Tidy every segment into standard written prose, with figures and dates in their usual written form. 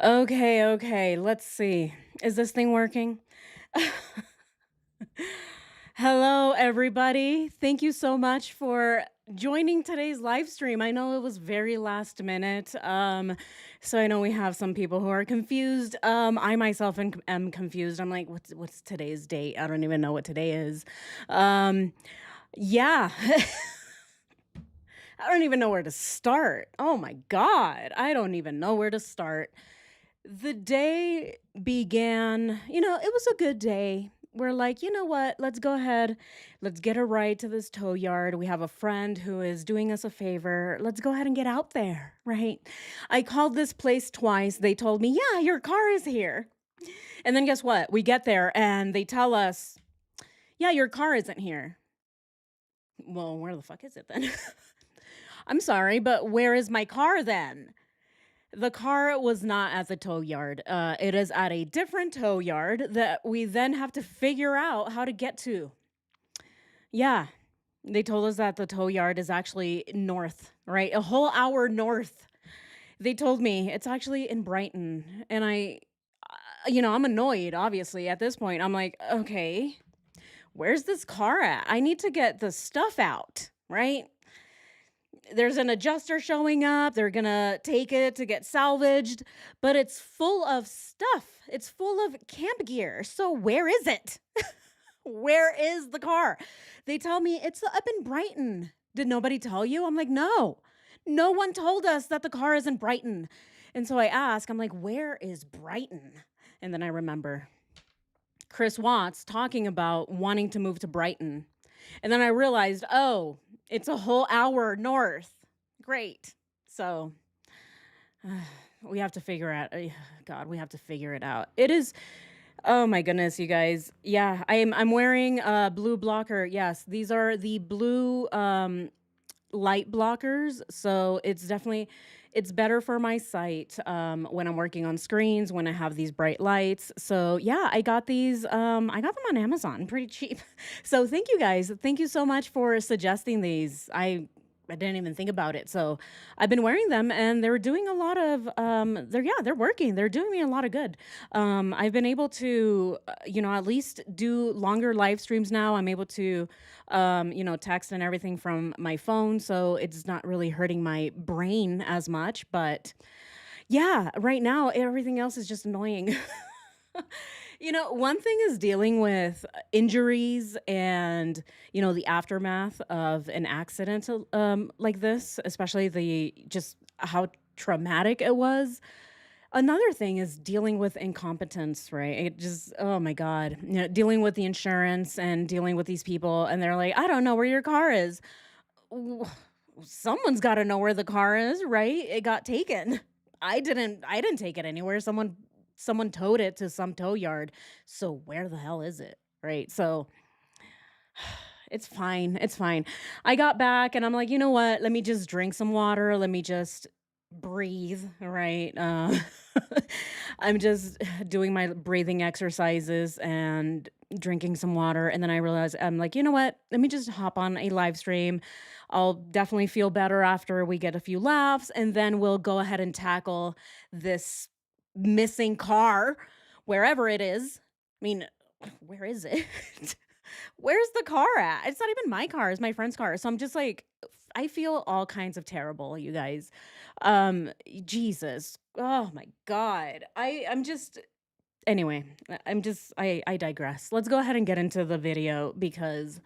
Okay, okay, let's see. Is this thing working? Hello, everybody. Thank you so much for joining today's live stream. I know it was very last minute. So I know we have some people who are confused. I myself am confused. I'm like, what's today's date? I don't even know what today is. Um, yeah. I don't even know where to start. Oh my God. I don't even know where to start. The day began, it was a good day. We're like, you know what? Let's go ahead. Let's get a ride to this tow yard. We have a friend who is doing us a favor. Let's go ahead and get out there, right? I called this place twice. They told me, yeah, your car is here. And then guess what? We get there and they tell us, yeah, your car isn't here. Well, where the fuck is it then? I'm sorry, but where is my car then? The car was not at the tow yard. It is at a different tow yard that we then have to figure out how to get to. Yeah, they told us that the tow yard is actually north, right? A whole hour north. They told me it's actually in Brighton. And I'm annoyed, obviously, at this point. I'm like, okay, where's this car at? I need to get the stuff out, right? There's an adjuster showing up. They're gonna take it to get salvaged, but it's full of stuff. It's full of camp gear. So where is it? Where is the car? They tell me it's up in Brighton. Did nobody tell you? I'm like, no. No one told us that the car is in Brighton. And so I ask, I'm like, where is Brighton? And then I remember Chris Watts talking about wanting to move to Brighton. And then I realized, oh, it's a whole hour north. Great. So we have to figure out, God, we have to figure it out. It is, oh my goodness, you guys. Yeah, I'm wearing a blue blocker. Yes, these are the blue light blockers, so it's better for my sight when I'm working on screens, when I have these bright lights. So yeah, I got them on Amazon pretty cheap. So thank you guys, thank you so much for suggesting these. I didn't even think about it. So I've been wearing them and they're doing a lot of they're working. They're doing me a lot of good. I've been able to at least do longer live streams now. I'm able to text and everything from my phone, so it's not really hurting my brain as much, but yeah, right now everything else is just annoying. One thing is dealing with injuries and, the aftermath of an accident like this, especially the just how traumatic it was. Another thing is dealing with incompetence, right? It just, oh my God, dealing with the insurance and dealing with these people, and they're like, I don't know where your car is. W- Someone's got to know where the car is, right? It got taken. I didn't take it anywhere. Someone towed it to some tow yard. So where the hell is it? Right? So it's fine. It's fine. I got back and I'm like, you know what? Let me just drink some water. Let me just breathe, right? I'm just doing my breathing exercises and drinking some water. And then I realized, I'm like, you know what? Let me just hop on a live stream. I'll definitely feel better after we get a few laughs. And then we'll go ahead and tackle this missing car, wherever it is. I mean, where is it? Where's the car at? It's not even my car, it's my friend's car. So I'm just like, I feel all kinds of terrible, you guys. Jesus. Oh my God. I'm just anyway, I digress. Let's go ahead and get into the video because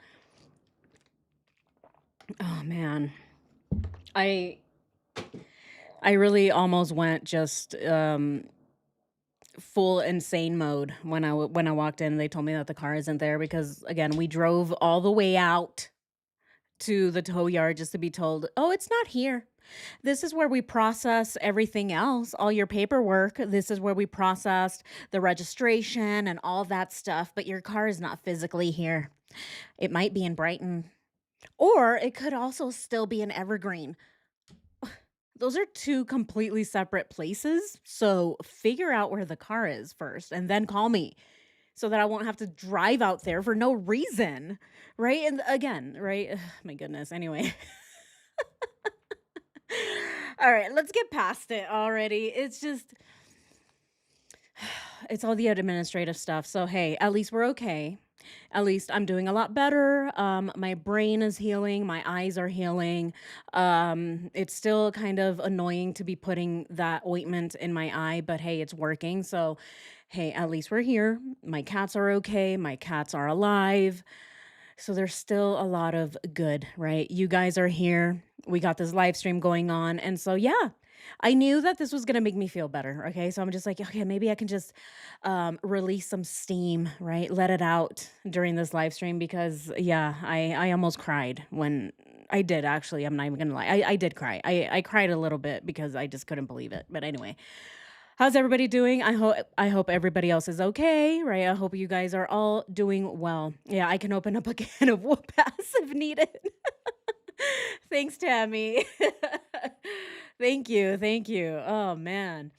oh man. I I really almost went just full insane mode when when I walked in. They told me that the car isn't there because again, we drove all the way out to the tow yard just to be told, "Oh, it's not here. This is where we process everything else, all your paperwork. This is where we processed the registration and all that stuff, but your car is not physically here. It might be in Brighton, or it could also still be in Evergreen." Those are two completely separate places. So figure out where the car is first and then call me so that I won't have to drive out there for no reason. Right. And again, right. My goodness. Anyway. All right. Let's get past it already. It's just, it's all the administrative stuff. So hey, at least we're okay. At least I'm doing a lot better. My brain is healing, my eyes are healing. It's still kind of annoying to be putting that ointment in my eye, but hey, it's working. So hey, at least we're here. My cats are okay. My cats are alive. So there's still a lot of good, right? You guys are here. We got this live stream going on. And so, yeah, I knew that this was going to make me feel better. Okay. So I'm just like, okay, maybe I can just release some steam, right? Let it out during this live stream because, yeah, I almost cried when I did actually. I'm not even going to lie. I did cry. I cried a little bit because I just couldn't believe it. But anyway, how's everybody doing? I hope everybody else is okay, right? I hope you guys are all doing well. Yeah, I can open up a can of whoop ass if needed. Thanks, Tammy. Thank you. Thank you. Oh man.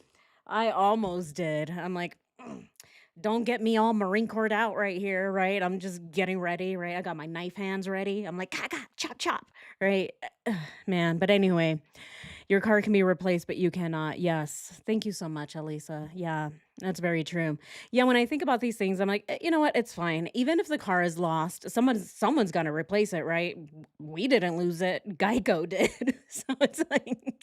I almost did. I'm like, don't get me all Marine Corps out right here, right? I'm just getting ready, right? I got my knife hands ready. I'm like, chop, chop, right? Man, but anyway, your car can be replaced, but you cannot. Yes. Thank you so much, Elisa. Yeah, that's very true. Yeah, when I think about these things, I'm like, you know what? It's fine. Even if the car is lost, someone's gonna replace it, right? We didn't lose it. Geico did. So it's like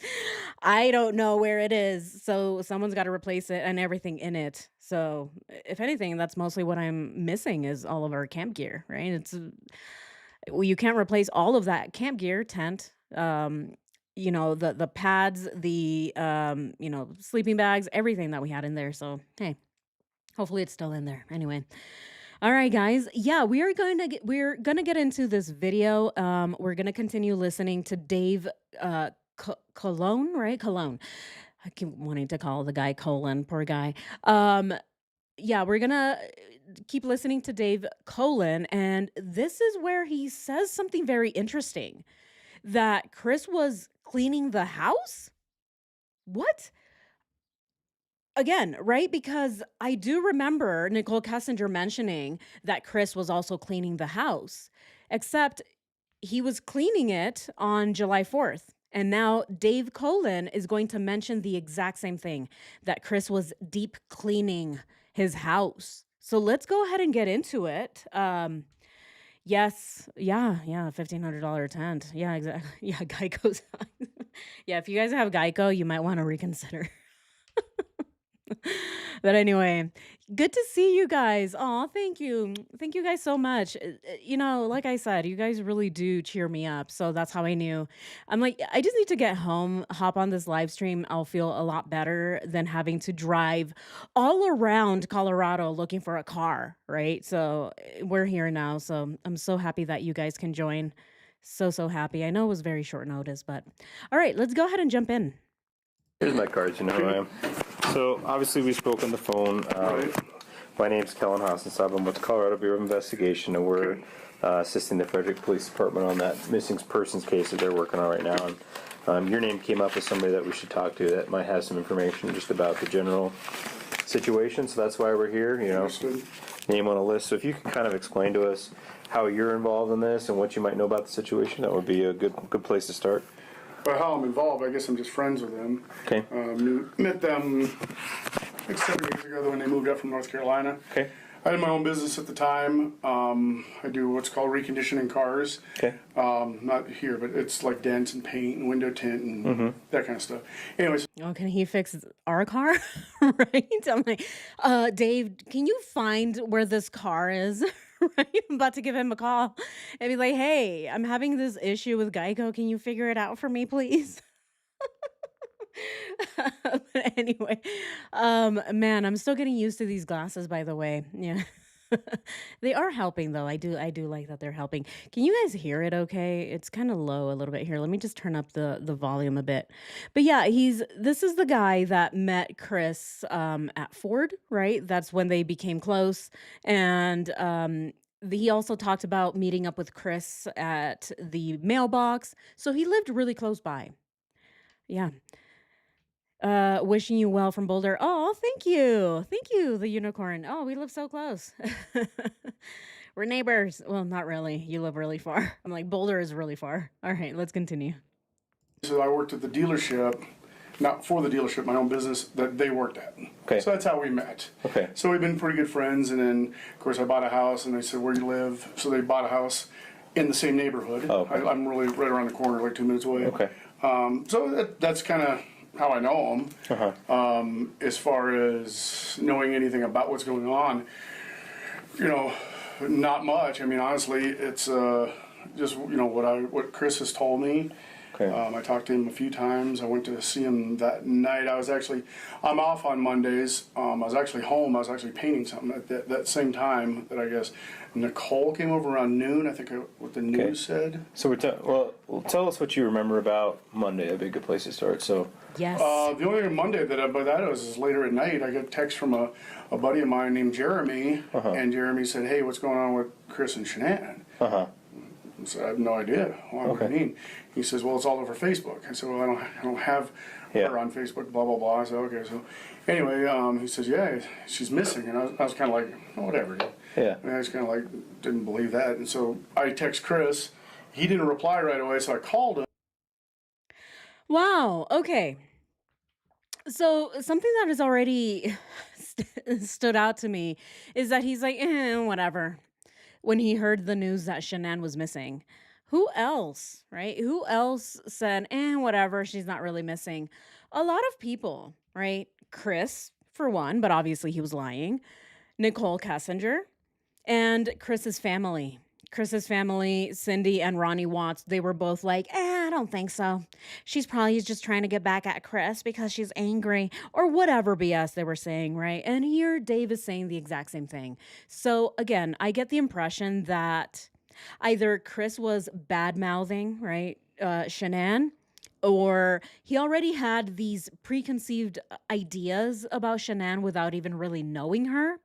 I don't know where it is. So someone's got to replace it and everything in it. So if anything, that's mostly what I'm missing is all of our camp gear, right? Well, you can't replace all of that camp gear, tent, the pads, the sleeping bags, everything that we had in there. So hey, hopefully it's still in there. Anyway. All right, guys. Yeah, we're gonna get into this video. We're gonna continue listening to Dave Cologne, right? Cologne. I keep wanting to call the guy Colon, poor guy. Um, yeah, we're gonna keep listening to Dave Colon, and this is where he says something very interesting that Chris was cleaning the house. What? Again, right? Because I do remember Nicole Kessinger mentioning that Chris was also cleaning the house, except he was cleaning it on July 4th. And now Dave Colin is going to mention the exact same thing that Chris was deep cleaning his house. So let's go ahead and get into it. Yes, yeah, $1,500 tent. Yeah, exactly. Yeah, Geico's. Yeah, if you guys have Geico, you might want to reconsider. But anyway, good to see you guys. Oh, thank you. Thank you guys so much. Like I said, you guys really do cheer me up. So that's how I knew. I'm like, I just need to get home, hop on this live stream. I'll feel a lot better than having to drive all around Colorado looking for a car, right? So we're here now. So I'm so happy that you guys can join. So happy. I know it was very short notice, but all right, let's go ahead and jump in. Here's my cards, you know who I am. So, obviously, we spoke on the phone. My name's Kellen Hassenstab. I'm with the Colorado Bureau of Investigation, and we're assisting the Frederick Police Department on that missing persons case that they're working on right now. And your name came up as somebody that we should talk to that might have some information just about the general situation, so that's why we're here, name on a list. So if you can kind of explain to us how you're involved in this and what you might know about the situation, that would be a good place to start. By how I'm involved, I guess I'm just friends with them. Okay. Met them like 7 years ago when they moved up from North Carolina. Okay. I had my own business at the time. I do what's called reconditioning cars. Okay. Not here, but it's like dents and paint and window tint and that kind of stuff. Anyways. Oh, can he fix our car? Right? I'm like, Dave, can you find where this car is? Right? I'm about to give him a call and be like, hey, I'm having this issue with Geico. Can you figure it out for me, please? But anyway, man, I'm still getting used to these glasses, by the way. Yeah. They are helping though. I do like that they're helping. Can you guys hear it okay? It's kind of low a little bit here. Let me just turn up the volume a bit. But yeah, this is the guy that met Chris at Ford, right? That's when they became close. And he also talked about meeting up with Chris at the mailbox. So he lived really close by. Yeah. Wishing you well from Boulder. Oh, thank you. Thank you, the unicorn. Oh, we live so close. We're neighbors. Well, not really. You live really far. I'm like, Boulder is really far. All right, let's continue. So I worked at the dealership not for the dealership, my own business that they worked at. Okay. So that's how we met. Okay. So we've been pretty good friends, and then of course I bought a house, and they said, "Where do you live?" So they bought a house in the same neighborhood. Oh, okay. I'm really right around the corner, like 2 minutes away. Okay. So that's kind of how I know them. Uh-huh. As far as knowing anything about what's going on, not much. I mean, honestly, it's just what Chris has told me. Okay. I talked to him a few times. I went to see him that night. I'm off on Mondays. I was actually home. I was actually painting something at that same time that I guess Nicole came over around noon. I think what the news said. So well, tell us what you remember about Monday. That'd be a good place to start. So. Yes. The only Monday that was later at night. I got a text from a buddy of mine named Jeremy, and Jeremy said, "Hey, what's going on with Chris and Shanann?" Uh-huh. So I have no idea. What do you mean? He says, "Well, it's all over Facebook." I said, "Well, I don't have her on Facebook." Blah blah blah. I said, "Okay." So anyway, he says, "Yeah, she's missing," and I was kind of like, "Oh, whatever." Yeah. And I was kind of like, didn't believe that, and so I text Chris. He didn't reply right away, so I called him. Wow. Okay. So something that has already stood out to me is that he's like, whatever. When he heard the news that Shanann was missing, who else, right? Who else said, whatever, she's not really missing? A lot of people, right? Chris, for one, but obviously he was lying. Nicole Kessinger and Chris's family. Chris's family, Cindy and Ronnie Watts, they were both like, I don't think so. She's probably just trying to get back at Chris because she's angry or whatever BS they were saying, right? And here Dave is saying the exact same thing. So again, I get the impression that either Chris was bad-mouthing, right, Shanann, or he already had these preconceived ideas about Shanann without even really knowing her.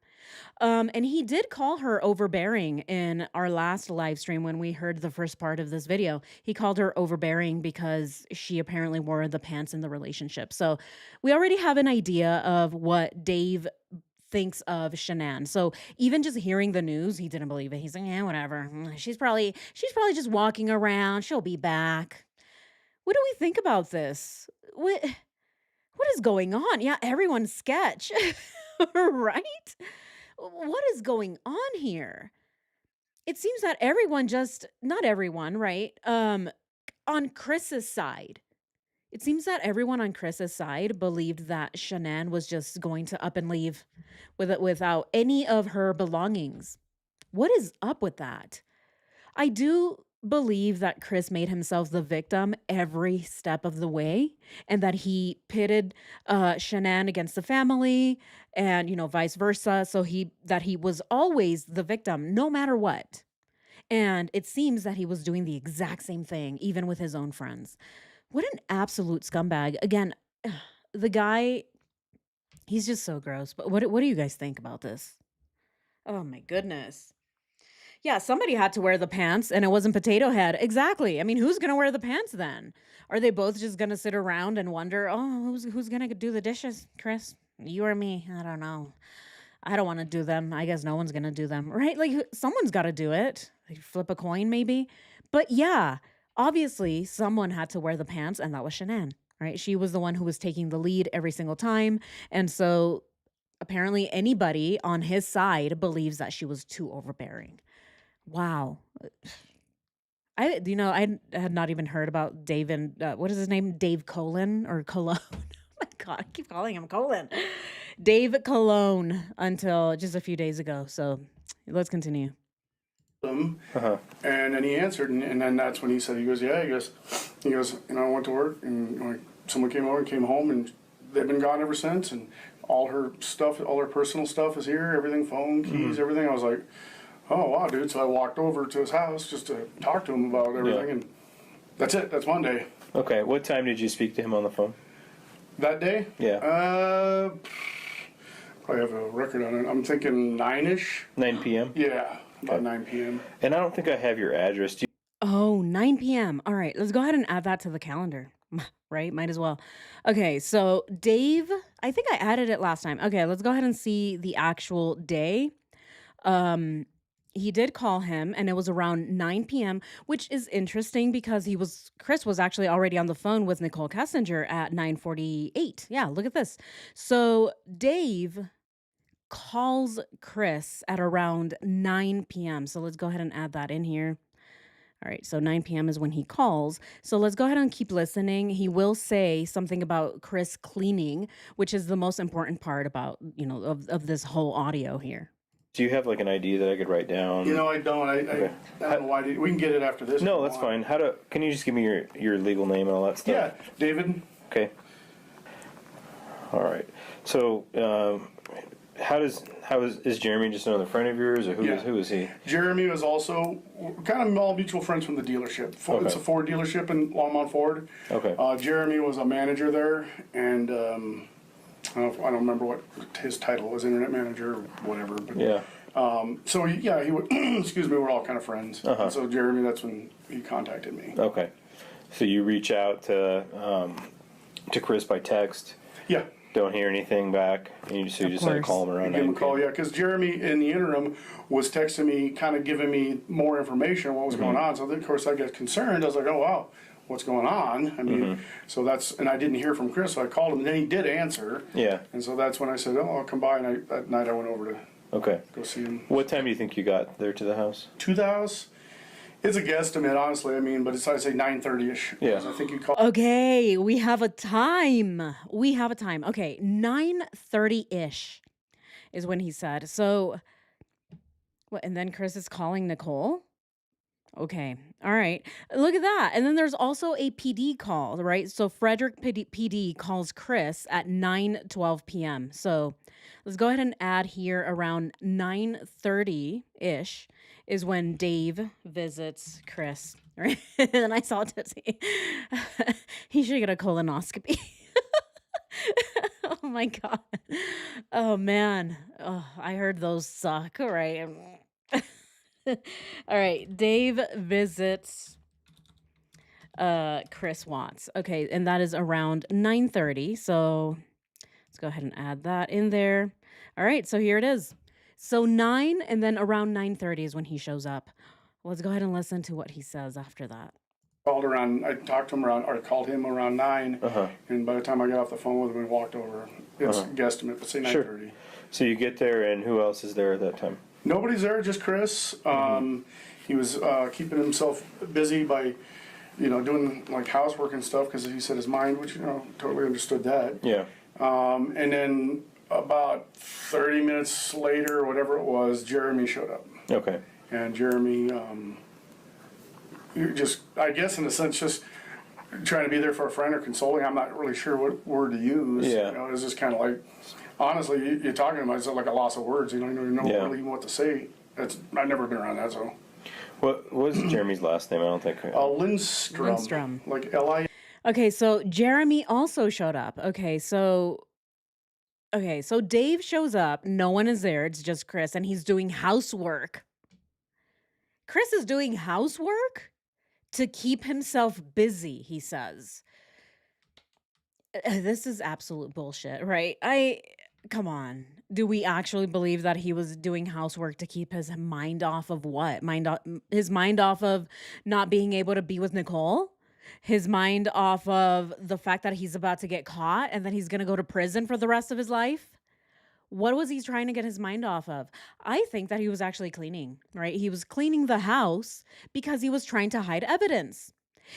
And he did call her overbearing in our last live stream when we heard the first part of this video. He called her overbearing because she apparently wore the pants in the relationship. So we already have an idea of what Dave thinks of Shanann. So even just hearing the news, he didn't believe it. He's like, whatever. She's probably just walking around. She'll be back. What do we think about this? What is going on? Yeah, everyone's sketch. Right? What is going on here? It seems that not everyone, right? On Chris's side. It seems that everyone on Chris's side believed that Shanann was just going to up and leave without any of her belongings. What is up with that? I do believe that Chris made himself the victim every step of the way and that he pitted Shanann against the family and vice versa, so he was always the victim no matter what. And it seems that he was doing the exact same thing even with his own friends. What an absolute scumbag. Again, the guy, he's just so gross. But what do you guys think about this? Oh my goodness. Yeah, somebody had to wear the pants and it wasn't Potato Head. Exactly. I mean, who's going to wear the pants then? Are they both just going to sit around and wonder, oh, who's going to do the dishes, Chris? You or me? I don't know. I don't want to do them. I guess no one's going to do them, right? Like someone's got to do it. Like, flip a coin maybe. But yeah, obviously someone had to wear the pants and that was Shanann, right? She was the one who was taking the lead every single time. And so apparently anybody on his side believes that she was too overbearing. Wow. I had not even heard about Dave and what is his name? Dave Colon or Cologne. Oh my God, I keep calling him Colon. Dave Cologne until just a few days ago. So let's continue. And then he answered, and then that's when he said, he goes, I went to work, and someone came over and came home, and they've been gone ever since, and all her stuff, all her personal stuff is here, everything, phone, keys, everything. I was like, oh, wow, dude. So I walked over to his house just to talk to him about everything, and that's it. That's Monday. Okay. What time did you speak to him on the phone? That day? Yeah. Probably have a record on it. I'm thinking 9-ish. 9 p.m.? Yeah, about 9 p.m. And I don't think I have your address. Oh, 9 p.m. All right, let's go ahead and add that to the calendar. Right? Might as well. Okay, so Dave, I think I added it last time. Okay, let's go ahead and see the actual day. he did call him, and it was around 9 p.m., which is interesting because Chris was actually already on the phone with Nicole Kessinger at 9:48. Yeah, look at this. So Dave calls Chris at around 9 p.m. So let's go ahead and add that in here. All right, so 9 p.m. is when he calls. So let's go ahead and keep listening. He will say something about Chris cleaning, which is the most important part about, of this whole audio here. Do you have like an ID that I could write down? I don't. I don't know why. We can get it after this. No, that's fine. Can you just give me your legal name and all that stuff? Yeah, David. Okay. All right. So, is Jeremy just another friend of yours, or who is he? Jeremy was also kind of all mutual friends from the dealership. Okay. It's a Ford dealership in Longmont Ford. Okay. Jeremy was a manager there, and I don't remember what his title was, internet manager or whatever. But, Yeah. So he would. Excuse me. We're all kind of friends. And so Jeremy, that's when he contacted me. Okay. So you reach out to Chris by text. Yeah. Don't hear anything back, and you just had to call him around. Give him a call, yeah, because Jeremy in the interim was texting me, kind of giving me more information on what was going on. So then, of course, I got concerned. I was like, oh wow, what's going on? I mean, so and I didn't hear from Chris, so I called him, and then he did answer. Yeah. And so that's when I said, oh, I'll come by, and that night I went over to go see him. What time do you think you got there to the house? To the house? It's a guesstimate, honestly. I mean, but I'd say 9:30ish. Yeah. I think you called. Okay, we have a time. Okay, 9:30-ish is when he said. So, what? And then Chris is calling Nicole. Okay, all right. Look at that. And then there's also a PD call, right? So Frederick PD calls Chris at 9:12 p.m. So let's go ahead and add here around 9:30-ish is when Dave visits Chris, right? And I saw Tootsie. He should get a colonoscopy. Oh my God. Oh man. Oh, I heard those suck. All right. All right. Dave visits Chris Watts. Okay, and that is around 9:30. So let's go ahead and add that in there. All right, so here it is. So 9 and then around 9:30 is when he shows up. Let's go ahead and listen to what he says after that. I talked to him called him around 9, and by the time I got off the phone with him and walked over, it's guesstimate, but say 9:30. Sure. So you get there, and who else is there at that time? Nobody's there, just Chris. He was keeping himself busy by, doing like housework and stuff because he said his mind, which totally understood that. Yeah. And then about 30 minutes later, or whatever it was, Jeremy showed up. Okay. And Jeremy, I guess in a sense, just trying to be there for a friend or consoling. I'm not really sure what word to use. Yeah. It was just kind of like, honestly, you're talking about it's like a loss of words. You don't even know really what to say. I've never been around that, so. What was Jeremy's last name? I don't think. Lindstrom. Lindstrom. Like L-I. Okay, so Jeremy also showed up. Okay, so Dave shows up. No one is there. It's just Chris, and he's doing housework. Chris is doing housework to keep himself busy, he says. This is absolute bullshit, right? Come on. Do we actually believe that he was doing housework to keep his mind off of what? His mind off of not being able to be with Nicole? His mind off of the fact that he's about to get caught and that he's going to go to prison for the rest of his life? What was he trying to get his mind off of? I think that he was actually cleaning, right? He was cleaning the house because he was trying to hide evidence.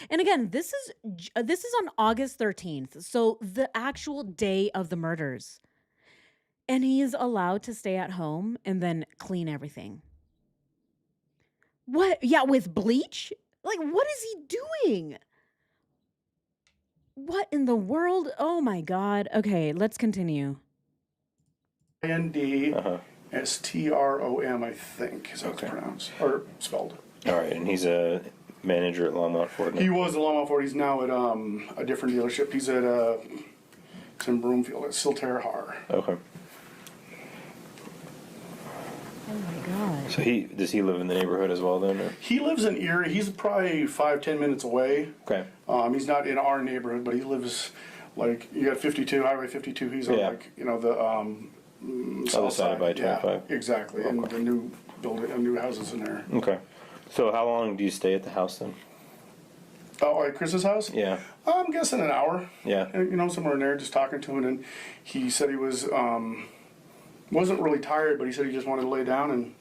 And again, this is on August 13th, so the actual day of the murders. And he is allowed to stay at home and then clean everything. What? Yeah, with bleach? Like, what is he doing? What in the world? Oh my God. Okay, let's continue. Ndstrom, I think, is how it's pronounced or spelled. All right, and he's a manager at Longmont Ford. He was at Longmont Ford. He's now at a different dealership. He's at it's in Broomfield at Silterra Har. Okay. Oh my God. So does he live in the neighborhood as well then? Or? He lives in Erie. He's probably 5-10 minutes away. Okay. He's not in our neighborhood, but he lives like you got 52, Highway 52. He's on the Other side of I-25. Yeah, exactly. Okay. And the new building, new houses in there. Okay. So how long do you stay at the house then? Oh, at Chris's house? Yeah. I'm guessing an hour. Yeah. You know, somewhere in there, just talking to him, and he said he was wasn't really tired, but he said he just wanted to lay down and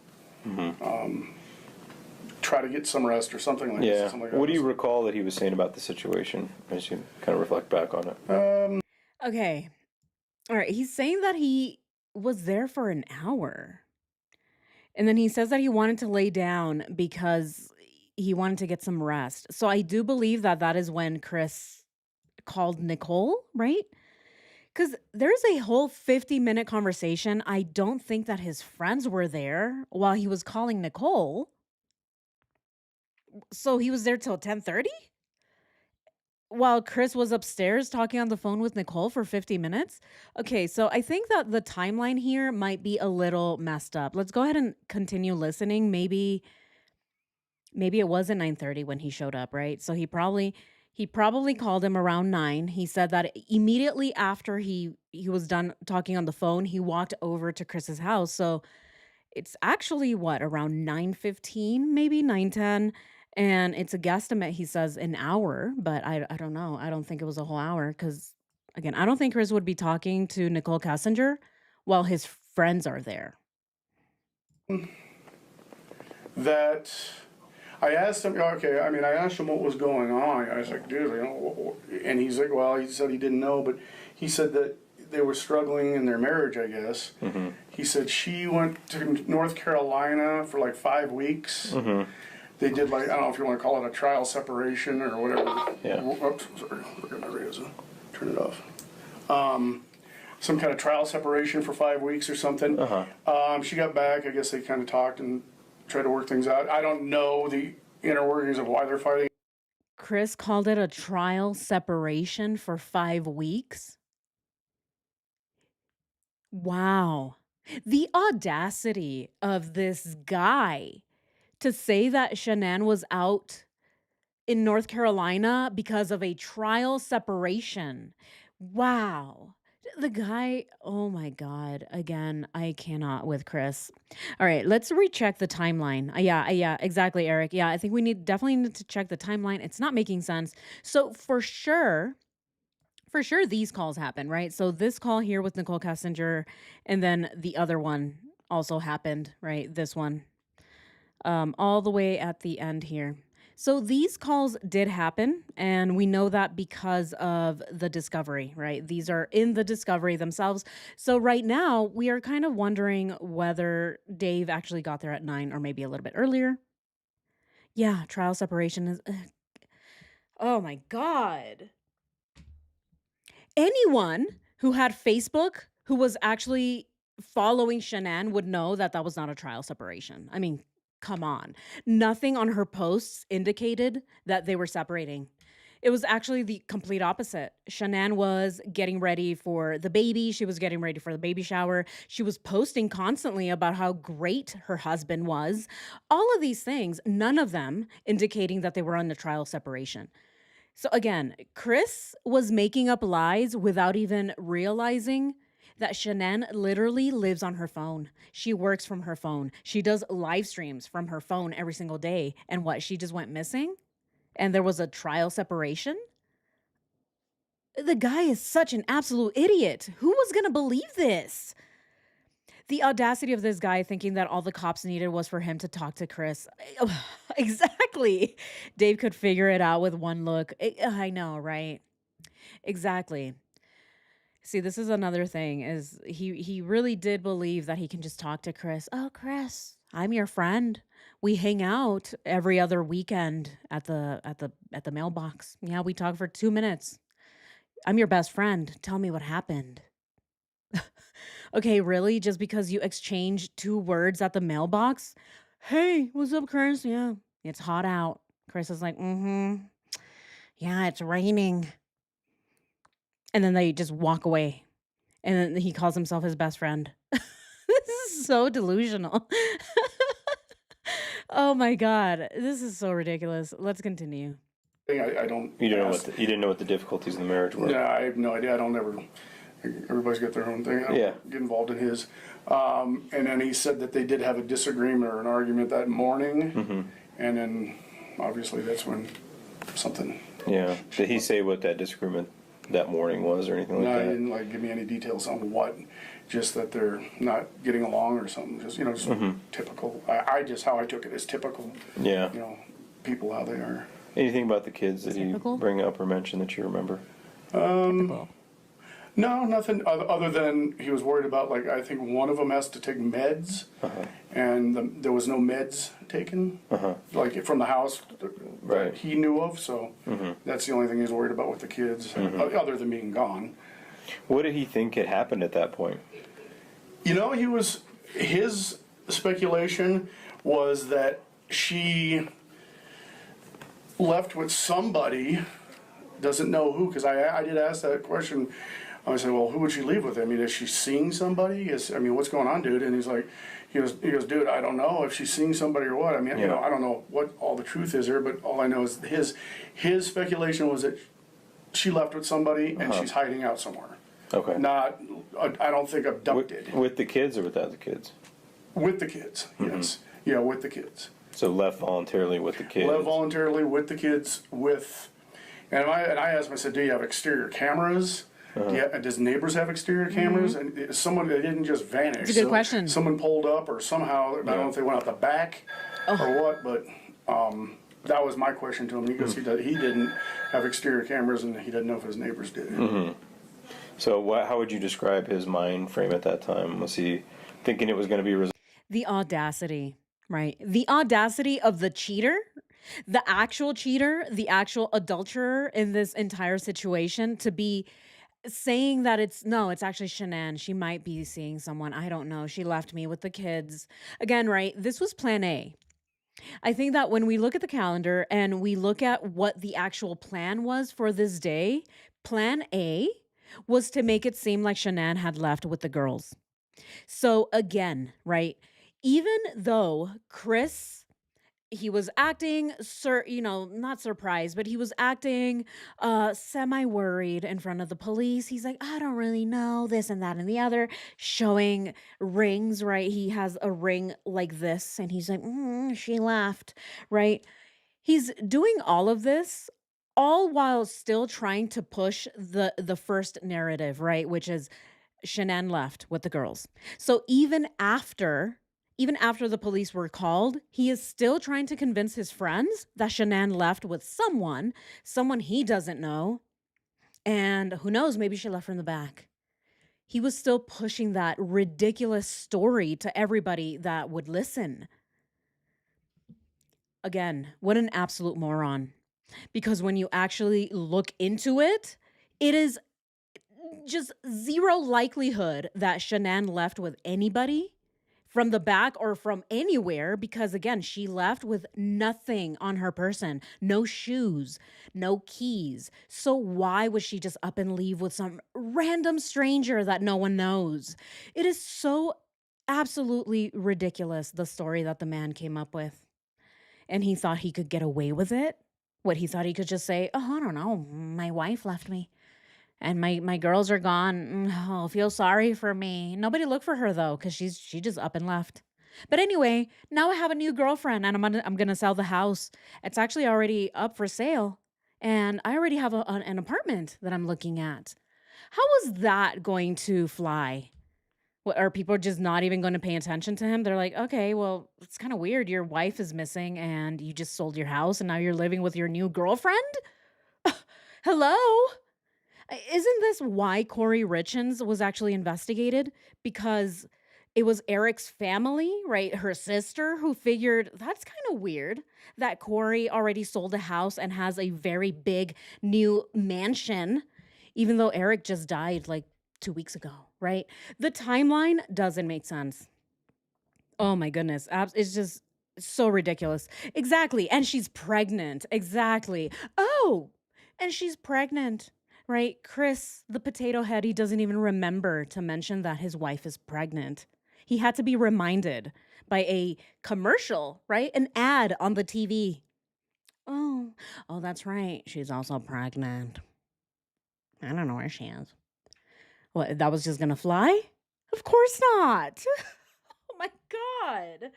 try to get some rest or something like Yeah. something like What do you that. recall that he was saying about the situation as you kind of reflect back on it? Okay. All right. He's saying that he was there for an hour. And then he says that he wanted to lay down because he wanted to get some rest. So I do believe that that is when Chris called Nicole, right? Because there's a whole 50-minute conversation. I don't think that his friends were there while he was calling Nicole. So he was there till 10:30 while Chris was upstairs talking on the phone with Nicole for 50 minutes. Okay, so I think that the timeline here might be a little messed up. Let's go ahead and continue listening. Maybe it wasn't 9:30 when he showed up, right? So he probably called him around 9. He said that immediately after he was done talking on the phone, he walked over to Chris's house. So it's actually what, around 9:15, maybe 9:10, and it's a guesstimate. He says an hour, but I don't know. I don't think it was a whole hour because again, I don't think Chris would be talking to Nicole Kessinger while his friends are there. That I asked him. Okay, I mean, I asked him what was going on. I was like, dude, you know, and he's like, well, he said he didn't know, but he said that they were struggling in their marriage, I guess. He said she went to North Carolina for like 5 weeks. They did like, I don't know if you want to call it a trial separation or whatever. Yeah. Oops, sorry, look at my radio. Turn it off. Some kind of trial separation for 5 weeks or something. She got back. I guess they kind of talked and tried to work things out. I don't know the inner workings of why they're fighting. Chris called it a trial separation for 5 weeks. Wow. The audacity of this guy to say that Shanann was out in North Carolina because of a trial separation. Wow. The guy, oh my God. Again, I cannot with Chris. All right, let's recheck the timeline. Yeah, exactly, Eric. Yeah, I think we definitely need to check the timeline. It's not making sense. So for sure these calls happen, right? So this call here with Nicole Kessinger, and then the other one also happened, right? This one, all the way at the end here. So these calls did happen, and we know that because of the discovery, right? These are in the discovery themselves. So right now, we are kind of wondering whether Dave actually got there at 9 or maybe a little bit earlier. Yeah, trial separation is. Oh my God. Anyone who had Facebook who was actually following Shanann would know that that was not a trial separation. I mean, come on. Nothing on her posts indicated that they were separating. It was actually the complete opposite. Shanann was getting ready for the baby. She was getting ready for the baby shower. She was posting constantly about how great her husband was. All of these things, none of them indicating that they were on the trial separation. So again, Chris was making up lies without even realizing that Shanann literally lives on her phone. She works from her phone. She does live streams from her phone every single day. And what, she just went missing? And there was a trial separation? The guy is such an absolute idiot. Who was going to believe this? The audacity of this guy thinking that all the cops needed was for him to talk to Chris. Exactly. Dave could figure it out with one look. I know, right? Exactly. See, this is another thing is he really did believe that he can just talk to Chris. Oh, Chris, I'm your friend. We hang out every other weekend at the mailbox. Yeah, we talk for 2 minutes. I'm your best friend. Tell me what happened. Okay, really? Just because you exchanged 2 words at the mailbox? Hey, what's up, Chris? Yeah, it's hot out. Chris is like, yeah, it's raining. And then they just walk away. And then he calls himself his best friend. This is so delusional. Oh my God. This is so ridiculous. Let's continue. I don't. You didn't know what the difficulties in the marriage were. Yeah, I have no idea. I don't ever. Everybody's got their own thing. I don't Yeah. get involved in his. And then he said that they did have a disagreement or an argument that morning. And then obviously that's when something. Yeah. Did he say what that disagreement that morning was or anything like No, he that? didn't like give me any details on what. Just that they're not getting along or something. Just just typical. I just how I took it as typical. Yeah. People how they are. Anything about the kids that he Typical? bring up or mention that you remember? Typical. No, nothing other than he was worried about, like, I think one of them has to take meds, and there was no meds taken, like, from the house Right. that he knew of, so that's the only thing he's worried about with the kids, other than being gone. What did he think had happened at that point? His speculation was that she left with somebody, doesn't know who, because I did ask that question. I said, well, who would she leave with? I mean, is she seeing somebody? What's going on, dude? And he's like, he goes, dude, I don't know if she's seeing somebody or what. I mean, Yeah. I don't know what all the truth is here, but all I know is his speculation was that she left with somebody and she's hiding out somewhere. Okay. Not, I don't think abducted. With the kids or without the kids? With the kids, yes. Yeah, with the kids. So left voluntarily with the kids. Left voluntarily with the kids and I asked him, I said, do you have exterior cameras? Does neighbors have exterior cameras? And they didn't just vanish. It's a good question. Someone pulled up or somehow, I don't know if they went out the back or what, but that was my question to him. He goes, he didn't have exterior cameras and he didn't know if his neighbors did. So how would you describe his mind frame at that time? Was he thinking it was going to be resolved? The audacity, right? The audacity of the cheater, the actual cheater, the actual adulterer in this entire situation to be saying that it's actually Shanann. She might be seeing someone. I don't know. She left me with the kids. Again, right? This was plan A. I think that when we look at the calendar and we look at what the actual plan was for this day, plan A was to make it seem like Shanann had left with the girls. So again, right? Even though Chris, he was acting, not surprised, but he was acting semi-worried in front of the police. He's like, I don't really know this and that and the other, showing rings, right? He has a ring like this, and he's like, she left, right? He's doing all of this, all while still trying to push the first narrative, right? Which is Shanann left with the girls. So even after the police were called, he is still trying to convince his friends that Shanann left with someone he doesn't know. And who knows, maybe she left from the back. He was still pushing that ridiculous story to everybody that would listen. Again, what an absolute moron. Because when you actually look into it, it is just zero likelihood that Shanann left with anybody from the back or from anywhere, because again, she left with nothing on her person, no shoes, no keys. So why would she just up and leave with some random stranger that no one knows? It is so absolutely ridiculous, the story that the man came up with. And he thought he could get away with it. He thought he could just say, oh, I don't know, my wife left me. And my girls are gone. Oh, feel sorry for me. Nobody looked for her though, because she just up and left. But anyway, now I have a new girlfriend, and I'm gonna sell the house. It's actually already up for sale, and I already have an apartment that I'm looking at. How was that going to fly? What, are people just not even going to pay attention to him? They're like, okay, well, it's kind of weird. Your wife is missing, and you just sold your house, and now you're living with your new girlfriend. Hello. Isn't this why Corey Richens was actually investigated? Because it was Eric's family, right? Her sister, who figured that's kind of weird that Corey already sold a house and has a very big new mansion, even though Eric just died like 2 weeks ago, right? The timeline doesn't make sense. Oh my goodness. It's just so ridiculous. Exactly. And she's pregnant. Exactly. Oh, and she's pregnant. Right? Chris, the potato head, he doesn't even remember to mention that his wife is pregnant. He had to be reminded by a commercial, right? An ad on the TV. Oh, that's right. She's also pregnant. I don't know where she is. What, that was just gonna fly? Of course not. Oh my God.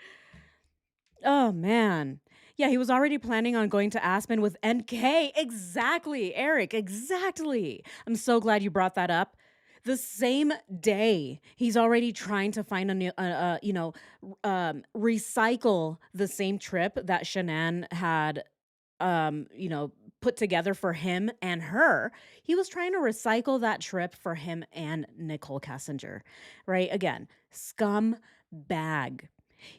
Oh man. Yeah, he was already planning on going to Aspen with NK. Exactly, Eric. Exactly. I'm so glad you brought that up. The same day, he's already trying to find a new, recycle the same trip that Shanann had, um, you know, put together for him and her. He was trying to recycle that trip for him and Nicole Kessinger, right? Again, scum bag.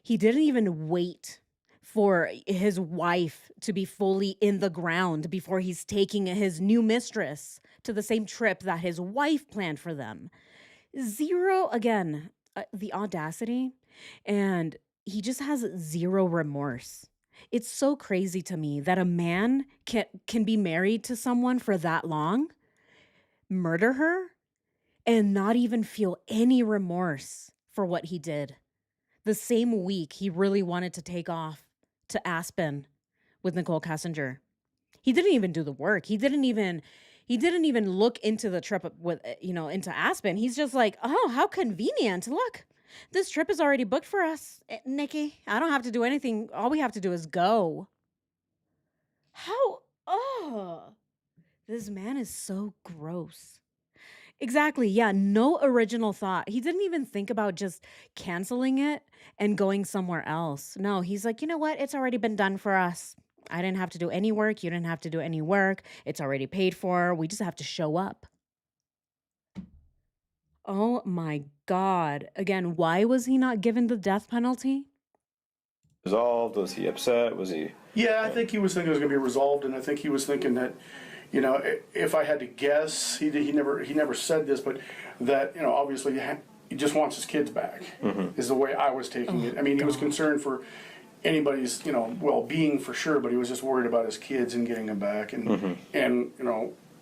He didn't even wait for his wife to be fully in the ground before he's taking his new mistress to the same trip that his wife planned for them. Zero, again, the audacity, and he just has zero remorse. It's so crazy to me that a man can be married to someone for that long, murder her, and not even feel any remorse for what he did. The same week he really wanted to take off to Aspen with Nicole Kessinger. He didn't even do the work. He didn't even look into the trip with into Aspen. He's just like, "Oh, how convenient. Look. This trip is already booked for us, Nikki. I don't have to do anything. All we have to do is go." How this man is so gross. Exactly. Yeah. No original thought. He didn't even think about just canceling it and going somewhere else. No, he's like, you know what? It's already been done for us. I didn't have to do any work. You didn't have to do any work. It's already paid for. We just have to show up. Oh my God. Again, why was he not given the death penalty? Resolved? Was he upset? Was he? Yeah, I think he was thinking it was going to be resolved, and I think he was thinking that, if I had to guess, he never said this, but that obviously he just wants his kids back. Is the way I was taking it. I mean, he was concerned for anybody's well-being for sure, but he was just worried about his kids and getting them back, and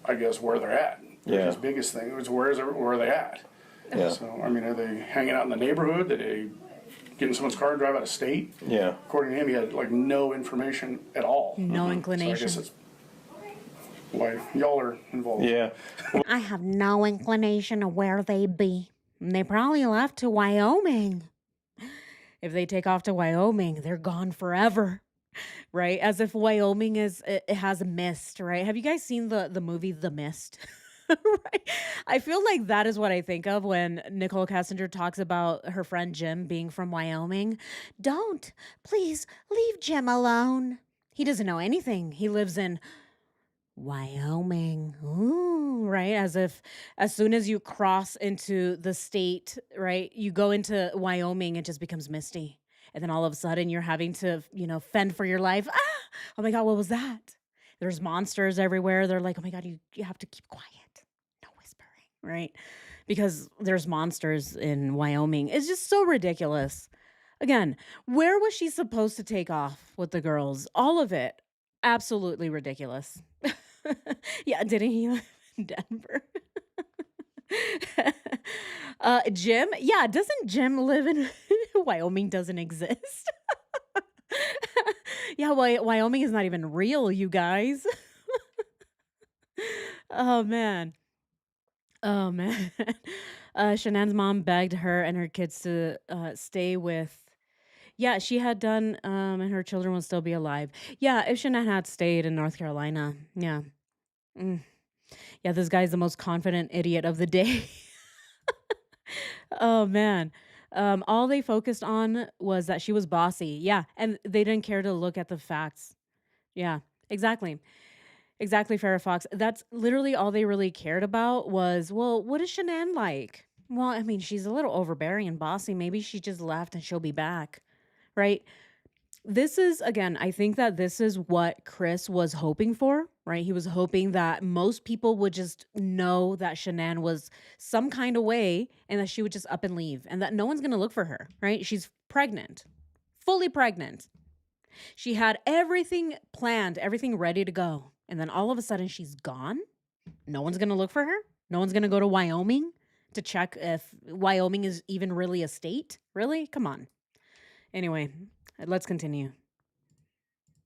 I guess where they're at. Yeah. His biggest thing was where are they at? Yeah. So I mean, are they hanging out in the neighborhood? Are they get in someone's car and drive out of state? Yeah. According to him, he had no information at all. No So I inclination. guess that's why y'all are involved. Yeah. I have no inclination of where they be. They probably left to Wyoming. If they take off to Wyoming, they're gone forever. Right? As if Wyoming it has mist, right? Have you guys seen the movie The Mist? Right? I feel like that is what I think of when Nicole Kessinger talks about her friend Jim being from Wyoming. Don't, please leave Jim alone. He doesn't know anything. He lives in Wyoming. Ooh, right? As soon as you cross into the state, right, you go into Wyoming, it just becomes misty. And then all of a sudden you're having to, fend for your life. Ah! Oh my God, what was that? There's monsters everywhere. They're like, oh my God, you have to keep quiet. No whispering, right? Because there's monsters in Wyoming. It's just so ridiculous. Again, where was she supposed to take off with the girls? All of it. Absolutely ridiculous. Yeah, didn't he live in Denver? Jim? Yeah, doesn't Jim live in Wyoming doesn't exist? Yeah, Wyoming is not even real, you guys. Oh man. Oh man. Shanann's mom begged her and her kids to stay with. Yeah, she had done, and her children would still be alive. Yeah, if Shanann had stayed in North Carolina. Yeah. Mm. Yeah, this guy's the most confident idiot of the day. Oh man. All they focused on was that she was bossy. Yeah, and they didn't care to look at the facts. Yeah, exactly. Exactly, Farrah Fox. That's literally all they really cared about was, well, what is Shanann like? Well, I mean, she's a little overbearing and bossy. Maybe she just left and she'll be back. Right? This is, again, I think that this is what Chris was hoping for, right? He was hoping that most people would just know that Shanann was some kind of way and that she would just up and leave and that no one's going to look for her, right? She's pregnant, fully pregnant. She had everything planned, everything ready to go. And then all of a sudden she's gone. No one's going to look for her. No one's going to go to Wyoming to check if Wyoming is even really a state. Really? Come on. Anyway, let's continue.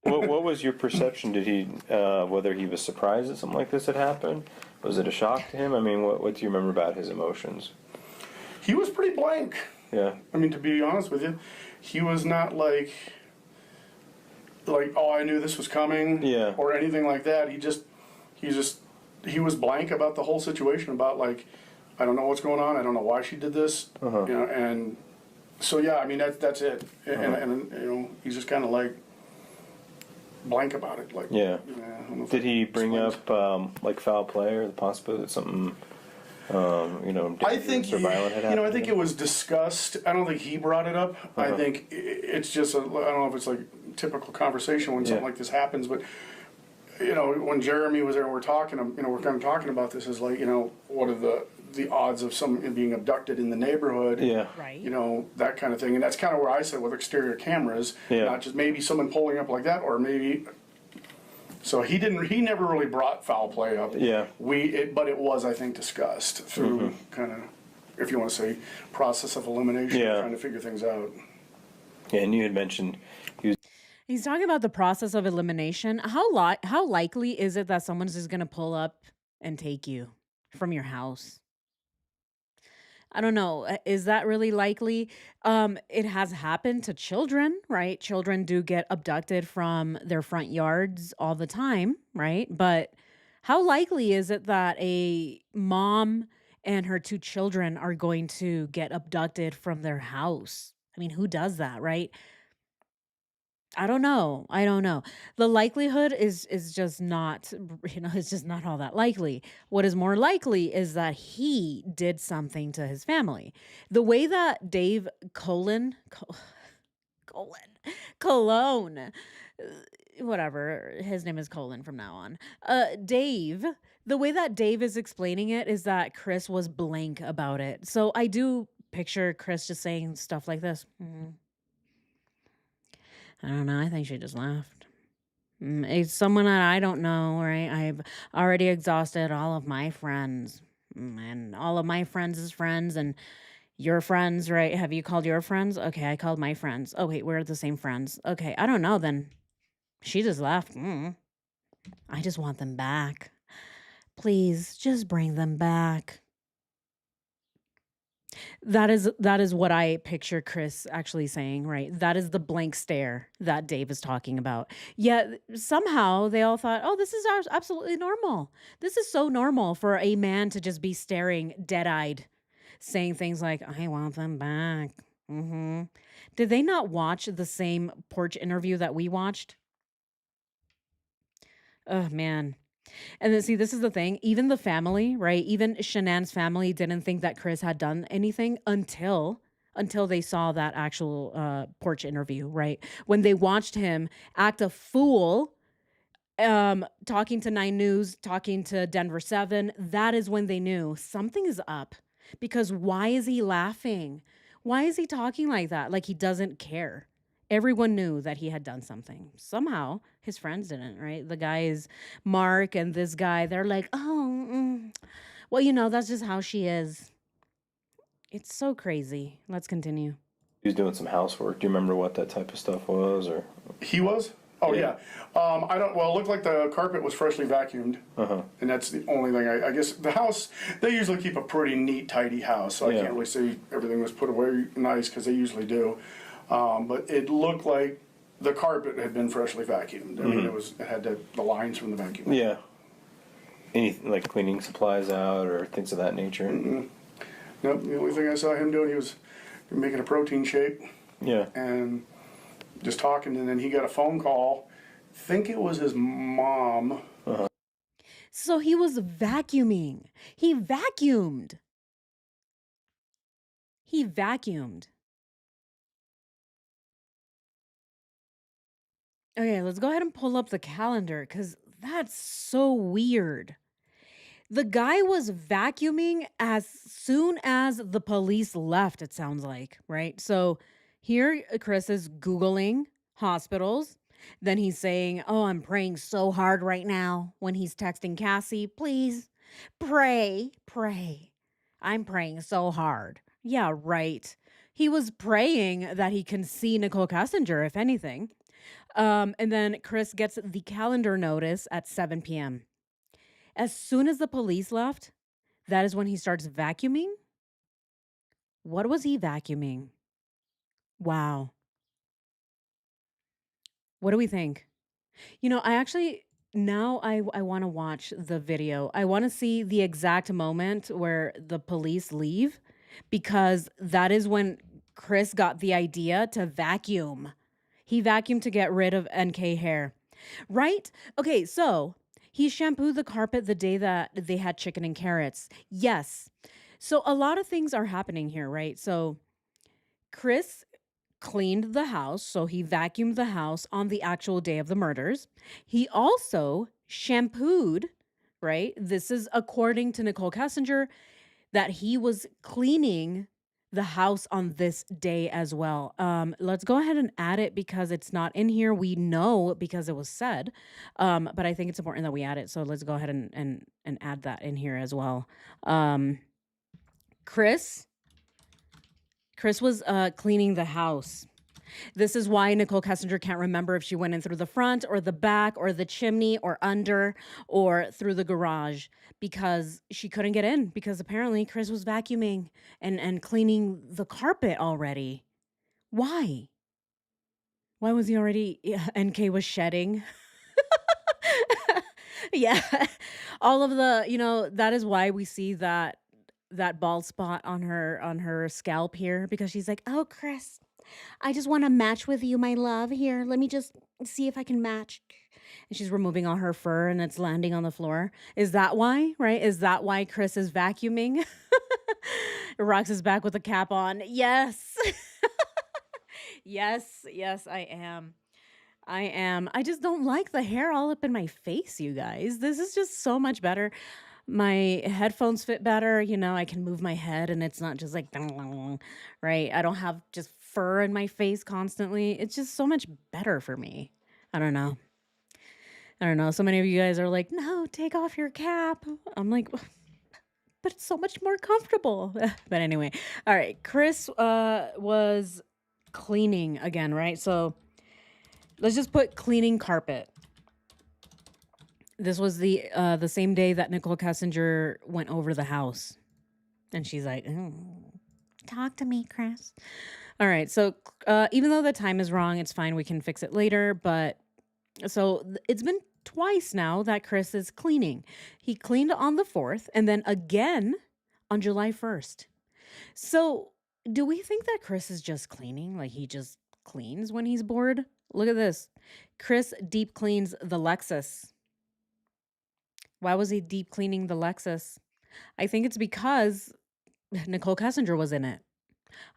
What was your perception? Did he, whether he was surprised that something like this had happened? Was it a shock to him? I mean, what do you remember about his emotions? He was pretty blank. Yeah. I mean, to be honest with you, he was not like, oh, I knew this was coming, Yeah. or anything like that. He was blank about the whole situation. About like, I don't know what's going on. I don't know why she did this. And so yeah, I mean that's it. And you know, he's just kind of like blank about it. Like Yeah. I don't know if Did he it bring explains. up like foul play or the possibility that something, I think dangerous or violent had happened? I think it was discussed. I don't think he brought it up. I think it's just I don't know if it's like typical conversation when something Yeah. like this happens, but you know, when Jeremy was there, and we're talking. We're kind of talking about this is like, what are the odds of someone being abducted in the neighborhood? Yeah. Right. That kind of thing, and that's kind of where I said with exterior cameras, Yeah. not just maybe someone pulling up like that, or maybe. So he never really brought foul play up. Yeah. But it was, I think, discussed through kind of, if you want to say, process of elimination, Yeah. trying to figure things out. Yeah, and you had mentioned he was. He's talking about the process of elimination. How likely is it that someone's just going to pull up and take you from your house? I don't know. Is that really likely? It has happened to children, right? Children do get abducted from their front yards all the time, right? But how likely is it that a mom and her two children are going to get abducted from their house? I mean, who does that, right? I don't know. I don't know. The likelihood is just not, it's just not all that likely. What is more likely is that he did something to his family. The way that Dave Colon Cologne, whatever, his name is Colon from now on. Dave, the way that Dave is explaining it is that Chris was blank about it. So I do picture Chris just saying stuff like this. I don't know. I think she just left. It's someone that I don't know, right? I've already exhausted all of my friends and all of my friends' friends and your friends, right? Have you called your friends? Okay, I called my friends. Oh, wait, we're the same friends. Okay, I don't know then. She just left. I just want them back. Please, just bring them back. That is what I picture Chris actually saying, right? That is the blank stare that Dave is talking about. Yet somehow they all thought, "Oh, this is absolutely normal. This is so normal for a man to just be staring dead-eyed, saying things like, "I want them back." Did they not watch the same porch interview that we watched? Oh man. And then see, this is the thing. Even the family, right? Even Shanann's family didn't think that Chris had done anything until they saw that actual porch interview, right? When they watched him act a fool, talking to Nine News, talking to Denver 7, that is when they knew something is up. Because why is he laughing? Why is he talking like that? Like he doesn't care. Everyone knew that he had done something. Somehow his friends didn't, right? The guys, Mark and this guy, they're like, oh, well, that's just how she is. It's so crazy. Let's continue. He was doing some housework. Do you remember what that type of stuff was, or? He was? Oh, Yeah. yeah. I don't, well, it looked like the carpet was freshly vacuumed. And that's the only thing. I guess the house, they usually keep a pretty neat, tidy house. So Yeah. I can't really say everything was put away nice because they usually do. But it looked like the carpet had been freshly vacuumed. I mean, it had the lines from the vacuum. Yeah. Anything like cleaning supplies out or things of that nature? Nope, the only thing I saw him doing, he was making a protein shake Yeah. and just talking. And then he got a phone call. I think it was his mom. So he was vacuuming. He vacuumed. He vacuumed. Okay, let's go ahead and pull up the calendar because that's so weird. The guy was vacuuming as soon as the police left, it sounds like, right? So here Chris is Googling hospitals. Then he's saying, "Oh, I'm praying so hard right now," when he's texting Cassie, "Please pray, pray. I'm praying so hard." Yeah, right. He was praying that he can see Nicole Kessinger, if anything. And then Chris gets the calendar notice at 7 p.m. As soon as the police left, that is when he starts vacuuming. What was he vacuuming? Wow. What do we think? I actually now I want to watch the video. I want to see the exact moment where the police leave because that is when Chris got the idea to vacuum. He vacuumed to get rid of NK hair. Right? Okay, so he shampooed the carpet the day that they had chicken and carrots. Yes. So a lot of things are happening here, right? So Chris cleaned the house, so he vacuumed the house on the actual day of the murders. He also shampooed, right? This is according to Nicole Kessinger, that he was cleaning the house on this day as well. Let's go ahead and add it because it's not in here. We know because it was said, but I think it's important that we add it. So let's go ahead and add that in here as well. Um, Chris, Chris was cleaning the house. This is why Nicole Kessinger can't remember if she went in through the front or the back or the chimney or under or through the garage because she couldn't get in because apparently Chris was vacuuming and cleaning the carpet already. Why? Why was he already yeah, NK was shedding? Yeah. All of that is why we see that bald spot on her scalp here because she's like, "Oh, Chris, I just want to match with you, my love. Here, let me just see if I can match." And she's removing all her fur and it's landing on the floor. Is that why? Right? Is that why Chris is vacuuming? Rox is back with the cap on. Yes. Yes, I am. I am. I just don't like the hair all up in my face, you guys. This is just so much better. My headphones fit better. I can move my head and it's not just like, right? I don't have just fur in my face constantly. It's just so much better for me. I don't know. I don't know. So many of you guys are like, no, take off your cap. I'm like, but it's so much more comfortable. But anyway, all right. Chris was cleaning again, right? So let's just put cleaning carpet. This was the same day that Nicole Kessinger went over the house. And she's like, "Oh, talk to me, Chris." All right. So even though the time is wrong, it's fine. We can fix it later. But it's been twice now that Chris is cleaning. He cleaned on the 4th and then again on July 1st. So do we think that Chris is just cleaning? Like he just cleans when he's bored? Look at this. Chris deep cleans the Lexus. Why was he deep cleaning the Lexus? I think it's because Nicole Kessinger was in it.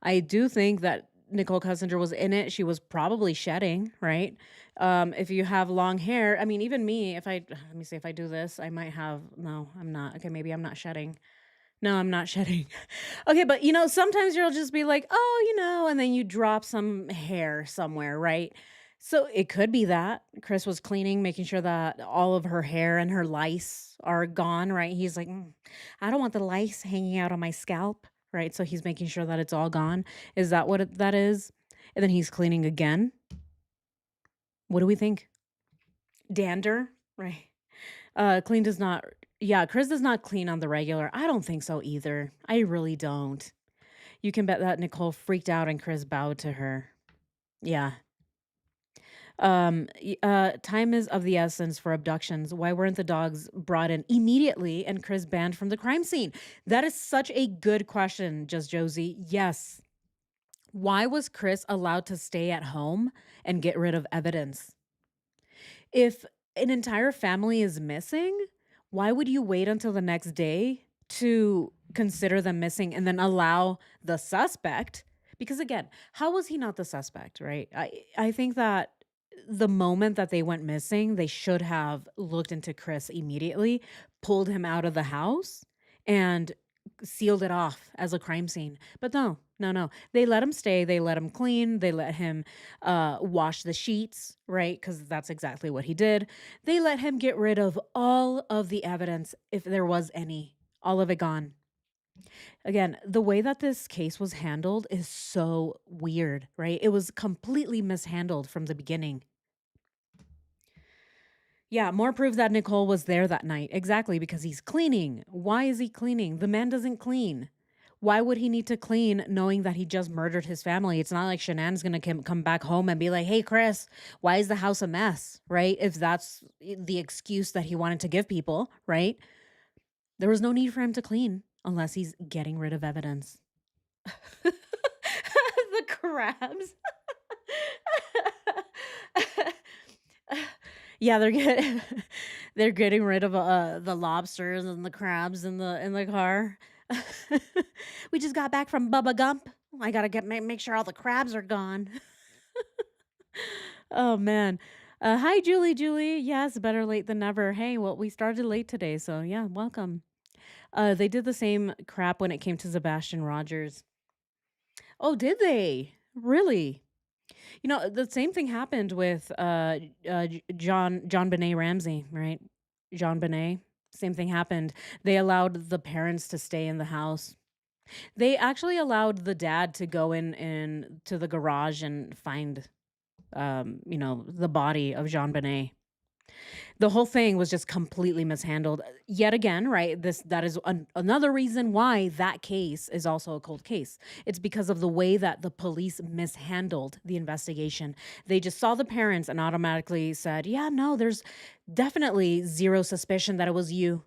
I do think that Nicole Kessinger was in it. She was probably shedding, right? If you have long hair, I mean, even me, let me see if I do this, I might have, no, I'm not. Okay, maybe I'm not shedding. No, I'm not shedding. Okay, but sometimes you'll just be like, oh, and then you drop some hair somewhere, right? So it could be that Chris was cleaning, making sure that all of her hair and her lice are gone, right? He's like, I don't want the lice hanging out on my scalp, right? So he's making sure that it's all gone. Is that what that is? And then he's cleaning again. What do we think? Dander, right? Clean does not, yeah, Chris does not clean on the regular. I don't think so either. I really don't. You can bet that Nicole freaked out and Chris bowed to her. Yeah. Time is of the essence for abductions. Why weren't the dogs brought in immediately and Chris banned from the crime scene? That is such a good question, Just Josie. Yes. Why was Chris allowed to stay at home and get rid of evidence? If an entire family is missing, why would you wait until the next day to consider them missing and then allow the suspect? Because again, how was he not the suspect, right? I think that the moment that they went missing, they should have looked into Chris immediately, pulled him out of the house, and sealed it off as a crime scene. But no, no, no. They let him stay. They let him clean. They let him wash the sheets, right? Because that's exactly what he did. They let him get rid of all of the evidence, if there was any, all of it gone. Again, the way that this case was handled is so weird, right? It was completely mishandled from the beginning. Yeah, more proof that Nicole was there that night. Exactly, because he's cleaning. Why is he cleaning? The man doesn't clean. Why would he need to clean knowing that he just murdered his family? It's not like Shanann's going to come back home and be like, hey, Chris, why is the house a mess? Right? If that's the excuse that he wanted to give people, right? There was no need for him to clean unless he's getting rid of evidence. The crabs. Yeah, they're getting rid of the lobsters and the crabs in the car. We just got back from Bubba Gump. I gotta make sure all the crabs are gone. Oh man. Hi Julie, Julie. Yes, better late than never. Hey, well, we started late today, so yeah, welcome. They did the same crap when it came to Sebastian Rogers. Oh, did they? Really? You know, the same thing happened with John Benet Ramsey, right? John Benet. Same thing happened. They allowed the parents to stay in the house. They actually allowed the dad to go in to the garage and find the body of Jean Benet. The whole thing was just completely mishandled. Yet again, right? That is another reason why that case is also a cold case. It's because of the way that the police mishandled the investigation. They just saw the parents and automatically said, "Yeah, no, there's definitely zero suspicion that it was you."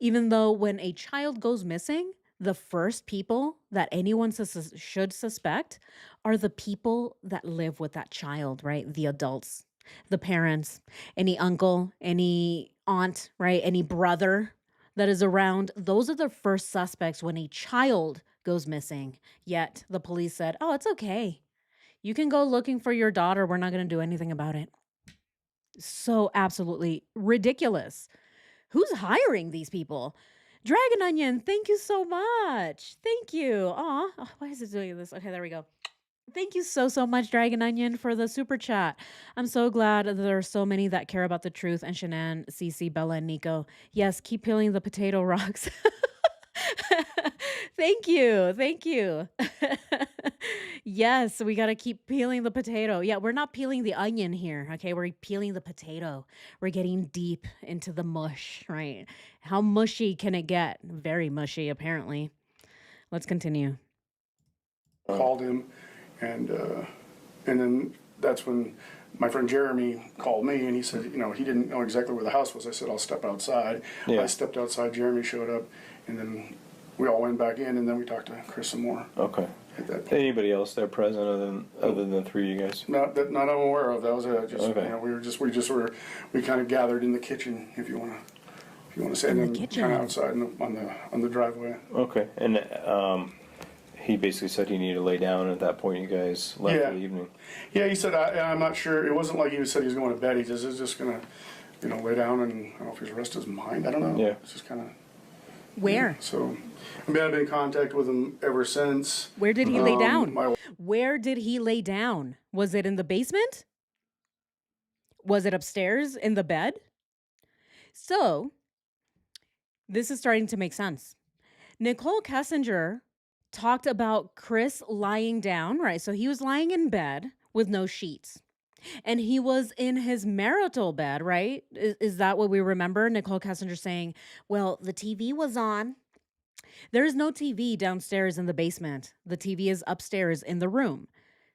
Even though when a child goes missing, the first people that anyone should suspect are the people that live with that child, right? The adults, the parents, any uncle, any aunt, right? Any brother that is around. Those are the first suspects when a child goes missing. Yet the police said, "Oh, it's okay. You can go looking for your daughter. We're not going to do anything about it." So absolutely ridiculous. Who's hiring these people? Dragon Onion, thank you so much. Thank you. Aw, why is it doing this? Okay, there we go. Thank you so much, Dragon Onion, for the super chat. I'm so glad that there are so many that care about the truth. And Shanann, Cece, Bella, and Nico. Yes, keep peeling the potato rocks. Thank you. Thank you. Yes, we got to keep peeling the potato. Yeah, we're not peeling the onion here. Okay, we're peeling the potato. We're getting deep into the mush, right? How mushy can it get? Very mushy, apparently. Let's continue. Called him, and then that's when my friend Jeremy called me, and he said, he didn't know exactly where the house was. I said, I'll step outside. Yeah. I stepped outside, Jeremy showed up, and then we all went back in, and then we talked to Chris some more. Okay. At that point. Anybody else there present other than the three of you guys? Not I'm aware of. That was it. Just Okay. we kind of gathered in the kitchen, if you want to say, and the then kitchen. kind of outside on the driveway. Okay. And he basically said he needed to lay down. At that point, you guys left Yeah. for the evening. Yeah, he said, I'm not sure. It wasn't like he said he was going to bed. He just was just gonna, lay down and I don't know if he's rest his mind. I don't know. Yeah. It's just kind of. Where? So, I've been in contact with him ever since. Where did he lay down? my- Where did he lay down? Was it in the basement? Was it upstairs in the bed? So, this is starting to make sense. Nicole Kessinger talked about Chris lying down, right? So he was lying in bed with no sheets. And he was in his marital bed, right? Is that what we remember? Nicole Kessinger saying, well, the TV was on. There is no TV downstairs in the basement. The TV is upstairs in the room.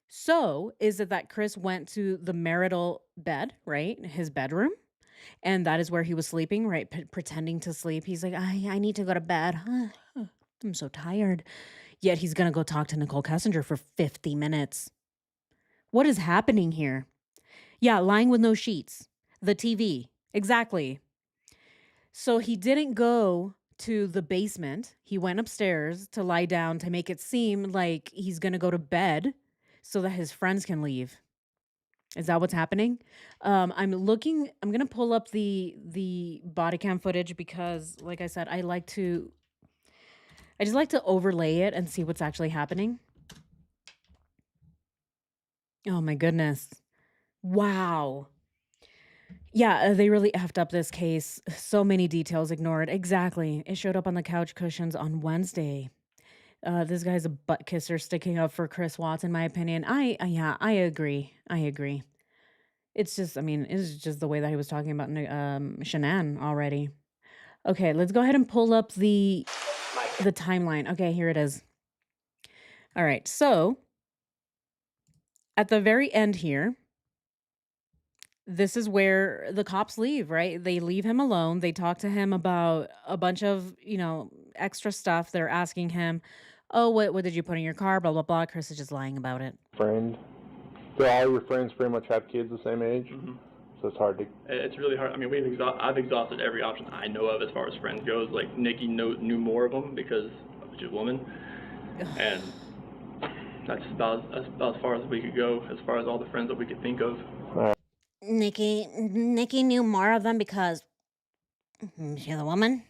So is it that Chris went to the marital bed, right? His bedroom? And that is where he was sleeping, right? Pretending to sleep. He's like, I need to go to bed. I'm so tired. Yet he's going to go talk to Nicole Kessinger for 50 minutes. What is happening here? Yeah, lying with no sheets. The TV. Exactly. So he didn't go to the basement. He went upstairs to lie down to make it seem like he's going to go to bed so that his friends can leave. Is that what's happening? I'm going to pull up the body cam footage because, like I said, I just like to overlay it and see what's actually happening. Oh my goodness. Wow. Yeah, they really effed up this case. So many details ignored. Exactly. It showed up on the couch cushions on Wednesday. This guy's a butt kisser sticking up for Chris Watts, in my opinion. I agree. It's just, I mean, it's just the way that he was talking about Shanann already. Okay, let's go ahead and pull up the timeline. Okay, here it is. All right, so at the very end here, this is where the cops leave, right? They leave him alone. They talk to him about a bunch of, extra stuff. They're asking him, "Oh, what did you put in your car?" Blah blah blah. Chris is just lying about it. Friend. So all your friends pretty much have kids the same age, so it's hard to. It's really hard. I mean, I've exhausted every option I know of as far as friends goes. Like Nikki knew more of them because she's a woman, and that's about as far as we could go as far as all the friends that we could think of. Nikki knew more of them because she's a woman.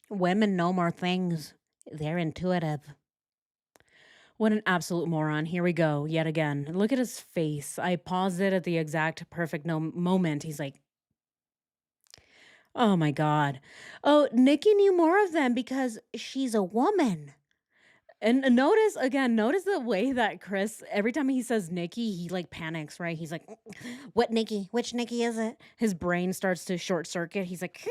Women know more things. They're intuitive. What an absolute moron. Here we go, yet again. Look at his face. I paused it at the exact perfect moment. He's like, oh my God. Oh, Nikki knew more of them because she's a woman. And notice the way that Chris, every time he says Nikki, he like panics, right? He's like, what Nikki? Which Nikki is it? His brain starts to short circuit. He's like,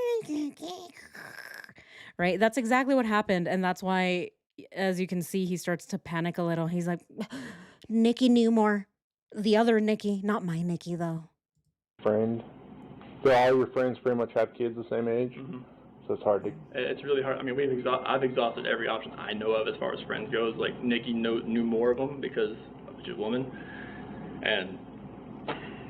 right? That's exactly what happened. And that's why, as you can see, he starts to panic a little. He's like, Nikki knew more. The other Nikki, not my Nikki, though. Friend. So all your friends pretty much have kids the same age, so it's hard to. It's really hard. I mean, I've exhausted every option I know of as far as friends goes. Like Nikki knew more of them because she's a woman, and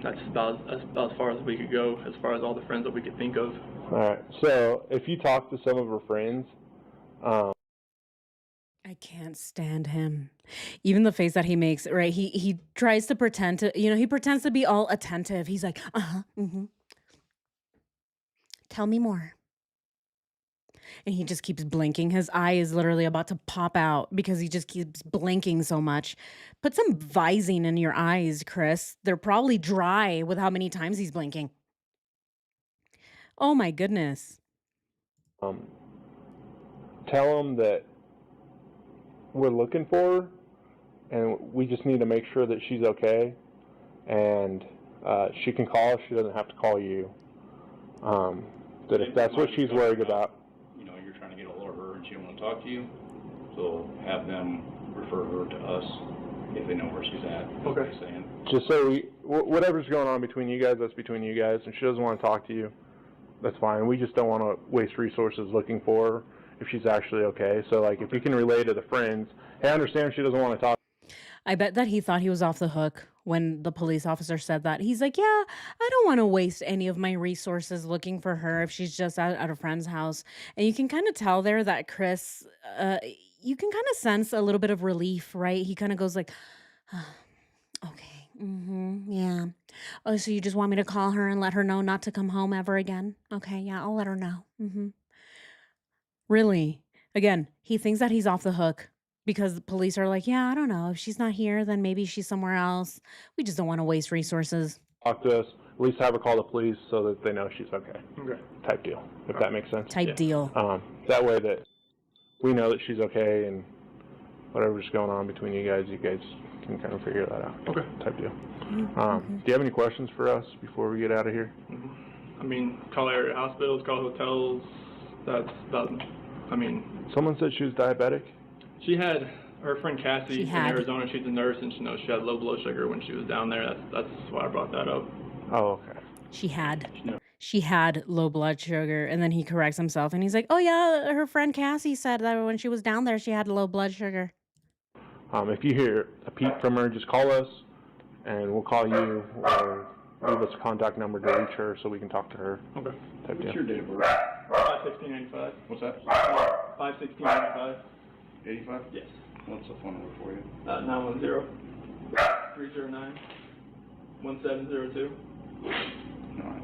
that's about as far as we could go as far as all the friends that we could think of. All right. So if you talk to some of her friends, I can't stand him. Even the face that he makes, right? He tries to pretend to, he pretends to be all attentive. He's like, tell me more. And he just keeps blinking. His eye is literally about to pop out because he just keeps blinking so much. Put some Visine in your eyes, Chris. They're probably dry with how many times he's blinking. Oh my goodness. tell them that we're looking for her, and we just need to make sure that she's okay, and she can call us. She doesn't have to call you. That if that's what she's worried about. You know, you're trying to get a hold of her and she don't want to talk to you, so have them refer her to us if they know where she's at. Okay. Like saying. Just so whatever's going on between you guys, that's between you guys, and she doesn't want to talk to you, that's fine. We just don't want to waste resources looking for her if she's actually okay. So, like, if you can relay to the friends, hey, I understand she doesn't want to talk. I bet that he thought he was off the hook when the police officer said that. He's like, yeah, I don't want to waste any of my resources looking for her if she's just at a friend's house. And you can kind of tell there that Chris, you can kind of sense a little bit of relief, right? He kind of goes like, okay, yeah. Oh, so you just want me to call her and let her know not to come home ever again? Okay, yeah, I'll let her know. Really? Again, he thinks that he's off the hook. Because the police are like, yeah, I don't know. If she's not here, then maybe she's somewhere else. We just don't want to waste resources. Talk to us, at least have her call the police so that they know she's okay. Okay. Type deal, if that makes sense. Type deal. That way that we know that she's okay, and whatever's going on between you guys can kind of figure that out. Okay. Type deal. Do you have any questions for us before we get out of here? I mean, call area hospitals, call hotels. That's about, Someone said she was diabetic. She had her friend Cassie in had. Arizona. She's a nurse, and she had low blood sugar when she was down there. That's why I brought that up. Oh, okay. She had low blood sugar. And then he corrects himself and he's like, oh, yeah, her friend Cassie said that when she was down there, she had low blood sugar. If you hear a peep from her, just call us, and we'll call you or leave us a contact number to reach her so we can talk to her. Okay. Type What's deal. your date of birth? 5/16/85. What's that? 5/16/85. 85? Yes. What's the phone number for you? 910-309-1702. All right.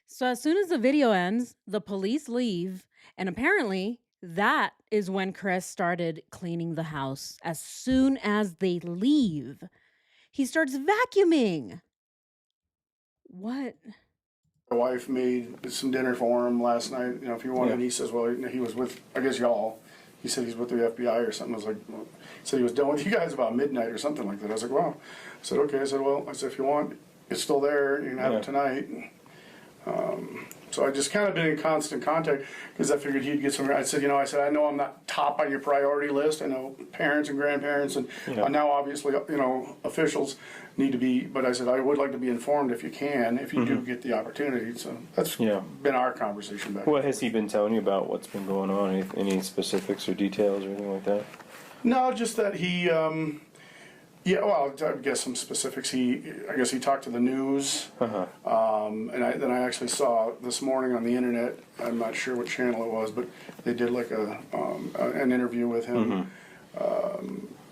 So as soon as the video ends, the police leave. And apparently that is when Chris started cleaning the house. As soon as they leave, he starts vacuuming. What? My wife made some dinner for him last night. You know, if he wanted, he says, well, he was with, I guess y'all. he said he's with the FBI or something. I was like, well, he said he was done with you guys about midnight or something like that. I was like, wow. I said, okay. I said, well, if you want, it's still there. You can have it tonight. So I just kind of been in constant contact because I figured he'd get some. I said, I know I'm not top on your priority list. I know parents and grandparents and now obviously, officials need to be, but I said, I would like to be informed if you can, if you do get the opportunity. So that's been our conversation back. What has he been telling you about what's been going on? Any specifics or details or anything like that? No, just that he, well, I guess some specifics. I guess he talked to the news, and then I actually saw this morning on the internet. I'm not sure what channel it was, but they did like an interview with him.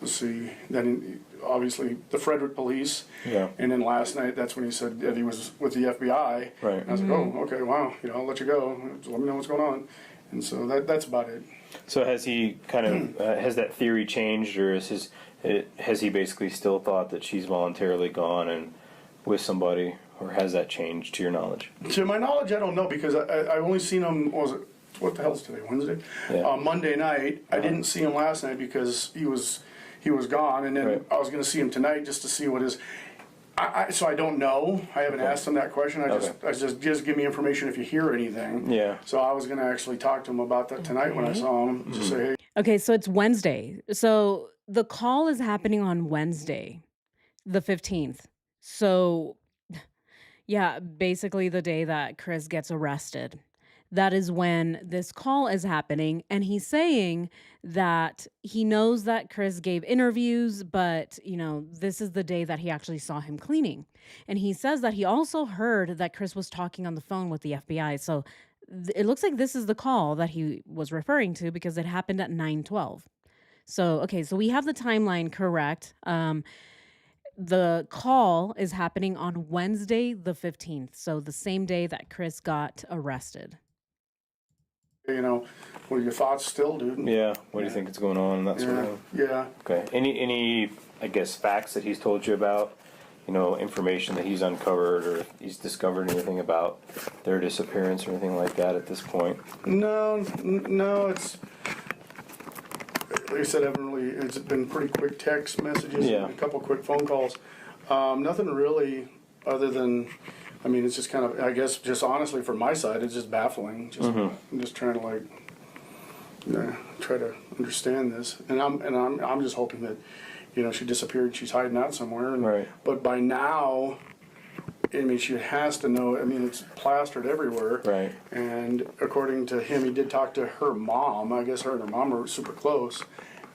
Let's see. Then obviously the Frederick police. Yeah. And then last night, that's when he said that he was with the FBI. Right. And I was like, oh, okay, wow. I'll let you go. Let me know what's going on. And so that's about it. So has he kind of has that theory changed, or has he basically still thought that she's voluntarily gone and with somebody, or has that changed to your knowledge? To my knowledge, I don't know because I only seen him. What the hell is today? Wednesday. Yeah. Monday night. I didn't see him last night because he was gone, and then I was going to see him tonight just to see what his. So I don't know. I haven't asked him that question. I just give me information if you hear anything. Yeah. So I was going to actually talk to him about that tonight when I saw him. Just say, hey. Okay, so it's Wednesday. So the call is happening on Wednesday, the 15th. So, yeah, basically the day that Chris gets arrested. That is when this call is happening. And he's saying that he knows that Chris gave interviews, but, this is the day that he actually saw him cleaning. And he says that he also heard that Chris was talking on the phone with the FBI. So it looks like this is the call that he was referring to because it happened at 9:12. So, okay, so we have the timeline correct. The call is happening on Wednesday, the 15th. So the same day that Chris got arrested. What are your thoughts still, dude? Yeah. What do you think is going on and that sort of thing? Yeah. Okay. Any I guess facts that he's told you about? Information that he's uncovered or he's discovered anything about their disappearance or anything like that at this point? No, it's like I said, it's been pretty quick text messages and a couple quick phone calls. Nothing really other than, it's just kind of, I guess, just honestly from my side, it's just baffling. I'm just trying to try to understand this, and I'm just hoping that, she disappeared, she's hiding out somewhere. Right. But by now, she has to know. It's plastered everywhere. Right. And according to him, he did talk to her mom. I guess her and her mom are super close.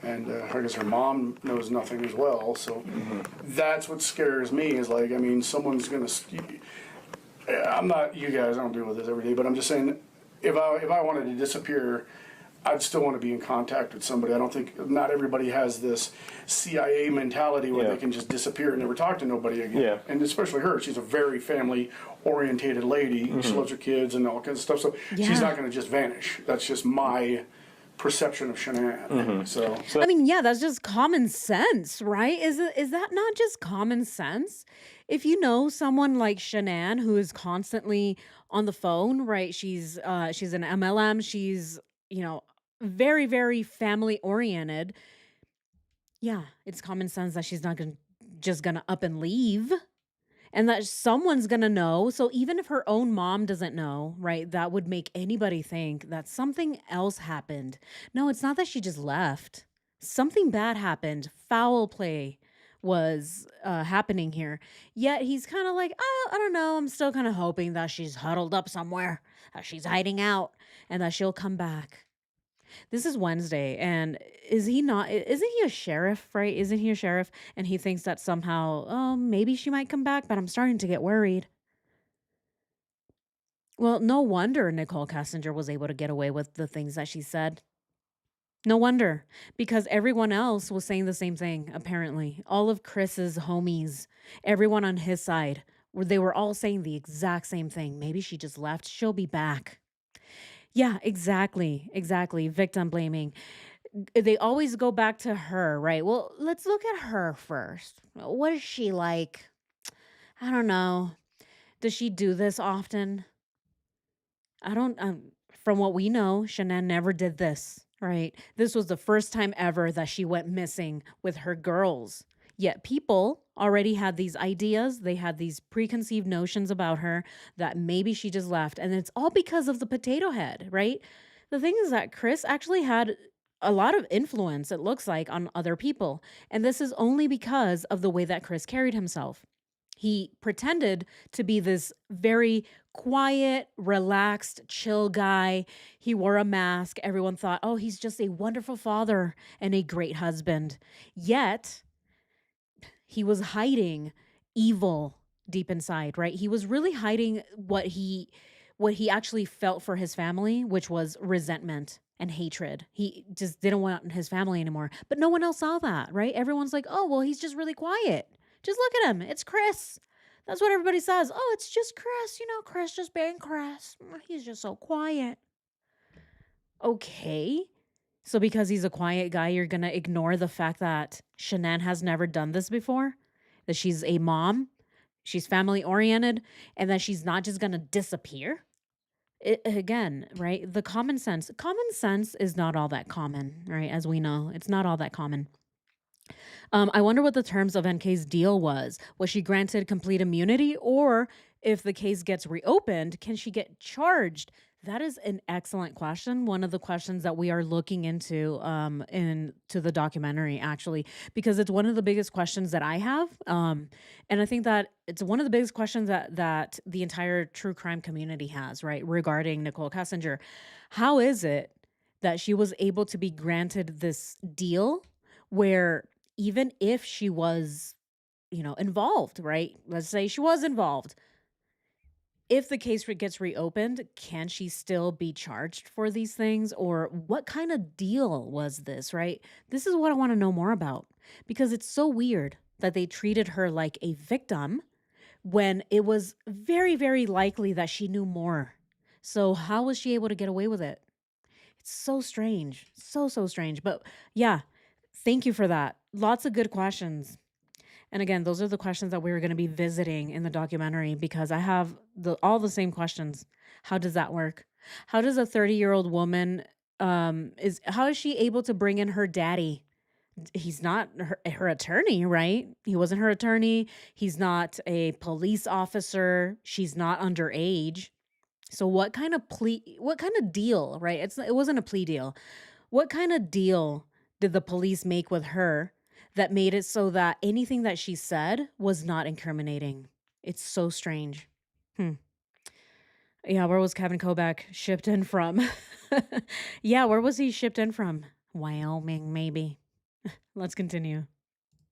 And I guess her mom knows nothing as well. So that's what scares me is someone's going to... I'm not... You guys don't deal with this every day, but I'm just saying, if I wanted to disappear... I'd still want to be in contact with somebody. I don't think not everybody has this CIA mentality where they can just disappear and never talk to nobody again. Yeah. And especially her, she's a very family-orientated lady. She loves her kids and all kinds of stuff. So she's not going to just vanish. That's just my perception of Shanann. So that's just common sense, right? Is that not just common sense? If you know someone like Shanann who is constantly on the phone, right? She's an MLM. She's very, very family oriented. Yeah, it's common sense that she's not gonna up and leave, and that someone's gonna know. So even if her own mom doesn't know, right, that would make anybody think that something else happened. No, it's not that she just left. Something bad happened. Foul play was happening here. Yet he's kind of like, I don't know. I'm still kind of hoping that she's huddled up somewhere, that she's hiding out, and that she'll come back. This is Wednesday, and isn't he a sheriff, right? Isn't he a sheriff? And he thinks that somehow, maybe she might come back, but I'm starting to get worried. Well, no wonder Nicole Kessinger was able to get away with the things that she said. No wonder, because everyone else was saying the same thing, apparently. All of Chris's homies, everyone on his side, they were all saying the exact same thing. Maybe she just left. She'll be back. Yeah, exactly. Victim blaming. They always go back to her, right? Well, let's look at her first. What is she like? I don't know. Does she do this often? I don't, from what we know, Shanann never did this. Right. This was the first time ever that she went missing with her girls. Yet people already had these ideas. They had these preconceived notions about her that maybe she just left. And it's all because of the potato head, right? The thing is that Chris actually had a lot of influence, it looks like, on other people. And this is only because of the way that Chris carried himself. He pretended to be this very quiet, relaxed, chill guy. He wore a mask. Everyone thought, oh, he's just a wonderful father and a great husband. Yet, he was hiding evil deep inside, right? He was really hiding what he actually felt for his family, which was resentment and hatred. He just didn't want his family anymore. But no one else saw that, right? Everyone's like, "Oh, well, he's just really quiet. Just look at him. It's Chris." That's what everybody says. "Oh, it's just Chris, Chris just being Chris. He's just so quiet." Okay. So because he's a quiet guy, you're going to ignore the fact that Shanann has never done this before, that she's a mom, she's family oriented, and that she's not just going to disappear. Again, right? The common sense is not all that common, right? As we know, it's not all that common. I wonder what the terms of NK's deal was. Was she granted complete immunity, or if the case gets reopened, can she get charged? That is an excellent question. One of the questions that we are looking into the documentary, actually, because it's one of the biggest questions that I have, and I think that it's one of the biggest questions that the entire true crime community has, right, regarding Nicole Kessinger. How is it that she was able to be granted this deal where even if she was, involved, right? Let's say she was involved. If the case gets reopened, can she still be charged for these things? Or what kind of deal was this, right? This is what I want to know more about, because it's so weird that they treated her like a victim when it was very, very likely that she knew more. So, how was she able to get away with it? It's so strange. So, so strange. But yeah, thank you for that. Lots of good questions. And again, those are the questions that we were going to be visiting in the documentary, because I have all the same questions. How does that work? How does a 30-year-old woman how is she able to bring in her daddy? He's not her attorney, right? He wasn't her attorney. He's not a police officer. She's not underage. So what kind of deal, right? It wasn't a plea deal. What kind of deal did the police make with her that made it so that anything that she said was not incriminating? It's so strange. Hmm. Yeah, where was Kevin Kobeck shipped in from? Yeah, where was he shipped in from? Wyoming, maybe. Let's continue.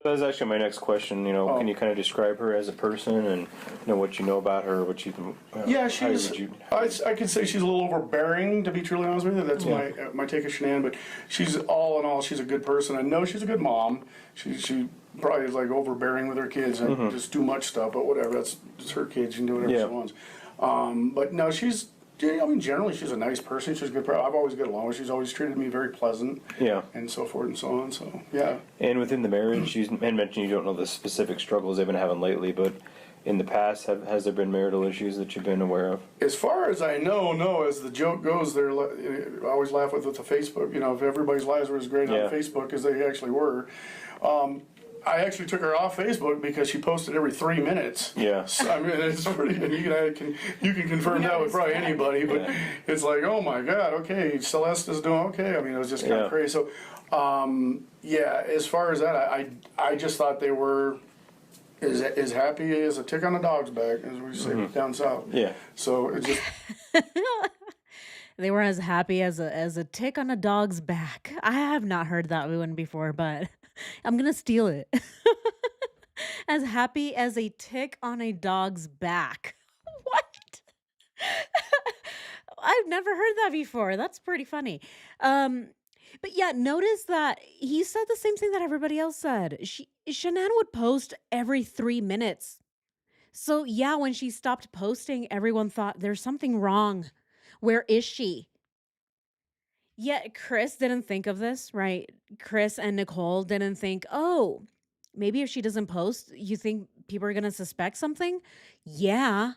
That was actually my next question. Can you kind of describe her as a person and what you know about her, what you? Yeah, she's. I could say she's a little overbearing, to be truly honest with you. That's my take of Shanann. But she's all in all, she's a good person. I know she's a good mom. She probably is like overbearing with her kids and just too much stuff. But whatever, that's her kids. She can do whatever she wants. But no, she's. Generally, she's a nice person. She's a good. I've always get along with her. She's always treated me very pleasant. Yeah. And so forth and so on. So yeah. And within the marriage, you mentioned you don't know the specific struggles they've been having lately, but in the past, has there been marital issues that you've been aware of? As far as I know, no. As the joke goes, I always laugh with the Facebook. If everybody's lives were as great on Facebook as they actually were. I actually took her off Facebook because she posted every 3 minutes. Yeah. So, it's pretty, and you can confirm that with probably anybody, but it's like, oh my God, okay, Celeste is doing okay. It was just kind of crazy. So, as far as that, I just thought they were as happy as a tick on a dog's back, as we say down south. Yeah. So it just. They were as happy as a tick on a dog's back. I have not heard that one before, but I'm gonna steal it. As happy as a tick on a dog's back. What? I've never heard that before. That's pretty funny. But yeah, notice that he said the same thing that everybody else said. Shanann would post every 3 minutes. So yeah, when she stopped posting, everyone thought there's something wrong. Where is she? Yet Chris didn't think of this, right? Chris and Nicole didn't think, oh, maybe if she doesn't post, you think people are going to suspect something? Yeah,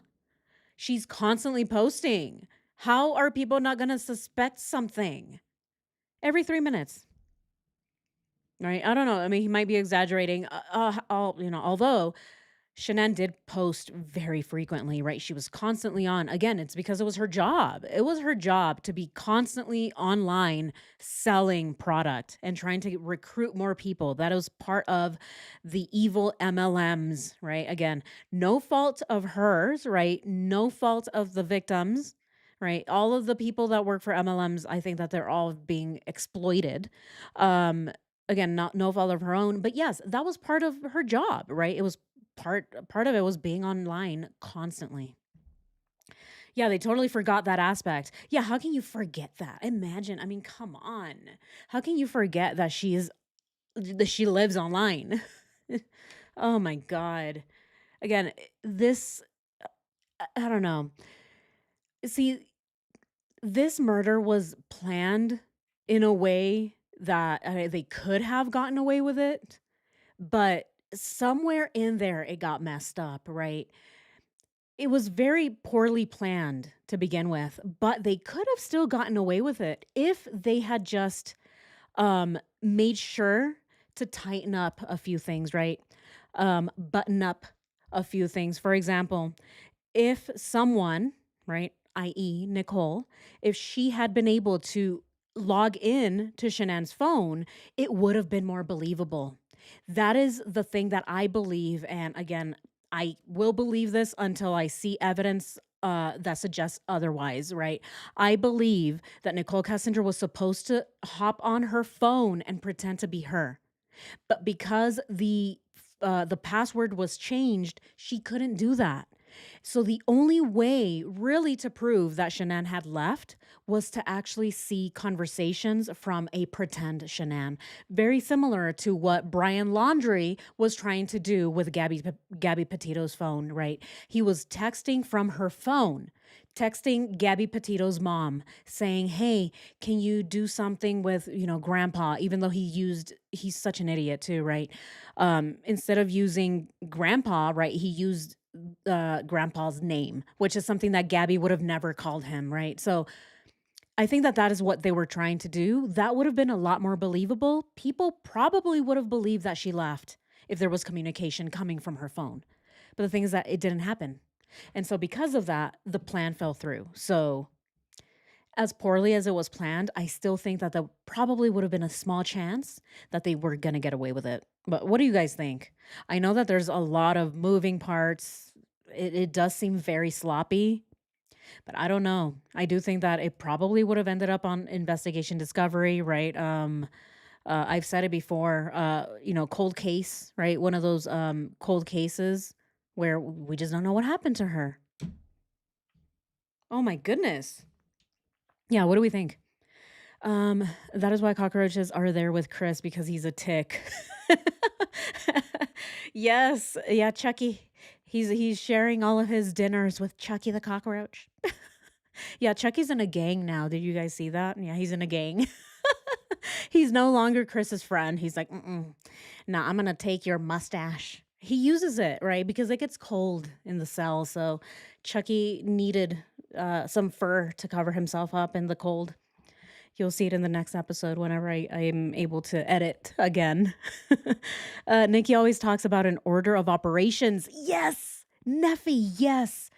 she's constantly posting. How are people not going to suspect something? Every 3 minutes, right? I don't know. I mean, he might be exaggerating. Although Shanann did post very frequently, right? She was constantly on. Again, it's because it was her job. It was her job to be constantly online selling product and trying to recruit more people. That was part of the evil MLMs, right? Again, no fault of hers, right? No fault of the victims, right? All of the people that work for MLMs, I think that they're all being exploited. Um, Again, not no fault of her own, but yes, that was part of her job, right? It was part of it was being online constantly. Yeah, they totally forgot that aspect. Yeah, how can you forget that? Imagine, I mean, come on. How can you forget that she lives online? Oh my god. Again, this I don't know. See, this murder was planned in a way that they could have gotten away with it, but somewhere in there it got messed up, right? It was very poorly planned to begin with, but they could have still gotten away with it if they had just made sure to tighten up a few things, right? Button up a few things. For example, if someone, right, i.e., Nicole, if she had been able to log in to Shanann's phone, it would have been more believable. That is the thing that I believe. And again, I will believe this until I see evidence that suggests otherwise, right? I believe that Nicole Kessinger was supposed to hop on her phone and pretend to be her. But because the password was changed, she couldn't do that. So the only way really to prove that Shanann had left was to actually see conversations from a pretend Shanann. Very similar to what Brian Laundrie was trying to do with Gabby Petito's phone, right? He was texting from her phone, texting Gabby Petito's mom, saying, "Hey, can you do something with, grandpa?" Even though he's such an idiot too, right? Instead of using grandpa, right, he used grandpa's name, which is something that Gabby would have never called him, right? So I think that that is what they were trying to do. That would have been a lot more believable. People probably would have believed that she left if there was communication coming from her phone. But the thing is that it didn't happen. And so because of that, the plan fell through. So as poorly as it was planned, I still think that there probably would have been a small chance that they were going to get away with it. But what do you guys think? I know that there's a lot of moving parts. It does seem very sloppy, but I don't know. I do think that it probably would have ended up on investigation discovery, right? I've said it before, cold case, right? One of those cold cases where we just don't know what happened to her. Oh my goodness. Yeah, what do we think? That is why cockroaches are there with Chris because he's a tick. Yes, yeah, Chucky. He's sharing all of his dinners with Chucky the cockroach. Yeah, Chucky's in a gang now. Did you guys see that? Yeah, he's in a gang. He's no longer Chris's friend. He's like, nah, I'm gonna take your mustache. He uses it, right? Because it gets cold in the cell. So Chucky needed some fur to cover himself up in the cold. You'll see it in the next episode whenever I'm able to edit again. Nikki always talks about an order of operations. Yes, Neffy, yes.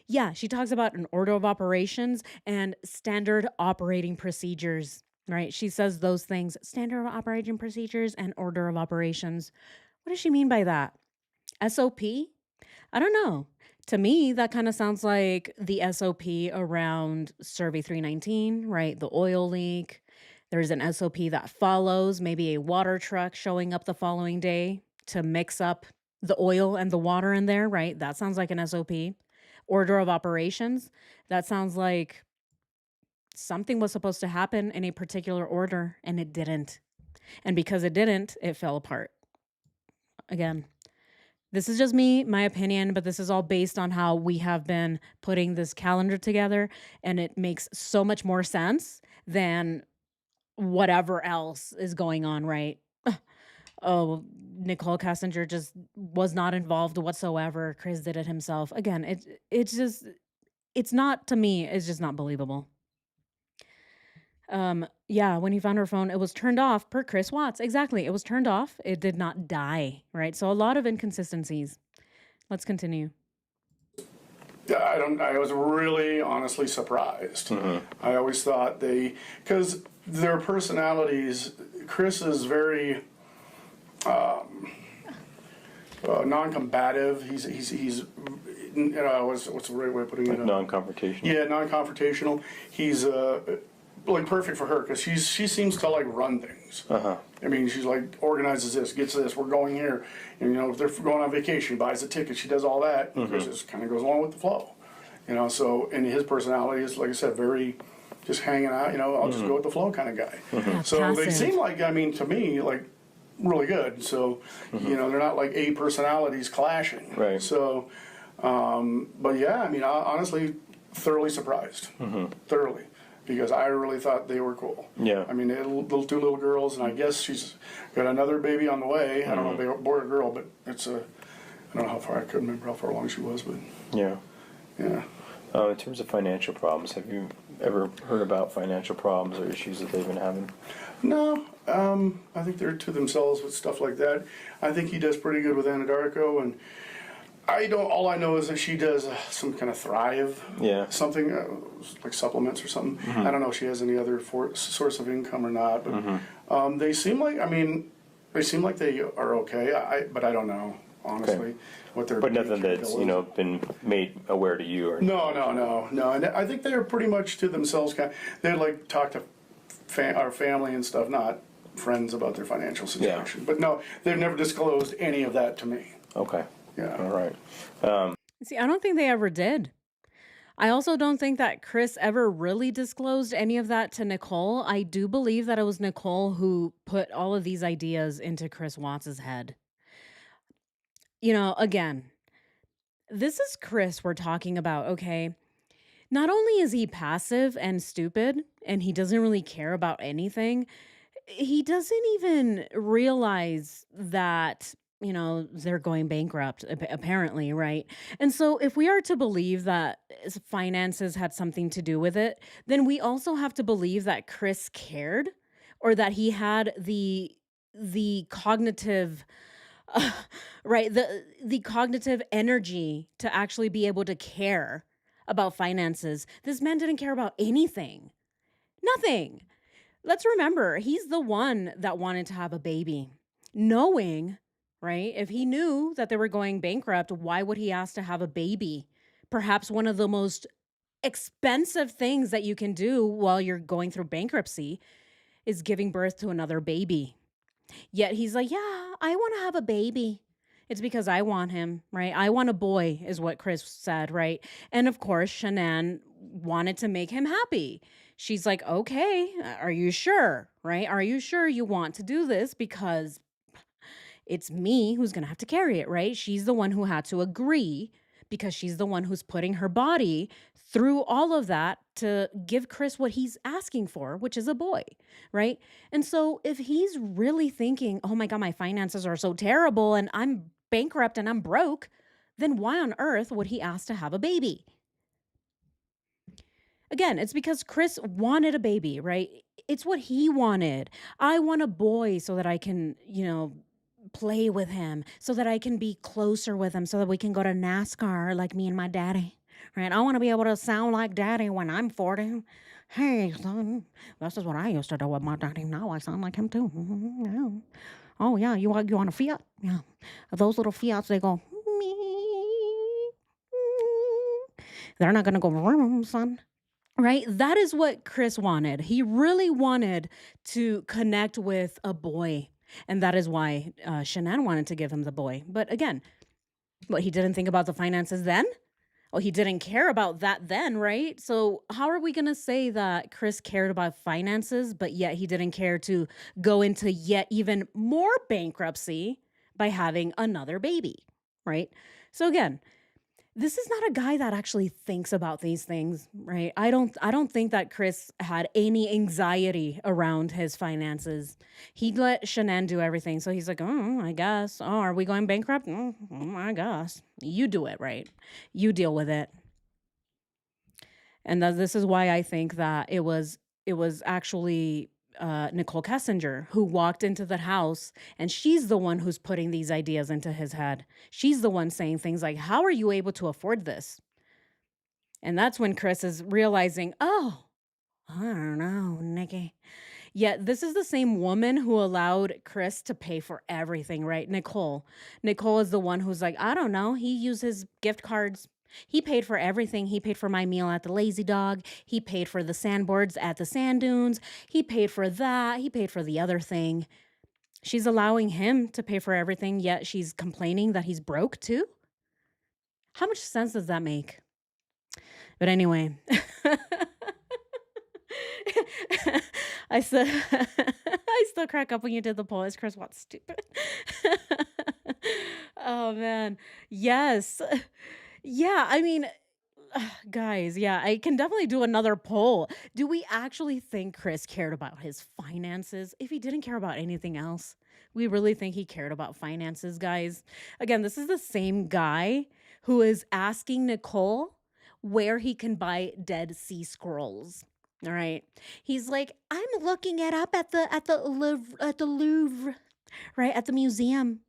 Yeah, she talks about an order of operations and standard operating procedures, right? She says those things, standard operating procedures and order of operations. What does she mean by that? SOP? I don't know. To me, that kind of sounds like the SOP around Survey 319, right? The oil leak. There's an SOP that follows, maybe a water truck showing up the following day to mix up the oil and the water in there, right? That sounds like an SOP. Order of operations. That sounds like something was supposed to happen in a particular order and it didn't. And because it didn't, it fell apart. Again, this is just me, my opinion, but this is all based on how we have been putting this calendar together, and it makes so much more sense than whatever else is going on, right? Oh, Nicole Kessinger just was not involved whatsoever. Chris did it himself. Again, it's not, to me, it's just not believable. Yeah, when he found her phone, it was turned off per Chris Watts. Exactly. It was turned off. It did not die, right? So a lot of inconsistencies. Let's continue. Yeah, I was really honestly surprised. I always thought because their personalities, Chris is very non-combative. He's what's the right way of putting it? Non-confrontational. Yeah, non-confrontational. He's like perfect for her because she seems to like run things. I mean, she's like organizes this, gets this. We're going here, and if they're going on vacation, buys a ticket. She does all that. Chris just kind of goes along with the flow. So and his personality is, like I said, very just hanging out. I'll just go with the flow kind of guy. Yeah, So they passive. seem like, I mean, to me, like really good. So they're not like A personalities clashing. Right. So, but yeah, I mean, honestly, thoroughly surprised. Thoroughly. Because I really thought they were cool. Yeah. I mean, they had two little girls, and I guess she's got another baby on the way. I don't know if they were boy or girl, but it's I don't know how far, I couldn't remember how far along she was, but Yeah. yeah. In terms of financial problems, have you ever heard about financial problems or issues that they've been having? No, I think they're to themselves with stuff like that. I think he does pretty good with Anadarko, and all I know is that she does some kind of Thrive, Yeah. something like supplements or something. I don't know if she has any other source of income or not, but they seem like, they are okay. But I don't know, honestly, Okay. what their But nothing that's, capabilities are. been made aware to you or No. And I think they're pretty much to themselves. They like talk to our family and stuff, not friends, about their financial situation. But no, they've never disclosed any of that to me. Okay. Yeah. All right. See, I don't think they ever did. I also don't think that Chris ever really disclosed any of that to Nicole. I do believe that it was Nicole who put all of these ideas into Chris Watts's head. Again, this is Chris we're talking about, okay? Not only is he passive and stupid and he doesn't really care about anything, he doesn't even realize that, they're going bankrupt, apparently, right? And so, if we are to believe that finances had something to do with it, then we also have to believe that Chris cared, or that he had the cognitive right, the cognitive energy to actually be able to care about finances. This man didn't care about anything. Nothing. Let's remember, he's the one that wanted to have a baby, knowing, right? If he knew that they were going bankrupt, why would he ask to have a baby? Perhaps one of the most expensive things that you can do while you're going through bankruptcy is giving birth to another baby. Yet he's like, yeah, I want to have a baby. It's because I want him, right? I want a boy, is what Chris said, right? And of course, Shanann wanted to make him happy. She's like, okay, are you sure, right? Are you sure you want to do this? Because it's me who's going to have to carry it, right? She's the one who had to agree because she's the one who's putting her body through all of that to give Chris what he's asking for, which is a boy, right? And so if he's really thinking, oh my God, my finances are so terrible and I'm bankrupt and I'm broke, then why on earth would he ask to have a baby? Again, it's because Chris wanted a baby, right? It's what he wanted. I want a boy so that I can, play with him, so that I can be closer with him, so that we can go to NASCAR like me and my daddy, right? I want to be able to sound like daddy when I'm 40. Hey, son, this is what I used to do with my daddy. Now I sound like him too. Yeah. Oh, yeah, you want a Fiat? Yeah. Those little Fiats, they go, me. They're not going to go, vroom, son. Right? That is what Chris wanted. He really wanted to connect with a boy. And that is why Shanann wanted to give him the boy. But again, he didn't think about the finances then? Oh, he didn't care about that then, right? So how are we going to say that Chris cared about finances, but yet he didn't care to go into yet even more bankruptcy by having another baby, right? So again, this is not a guy that actually thinks about these things, right? I don't think that Chris had any anxiety around his finances. He let Shanann do everything. So he's like, oh, I guess. Oh, are we going bankrupt? I guess. You do it, right? You deal with it. And this is why I think that it was it was actually Nicole Kessinger who walked into the house, and she's the one who's putting these ideas into his head. She's the one saying things like, "How are you able to afford this?" And that's when Chris is realizing, "Oh, I don't know, Nikki." Yet this is the same woman who allowed Chris to pay for everything, right? Nicole. Nicole is the one who's like, "I don't know. He used his gift cards. He paid for everything. He paid for my meal at the Lazy Dog. He paid for the sandboards at the sand dunes. He paid for that. He paid for the other thing." She's allowing him to pay for everything, yet she's complaining that he's broke too. How much sense does that make? But anyway, I still I still crack up when you did the poll. Is Chris Watts stupid? Oh man. Yes. Yeah, I mean, guys, yeah, I can definitely do another poll. Do we actually think Chris cared about his finances if he didn't care about anything else? We really think he cared about finances, guys? Again, this is the same guy who is asking Nicole where he can buy Dead Sea Scrolls. All right. He's like, "I'm looking it up at the Louvre, right? At the museum.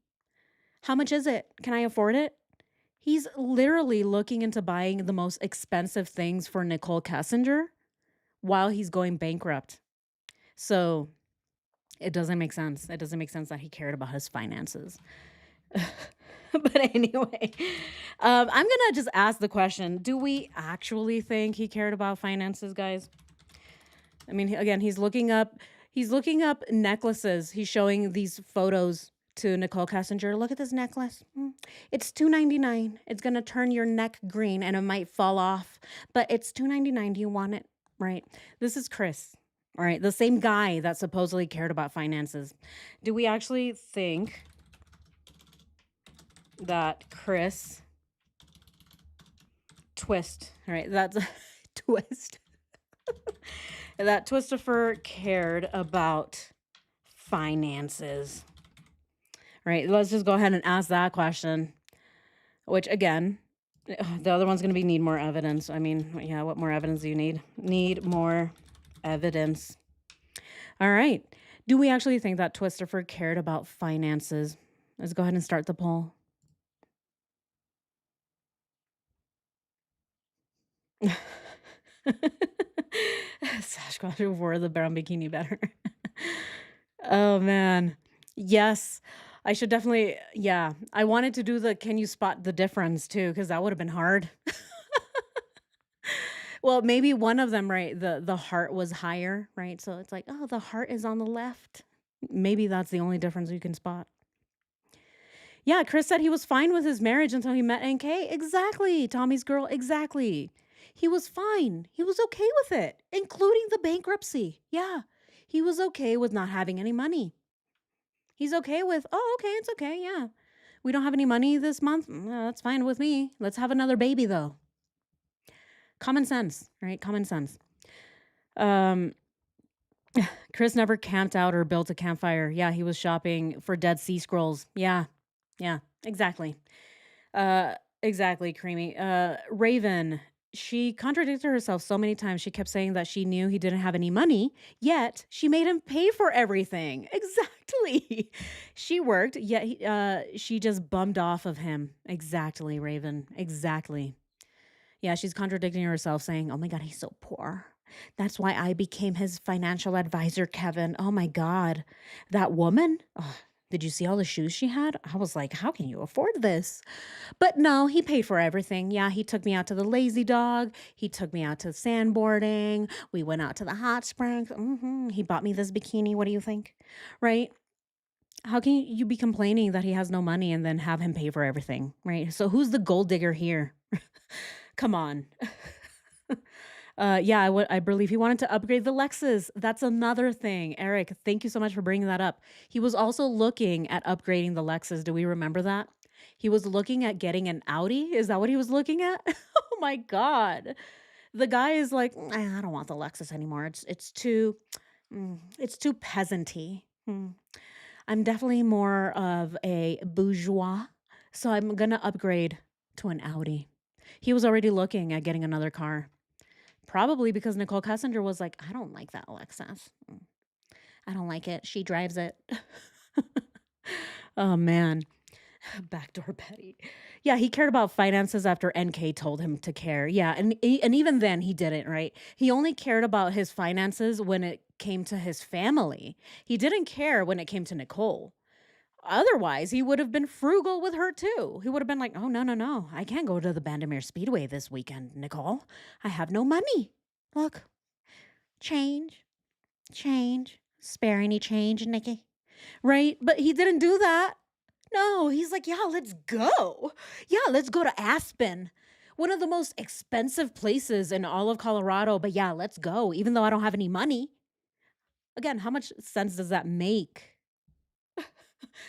How much is it? Can I afford it?" He's literally looking into buying the most expensive things for Nicole Kessinger while he's going bankrupt. So it doesn't make sense. It doesn't make sense that he cared about his finances. But anyway, I'm gonna just ask the question: do we actually think he cared about finances, guys? I mean, again, he's looking up necklaces. He's showing these photos to Nicole Kessinger. "Look at this necklace. It's $2.99. It's gonna turn your neck green and it might fall off, but it's $2.99. Do you want it?" Right? This is Chris. All right, the same guy that supposedly cared about finances. Do we actually think that Chris Twist, right? That's Twist. That Twistifer cared about finances. Right, let's just go ahead and ask that question. Which again, the other one's gonna be need more evidence. I mean, yeah, what more evidence do you need? Need more evidence. All right. Do we actually think that Twistifer cared about finances? Let's go ahead and start the poll. Sasquatch wore the brown bikini better. Oh man. Yes. I should definitely, yeah. I wanted to do the can you spot the difference too, because that would have been hard. Well, maybe one of them, right? The heart was higher, right? So it's like, oh, the heart is on the left. Maybe that's the only difference you can spot. Yeah, Chris said he was fine with his marriage until he met NK. Exactly. Tommy's girl, exactly. He was fine. He was okay with it, including the bankruptcy. Yeah. He was okay with not having any money. He's okay with, "Oh, okay, it's okay. Yeah. We don't have any money this month. That's fine with me. Let's have another baby, though." Common sense, right? Common sense. Um, Chris never camped out or built a campfire. Yeah, he was shopping for Dead Sea Scrolls. Yeah, exactly. Exactly, Creamy. Raven, she contradicted herself so many times. She kept saying that she knew he didn't have any money, yet she made him pay for everything. Exactly. She worked, yet she just bummed off of him. Exactly, Raven. Exactly. Yeah, she's contradicting herself, saying, "Oh my God, he's so poor. That's why I became his financial advisor, Kevin." Oh my God. That woman? Oh, did you see all the shoes she had? I was like, how can you afford this? But no, he paid for everything. Yeah, he took me out to the Lazy Dog. He took me out to sandboarding. We went out to the hot springs. He bought me this bikini. What do you think? Right? How can you be complaining that he has no money and then have him pay for everything? Right? So who's the gold digger here? Come on. Yeah, I believe he wanted to upgrade the Lexus. That's another thing. Eric, thank you so much for bringing that up. He was also looking at upgrading the Lexus. Do we remember that? He was looking at getting an Audi. Is that what he was looking at? Oh my God. The guy is like, I don't want the Lexus anymore. It's too peasanty. I'm definitely more of a bourgeois, so I'm gonna upgrade to an Audi. He was already looking at getting another car. Probably because Nicole Kessinger was like, I don't like that Lexus. I don't like it. She drives it. Oh man. Backdoor Betty. Yeah, he cared about finances after NK told him to care. Yeah, and even then he didn't, right? He only cared about his finances when it came to his family. He didn't care when it came to Nicole. Otherwise, he would have been frugal with her too. He would have been like, "Oh, no, no, no. I can't go to the Bandimere Speedway this weekend, Nicole. I have no money. Look, change, change. Spare any change, Nikki." Right? But he didn't do that. No, he's like, yeah, let's go. Yeah, let's go to Aspen, one of the most expensive places in all of Colorado. But yeah, let's go, even though I don't have any money. Again, how much sense does that make?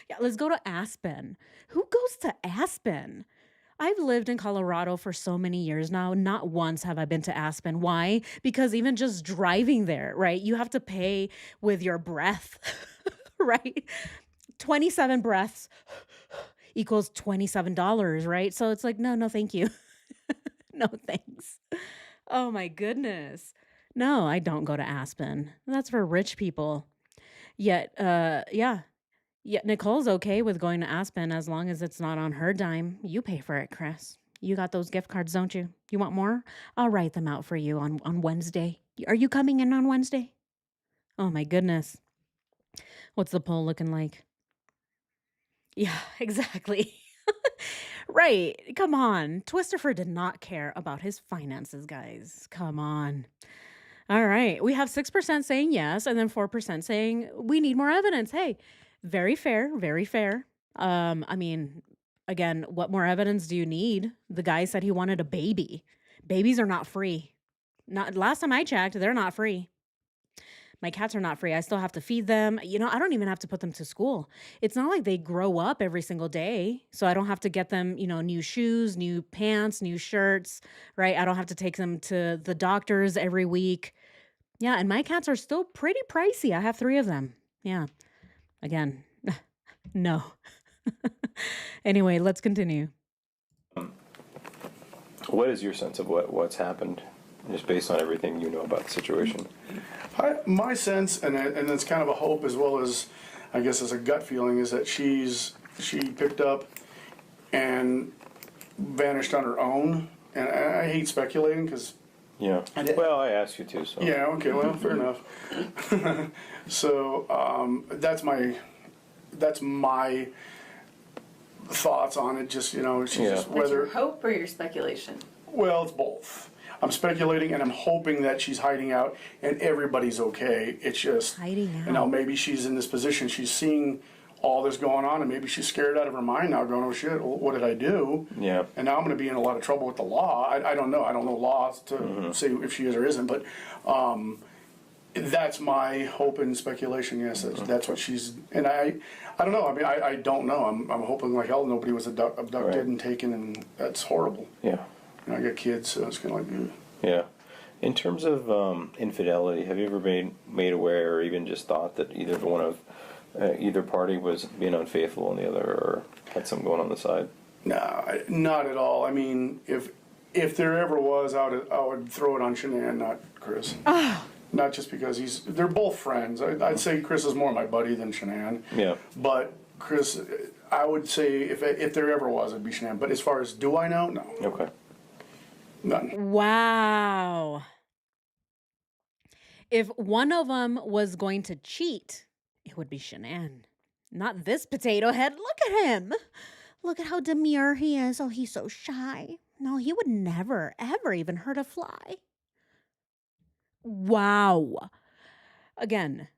Yeah, let's go to Aspen. Who goes to Aspen? I've lived in Colorado for so many years now. Not once have I been to Aspen. Why? Because even just driving there, right? You have to pay with your breath, right? 27 breaths equals $27, right? So it's like, no, no, thank you. No, thanks. Oh my goodness. No, I don't go to Aspen. That's for rich people. Yet, yeah. Yet Nicole's okay with going to Aspen as long as it's not on her dime. You pay for it, Chris. You got those gift cards, don't you? You want more? I'll write them out for you on Wednesday. Are you coming in on Wednesday? Oh my goodness. What's the poll looking like? Yeah, exactly. Right. Come on. Twisterfer did not care about his finances, guys. Come on. All right. We have 6% saying yes, and then 4% saying we need more evidence. Hey, very fair. Very fair. I mean, again, what more evidence do you need? The guy said he wanted a baby. Babies are not free. Not last time I checked, they're not free. My cats are not free. I still have to feed them. You know, I don't even have to put them to school. It's not like they grow up every single day. So I don't have to get them, you know, new shoes, new pants, new shirts, right? I don't have to take them to the doctors every week. Yeah. And my cats are still pretty pricey. I have 3 of them. Yeah. Again, no. Anyway, let's continue. What is your sense of what's happened, just based on everything you know about the situation? My sense, and it's kind of a hope as well as, I guess, as a gut feeling, is that she picked up and vanished on her own. And I hate speculating because. Yeah. Well, I asked you to, so. Yeah. Okay. Well, fair enough. So that's my thoughts on it. Just she's just That's your hope or your speculation? Well, it's both. I'm speculating and I'm hoping that she's hiding out and everybody's okay. It's just Hiding out. maybe she's in this position. She's seeing all this going on and maybe she's scared out of her mind now, going, "Oh shit, what did I do?" Yeah. And now I'm going to be in a lot of trouble with the law. I don't know. I don't know law to say if she is or isn't, but that's my hope and speculation. Yes, that's what she's. And I don't know. I mean, I don't know. I'm hoping like hell nobody was abducted Right. and taken, and that's horrible. Yeah. I got kids, so it's kind of like. Yeah. In terms of infidelity, have you ever been made aware or even just thought that either party was being unfaithful and the other, or had something going on the side? No, not at all. I mean, if there ever was, I would throw it on Shanann, not Chris. Not just because they're both friends. I'd say Chris is more my buddy than Shanann. Yeah. But Chris, I would say if there ever was, it'd be Shanann. But as far as do I know? No. Okay. None. Wow. If one of them was going to cheat, it would be Shanann, not this potato head. Look at him. Look at how demure he is. Oh, he's so shy. No, he would never, ever even hurt a fly. Wow. Again,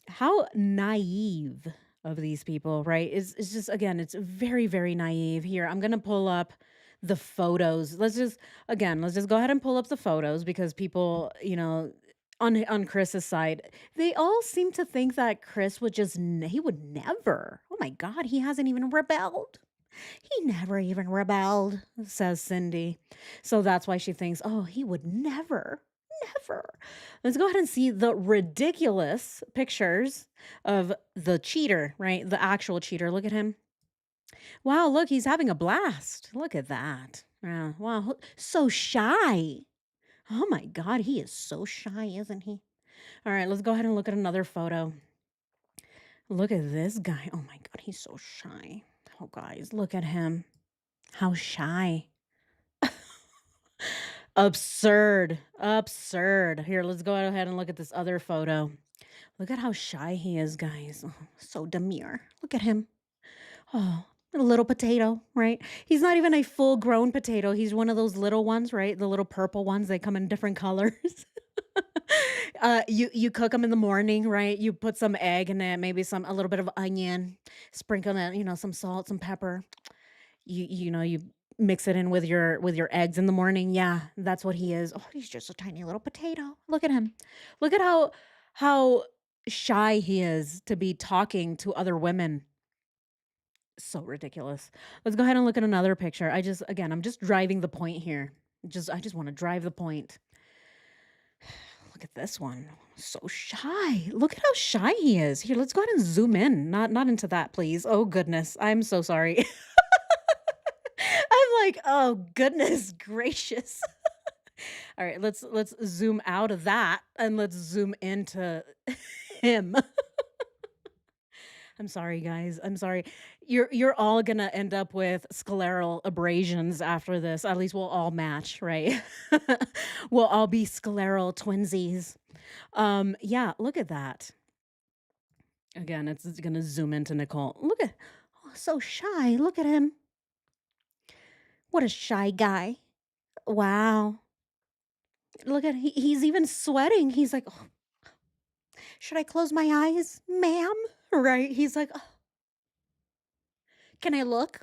how naive of these people, right? It's just, again, it's very, very naive. Here, I'm going to pull up the photos. Let's just go ahead and pull up the photos because people, on Chris's side, they all seem to think that Chris would he would never. Oh my God, he hasn't even rebelled. He never even rebelled, says Cindy. So that's why she thinks, oh, he would never. Let's go ahead and see the ridiculous pictures of the cheater, right? The actual cheater. Look at him. Wow, look, he's having a blast. Look at that. Wow, so shy. Oh my God, he is so shy, isn't he? All right, let's go ahead and look at another photo. Look at this guy. Oh my God, he's so shy. Oh, guys, look at him. How shy. Absurd. Absurd. Here, let's go ahead and look at this other photo. Look at how shy he is, guys. Oh, so demure. Look at him. Oh, a little potato, right? He's not even a full grown potato. He's one of those little ones, right? The little purple ones. They come in different colors. You cook them in the morning, right? You put some egg in it, maybe a little bit of onion, sprinkle it, some salt, some pepper. You mix it in with your eggs in the morning. Yeah, that's what he is. Oh, he's just a tiny little potato. Look at him. Look at how shy he is to be talking to other women. So ridiculous. Let's go ahead and look at another picture. I'm just driving the point here. I just want to drive the point. Look at this one. So shy. Look at how shy he is. Here, let's go ahead and zoom in. Not into that, please. Oh goodness. I'm so sorry. I'm like, oh goodness gracious. All right, let's zoom out of that and let's zoom into him. I'm sorry, guys. I'm sorry. You're all gonna end up with scleral abrasions after this. At least we'll all match, right? We'll all be scleral twinsies. Yeah, look at that. Again, it's gonna zoom into Nicole. Look at, oh, so shy. Look at him. What a shy guy. Wow. Look at he's even sweating. He's like, oh, should I close my eyes, ma'am? Right? He's like, "Oh, can I look?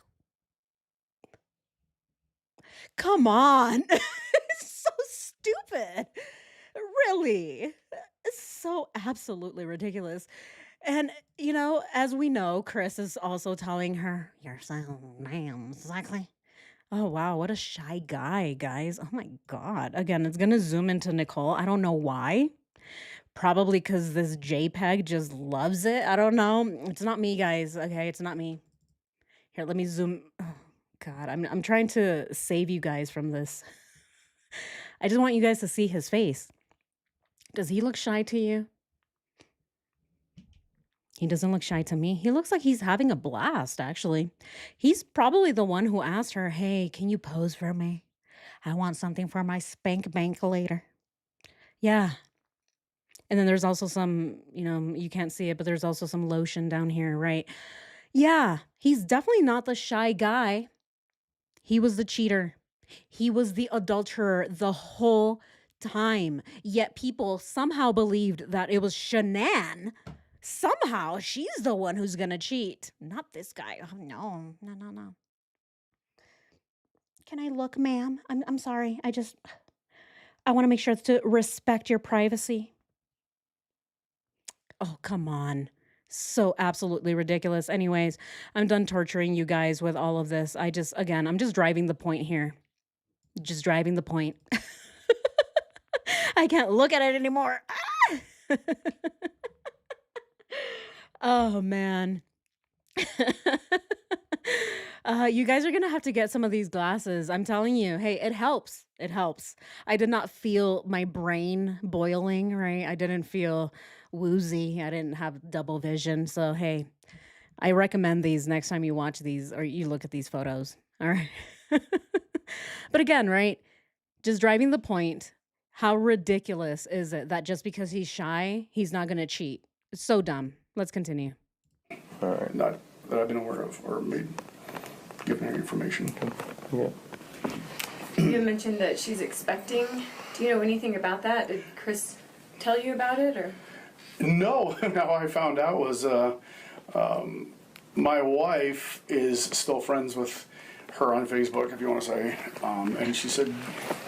Come on." It's so stupid. Really. It's so absolutely ridiculous. And, as we know, Chris is also telling her, "You're so damn exactly." Oh, wow. What a shy guy, guys. Oh my God. Again, it's going to zoom into Nicole. I don't know why. Probably because this JPEG just loves it. I don't know. It's not me, guys. Okay. It's not me. Here, let me zoom. Oh, God. I'm trying to save you guys from this. I just want you guys to see his face. Does he look shy to you? He doesn't look shy to me. He looks like he's having a blast, actually. He's probably the one who asked her, "Hey, can you pose for me? I want something for my spank bank later." Yeah. And then there's also some, you can't see it, but there's also some lotion down here, right? Yeah. He's definitely not the shy guy. He was the cheater. He was the adulterer the whole time. Yet people somehow believed that it was Shanann. Somehow she's the one who's gonna cheat, not this guy. Oh no, no, no, no. Can I look, ma'am? I'm sorry. I want to make sure to respect your privacy. Oh, come on. So absolutely ridiculous. Anyways, I'm done torturing you guys with all of this. I'm just driving the point here. Just driving the point. I can't look at it anymore. Ah! Oh, man. You guys are gonna have to get some of these glasses. I'm telling you. Hey, it helps. It helps. I did not feel my brain boiling, right? I didn't feel woozy. I didn't have double vision. So, hey, I recommend these next time you watch these or you look at these photos. All right. But again, right? Just driving the point. How ridiculous is it that just because he's shy, he's not gonna cheat? It's so dumb. Let's continue. All right. Not that I've been aware of or given any information. Yeah. You mentioned that she's expecting. Do you know anything about that? Did Chris tell you about it, or? No. How I found out was my wife is still friends with her on Facebook, if you want to say, and she said,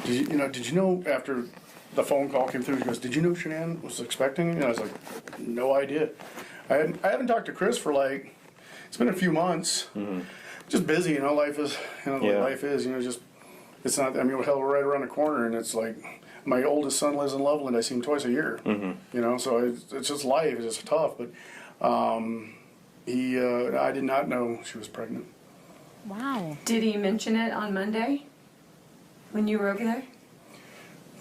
did you know after the phone call came through, she goes, "Did you know Shanann was expecting?" And I was like, "No idea." I haven't talked to Chris for it's been a few months. Mm-hmm. Just busy, life is, Yeah. life is, just, it's not, hell, we're right around the corner, and it's like, my oldest son lives in Loveland. I see him twice a year, so it's just life, it's just tough, but I did not know she was pregnant. Wow. Did he mention it on Monday when you were over there?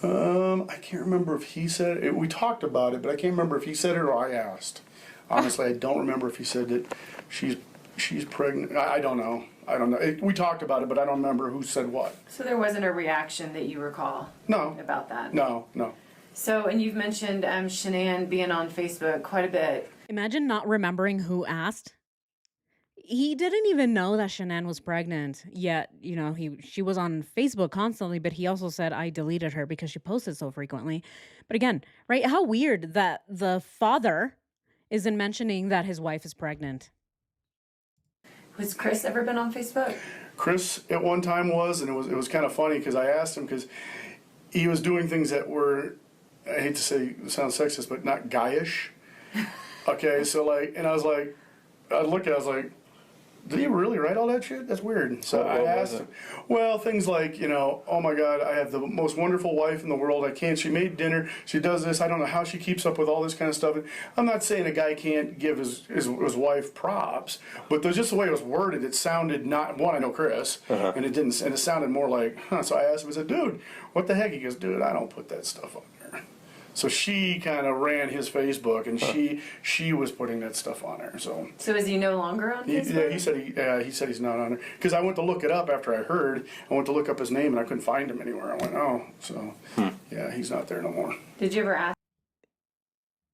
I can't remember if he said it. We talked about it, but I can't remember if he said it or I asked. Honestly, I don't remember if he said that she's pregnant. I don't know. I don't know. We talked about it, but I don't remember who said what. So there wasn't a reaction that you recall No. about that? No. So, and you've mentioned Shanann being on Facebook quite a bit. Imagine not remembering who asked. He didn't even know that Shanann was pregnant, yet, she was on Facebook constantly, but he also said, I deleted her because she posted so frequently. But again, right, how weird that the father isn't mentioning that his wife is pregnant. Has Chris ever been on Facebook? Chris at one time was, and it was kind of funny because I asked him because he was doing things that were, I hate to say, it sounds sexist, but not guyish. Okay, so and I was like, I looked at it, I was like, did he really write all that shit? That's weird. So I asked him. Well, things like, oh my God, I have the most wonderful wife in the world. She made dinner. She does this. I don't know how she keeps up with all this kind of stuff. I'm not saying a guy can't give his wife props, but just the way it was worded, it sounded not, one, I know Chris, and it didn't, and it sounded more like, huh. So I asked him, I said, dude, what the heck? He goes, dude, I don't put that stuff on there. So she kind of ran his Facebook, and she was putting that stuff on there. So is he no longer on Facebook? Yeah, he said he's not on it because I went to look it up after I heard. I went to look up his name and I couldn't find him anywhere. I went, oh, so yeah, he's not there no more. Did you ever ask?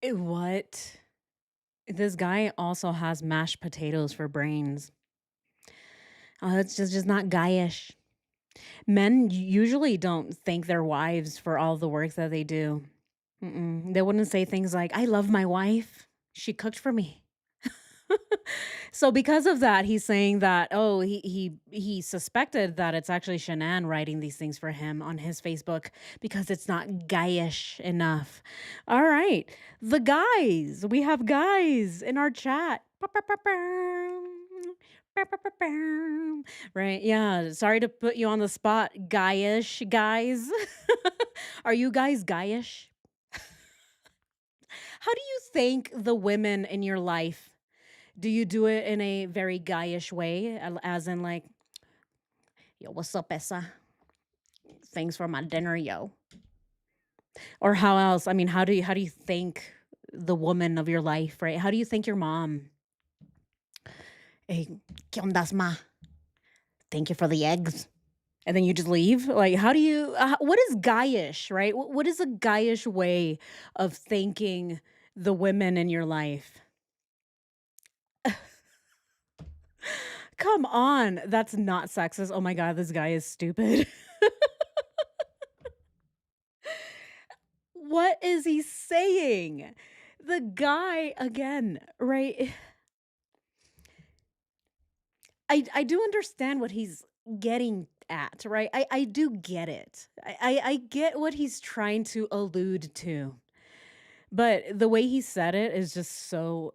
What? This guy also has mashed potatoes for brains. Oh, it's just not guyish. Men usually don't thank their wives for all the work that they do. They wouldn't say things like, I love my wife. She cooked for me. So because of that, he's saying that, he suspected that it's actually Shanann writing these things for him on his Facebook because it's not guyish enough. All right. The guys. We have guys in our chat. Right. Yeah. Sorry to put you on the spot, guyish guys. Are you guys guyish? How do you thank the women in your life? Do you do it in a very guyish way, as in like, yo, what's up, Essa? Thanks for my dinner, yo. Or how else? I mean, how do you thank the woman of your life, right? How do you thank your mom? Hey, ¿qué ondas, ma? Thank you for the eggs. And then you just leave? Like, how do you, what is guyish, right? What is a guyish way of thanking the women in your life? Come on. That's not sexist. Oh my God, this guy is stupid. What is he saying? The guy, again, right? I do understand what he's getting at, right? I do get it. I get what he's trying to allude to. But the way he said it is just so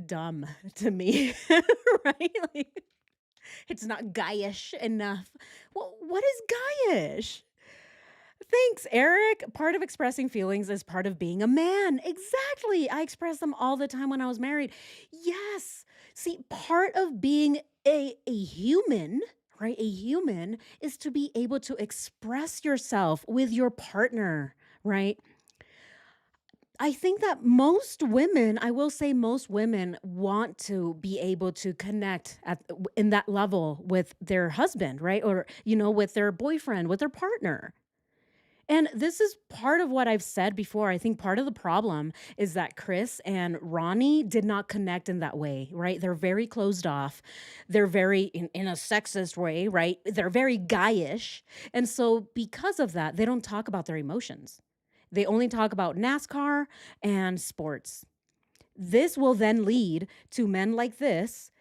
dumb to me, right? Like, it's not guyish enough. Well, what is guyish? Thanks, Eric. Part of expressing feelings is part of being a man. Exactly. I expressed them all the time when I was married. Yes. See, part of being a human, right? A human is to be able to express yourself with your partner, right? I think that most women, I will say most women want to be able to connect in that level with their husband, right? Or, with their boyfriend, with their partner. And this is part of what I've said before. I think part of the problem is that Chris and Ronnie did not connect in that way, right? They're very closed off. They're very, in a sexist way, right? They're very guyish. And so because of that, they don't talk about their emotions. They only talk about NASCAR and sports. This will then lead to men like this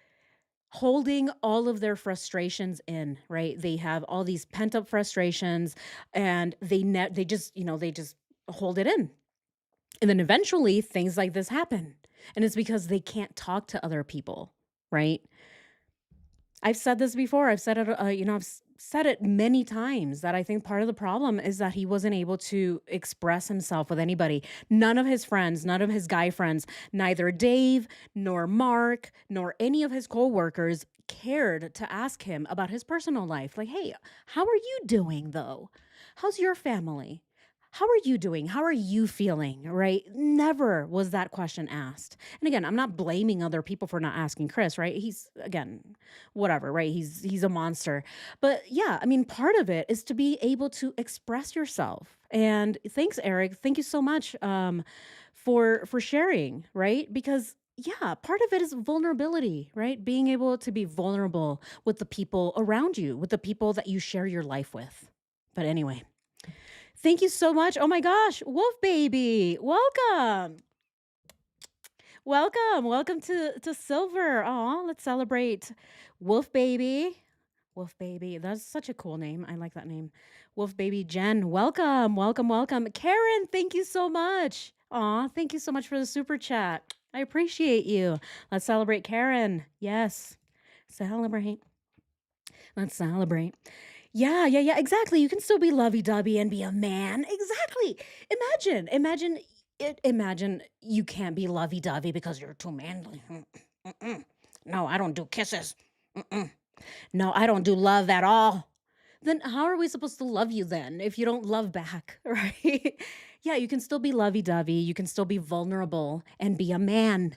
holding all of their frustrations in, right? They have all these pent up frustrations and they just hold it in. And then eventually things like this happen. And it's because they can't talk to other people, right? I've said this before. I've said it, I've said it many times that I think part of the problem is that he wasn't able to express himself with anybody. None of his friends, none of his guy friends, neither Dave nor Mark nor any of his coworkers cared to ask him about his personal life. Like, hey, how are you doing though? How's your family? how are you doing? How are you feeling? Right? Never was that question asked. And again, I'm not blaming other people for not asking Chris, right? He's again, whatever, right? He's a monster. But yeah, I mean, part of it is to be able to express yourself. And thanks, Eric. Thank you so much for sharing, right? Because yeah, part of it is vulnerability, right? Being able to be vulnerable with the people around you, with the people that you share your life with. But anyway, thank you so much. Oh my gosh, Wolf Baby, welcome. Welcome to Silver. Oh, let's celebrate Wolf Baby. Wolf Baby. That's such a cool name. I like that name. Wolf Baby Jen. Welcome. Karen, thank you so much. Aw, thank you so much for the super chat. I appreciate you. Let's celebrate Karen. Yes. Celebrate. Let's celebrate. Yeah, exactly. You can still be lovey-dovey and be a man. Exactly. Imagine you can't be lovey-dovey because you're too manly. Mm-mm. No, I don't do kisses. Mm-mm. No, I don't do love at all. Then how are we supposed to love you then if you don't love back, right? Yeah, you can still be lovey-dovey. You can still be vulnerable and be a man.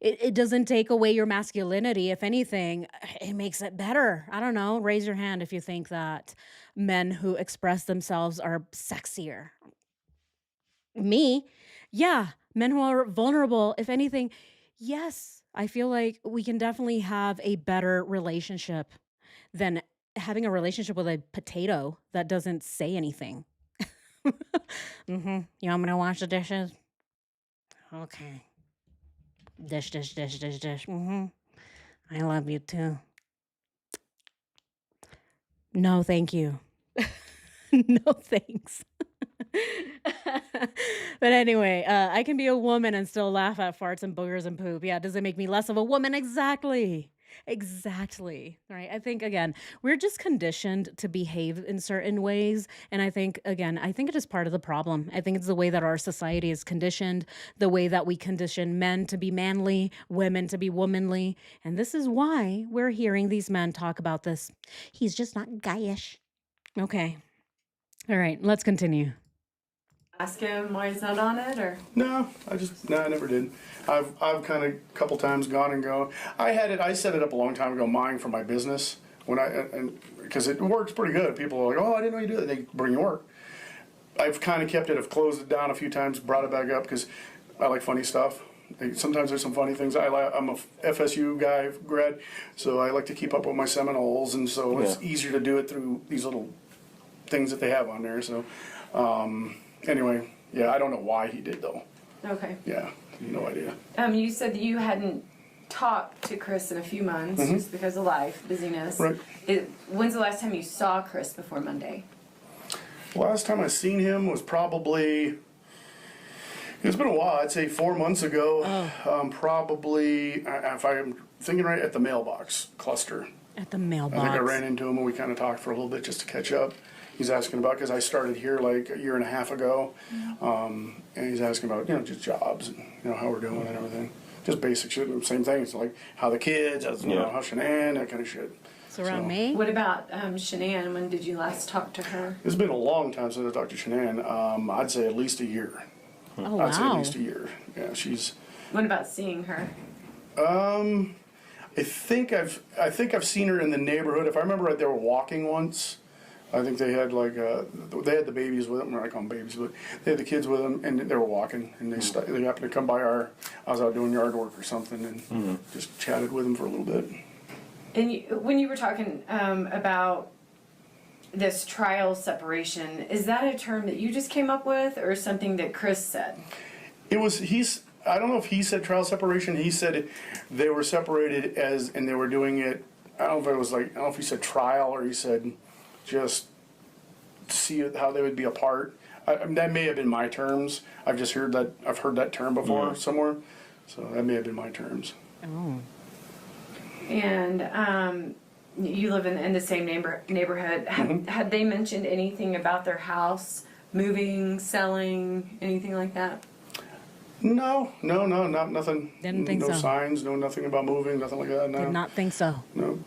It doesn't take away your masculinity. If anything, it makes it better. I don't know. Raise your hand if you think that men who express themselves are sexier. Me? Yeah, men who are vulnerable, if anything, yes, I feel like we can definitely have a better relationship than having a relationship with a potato that doesn't say anything. You want me to wash the dishes? Okay. Dish. I love you too. No, thank you. No, thanks. But anyway, I can be a woman and still laugh at farts and boogers and poop. Yeah, does it make me less of a woman? Exactly. Right. I think, again, we're just conditioned to behave in certain ways. And I think it is part of the problem. I think it's the way that our society is conditioned, the way that we condition men to be manly, women to be womanly. And this is why we're hearing these men talk about this. He's just not guyish. Okay. All right, let's continue. Ask him why he's not on it, or No, I never did. I've kind of a couple times gone and go. I set it up a long time ago, mine for my business and because it works pretty good. People are like, oh, I didn't know you do that. They bring you work. I've kind of kept it. I've closed it down a few times, brought it back up because I like funny stuff. Sometimes there's some funny things. I'm a FSU guy, grad, so I like to keep up with my Seminoles, and so it's easier to do it through these little things that they have on there. So. Anyway, yeah, I don't know why he did though. okay. Yeah, no idea. You said that you hadn't talked to Chris in a few months just because of life, busyness. Right. When's the last time you saw Chris before Monday? Last time I seen him was probably, it's been a while, I'd say 4 months ago. Probably, if I'm thinking right, at the mailbox cluster. At the I mailbox. think I ran into him and we kind of talked for a little bit just to catch up. He's asking about, because I started here like a year and a half ago, and he's asking about, just jobs and, how we're doing and everything. Just basic shit, same thing. It's like how the kids, how Shanann, that kind of shit. So around May? What about Shanann? When did you last talk to her? It's been a long time since I talked to Shanann. I'd say at least a year. Oh, I'd say at wow. least a year. Yeah, she's. What about seeing her? I think I've seen her in the neighborhood. If I remember right, they were walking once. I think they had they had the babies with them. I call them babies, but they had the kids with them, and they were walking. And they happened to come by I was out doing yard work or something, and just chatted with them for a little bit. And when you were talking about this trial separation, is that a term that you just came up with, or something that Chris said? It was I don't know if he said trial separation. He said they were separated and they were doing it. I don't know if it was I don't know if he said trial or he said just see how they would be apart. That may have been my terms. I've heard that term before somewhere, so that may have been my terms. Oh. And you live in the same neighborhood. Had they mentioned anything about their house moving, selling, anything like that? No, not nothing. Didn't think no so. Signs, nothing about moving, nothing like that. No. Did not think so. No.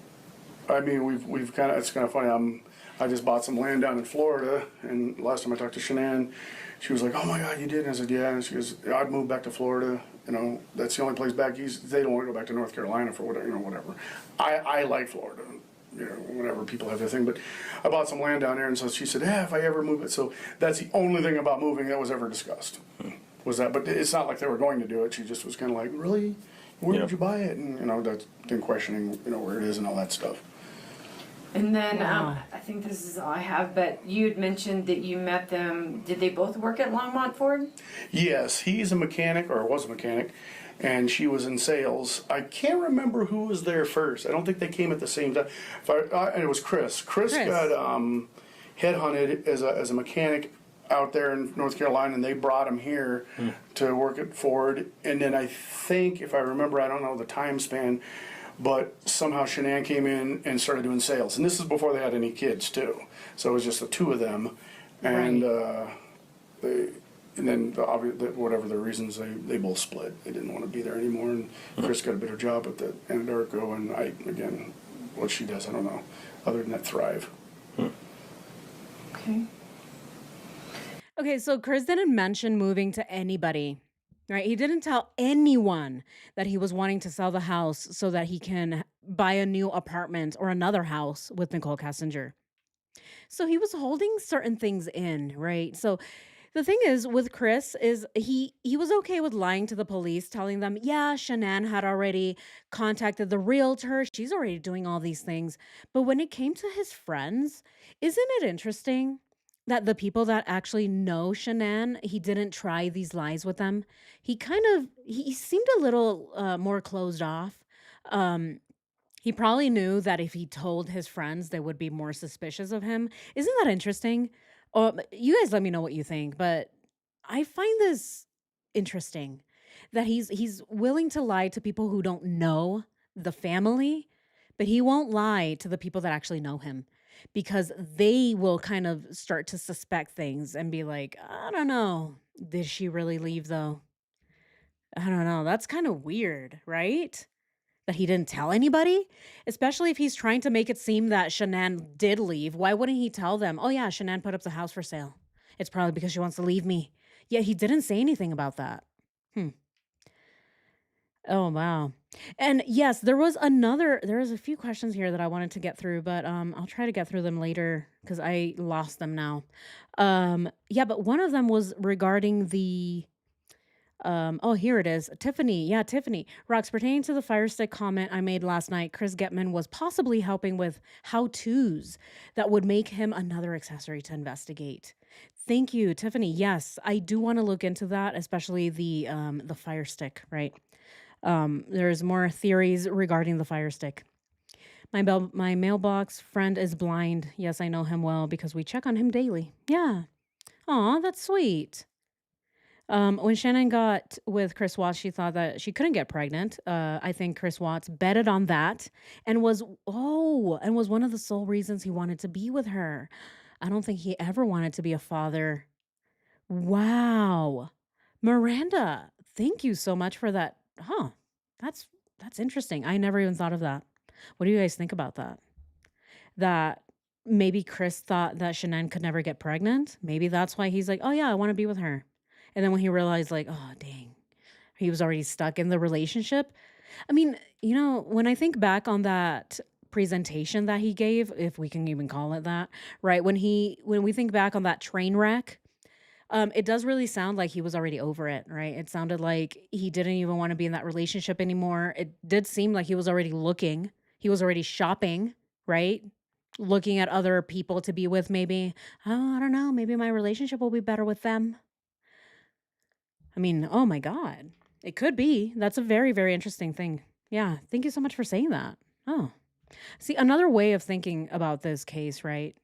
I mean, we've kind of. It's kind of funny. I just bought some land down in Florida, and last time I talked to Shanann, she was like, "Oh my God, you did?" And I said, "Yeah." And she goes, "I'd move back to Florida. You know, that's the only place back east. They don't want to go back to North Carolina for whatever, you know, whatever." I like Florida, you know, whenever people have their thing. But I bought some land down there, and so she said, "Yeah, if I ever move it." So that's the only thing about moving that was ever discussed. Was that? But it's not like they were going to do it. She just was kind of like, "Really? Where did you buy it?" And you know, that's then questioning, you know, where it is and all that stuff. And then I think this is all I have, but you had mentioned that you met them. Did they both work at Longmont Ford? Yes, he's a mechanic, or was a mechanic, and she was in sales. I can't remember who was there first. I don't think they came at the same time. And it was Chris. Chris got headhunted as a mechanic out there in North Carolina, and they brought him here to work at Ford. And then I think, if I remember, I don't know the time span, but somehow Shanann came in and started doing sales. And this is before they had any kids, too. So it was just the two of them. And and then whatever the reasons, they both split. They didn't want to be there anymore. And Chris got a better job at the Anadarko. And again, what she does, I don't know. Other than that, thrive. Okay. Okay, so Chris didn't mention moving to anybody, right? He didn't tell anyone that he was wanting to sell the house so that he can buy a new apartment or another house with Nicole Kessinger. So he was holding certain things in, right? So the thing is with Chris is he was okay with lying to the police, telling them, yeah, Shanann had already contacted the realtor. She's already doing all these things. But when it came to his friends, isn't it interesting that the people that actually know Shanann, he didn't try these lies with them? He seemed a little more closed off. He probably knew that if he told his friends, they would be more suspicious of him. Isn't that interesting? You guys let me know what you think, but I find this interesting that he's willing to lie to people who don't know the family, but he won't lie to the people that actually know him because they will kind of start to suspect things and be like, I don't know, did she really leave though? I don't know. That's kind of weird, right? That he didn't tell anybody, especially if he's trying to make it seem that Shanann did leave. Why wouldn't he tell them, oh yeah, Shanann put up the house for sale. It's probably because she wants to leave me. Yet he didn't say anything about that. Oh, wow. And yes, there was a few questions here that I wanted to get through, but I'll try to get through them later because I lost them now. Yeah, but one of them was regarding the oh, here it is. Tiffany. Yeah, Tiffany. Rocks, pertaining to the Fire Stick comment I made last night, Chris Getman was possibly helping with how-tos that would make him another accessory to investigate. Thank you, Tiffany. Yes, I do want to look into that, especially the Fire Stick, right? There's more theories regarding the Fire Stick. My mailbox friend is blind. Yes, I know him well because we check on him daily. Yeah. Aw, that's sweet. When Shanann got with Chris Watts, she thought that she couldn't get pregnant. I think Chris Watts betted on that and was one of the sole reasons he wanted to be with her. I don't think he ever wanted to be a father. Wow. Miranda, thank you so much for that. Huh. That's interesting. I never even thought of that. What do you guys think about that? That maybe Chris thought that Shanann could never get pregnant. Maybe that's why he's like, oh yeah, I want to be with her. And then when he realized like, oh dang, he was already stuck in the relationship. I mean, you know, when I think back on that presentation that he gave, if we can even call it that, right? When we think back on that train wreck, it does really sound like he was already over it, right? It sounded like he didn't even want to be in that relationship anymore. It did seem like he was already looking. He was already shopping, right? Looking at other people to be with maybe. Oh, I don't know. Maybe my relationship will be better with them. I mean, oh my God. It could be. That's a very, very interesting thing. Yeah. Thank you so much for saying that. Oh. See, another way of thinking about this case, right?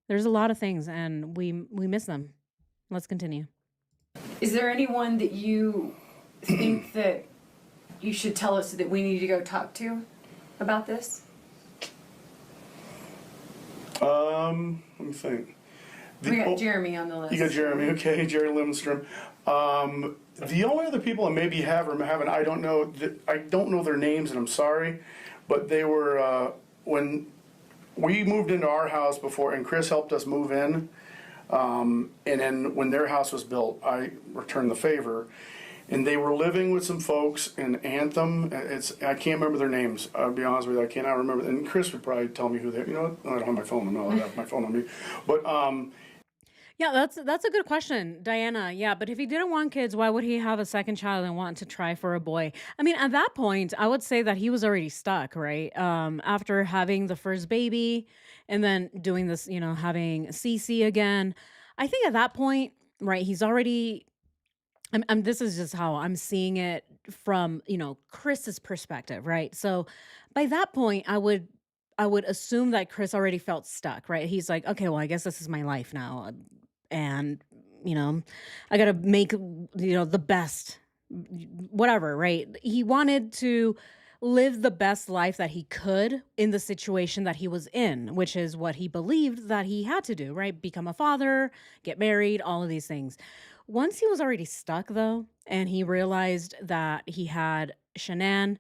There's a lot of things and we miss them. Let's continue. Is there anyone that you think that you should tell us that we need to go talk to about this? Let me think. We got Jeremy on the list. You got Jeremy, okay, Jerry Lindstrom. The only other people I maybe have or haven't, I don't know their names, and I'm sorry, but they were when we moved into our house before, and Chris helped us move in. And then when their house was built, I returned the favor. And they were living with some folks in Anthem. I can't remember their names. I'll be honest with you, I cannot remember. And Chris would probably tell me who they. You know what? I don't have my phone. I don't have my phone on me. But Yeah, that's a good question, Diana. Yeah, but if he didn't want kids, why would he have a second child and want to try for a boy? I mean, at that point, I would say that he was already stuck, right? After having the first baby and then doing this, having Cece again. I think at that point, right, he's already this is just how I'm seeing it from, Chris's perspective, right? So by that point, I would assume that Chris already felt stuck, right? He's like, okay, well, I guess this is my life now. And, you know, I got to make, the best, whatever, right? He wanted to live the best life that he could in the situation that he was in, which is what he believed that he had to do, right? Become a father, get married, all of these things. Once he was already stuck, though, and he realized that he had Shanann,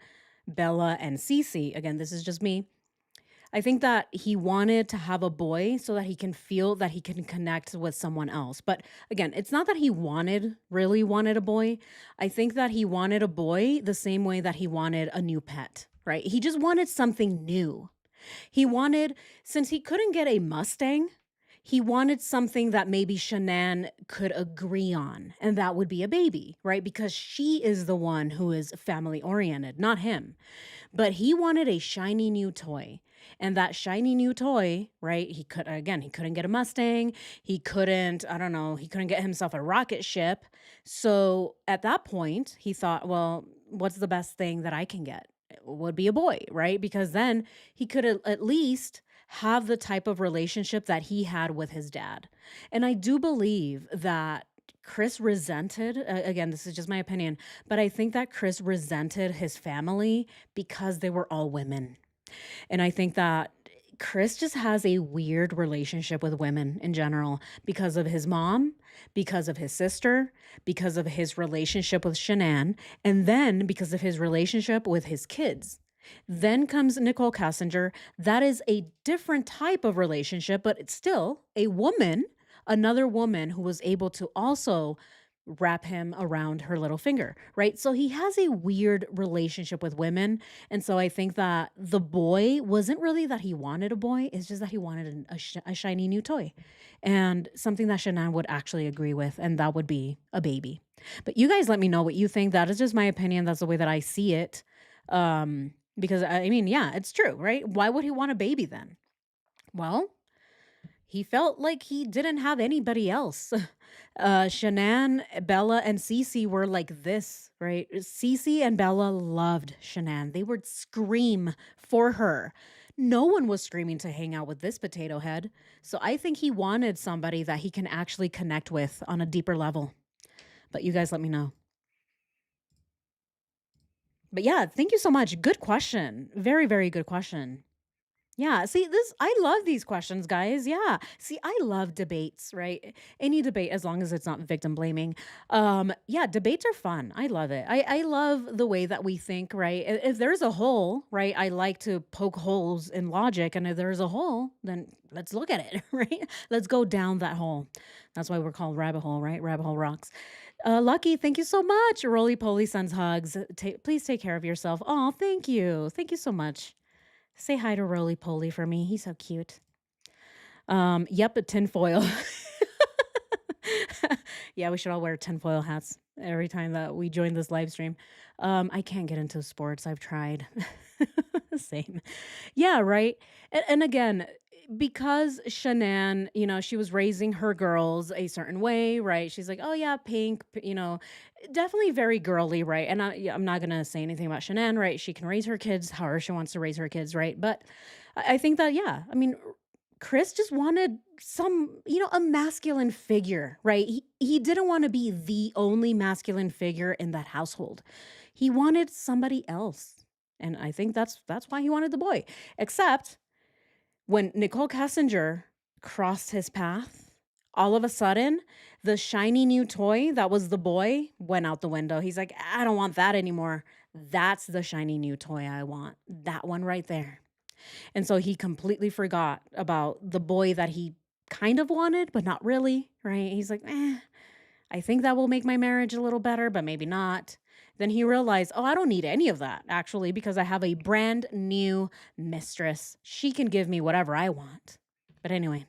Bella, and Cece, again, this is just me. I think that he wanted to have a boy so that he can feel that he can connect with someone else. But again, it's not that he really wanted a boy. I think that he wanted a boy the same way that he wanted a new pet, right? He just wanted something new. He wanted, since he couldn't get a Mustang, he wanted something that maybe Shanann could agree on, and that would be a baby, right? Because she is the one who is family oriented, not him. But he wanted a shiny new toy. And that shiny new toy, right? He couldn't get a Mustang. He couldn't, I don't know, he couldn't get himself a rocket ship. So at that point, he thought, well, what's the best thing that I can get? It would be a boy, right? Because then he could at least have the type of relationship that he had with his dad. And I do believe that Chris resented, again, this is just my opinion, but I think that Chris resented his family because they were all women. And I think that Chris just has a weird relationship with women in general because of his mom, because of his sister, because of his relationship with Shanann, and then because of his relationship with his kids. Then comes Nicole Kassinger. That is a different type of relationship, but it's still a woman, another woman who was able to also wrap him around her little finger, right? So he has a weird relationship with women. And so I think that the boy wasn't really that he wanted a boy, it's just that he wanted a shiny new toy and something that Shanann would actually agree with, and that would be a baby. But you guys let me know what you think. That is just my opinion. That's the way that I see it. Because I mean, yeah, it's true, right? Why would he want a baby then? Well, he felt like he didn't have anybody else. Shanann, Bella, and Cece were like this, right? Cece and Bella loved Shanann. They would scream for her. No one was screaming to hang out with this potato head. So I think he wanted somebody that he can actually connect with on a deeper level. But you guys let me know. But yeah, thank you so much. Good question. Very, very good question. Yeah, see I love these questions, guys. Yeah. See, I love debates, right? Any debate as long as it's not victim blaming. Yeah, debates are fun. I love it. I love the way that we think, right? If there's a hole, right? I like to poke holes in logic, and if there's a hole, then let's look at it, right? Let's go down that hole. That's why we're called Rabbit Hole, right? Rabbit Hole rocks. Lucky, thank you so much. Roly Poly sends hugs. Please take care of yourself. Oh, thank you. Thank you so much. Say hi to Roly Poly for me. He's so cute. Yep, a tinfoil. Yeah, we should all wear tinfoil hats every time that we join this live stream. I can't get into sports. I've tried. Same. Yeah, right. And again, because Shanann, she was raising her girls a certain way, right? She's like, oh yeah, pink, definitely very girly, right? And I'm not gonna say anything about Shanann, right? She can raise her kids however she wants to raise her kids, right? But I think that, yeah, I mean, Chris just wanted a masculine figure, right? He didn't want to be the only masculine figure in that household. He wanted somebody else. And I think that's why he wanted the boy. Except when Nicole Kassinger crossed his path, all of a sudden, the shiny new toy that was the boy went out the window. He's like, I don't want that anymore. That's the shiny new toy I want. That one right there. And so he completely forgot about the boy that he kind of wanted, but not really, right? He's like, I think that will make my marriage a little better, but maybe not. Then he realized, oh, I don't need any of that, actually, because I have a brand new mistress. She can give me whatever I want. But anyway,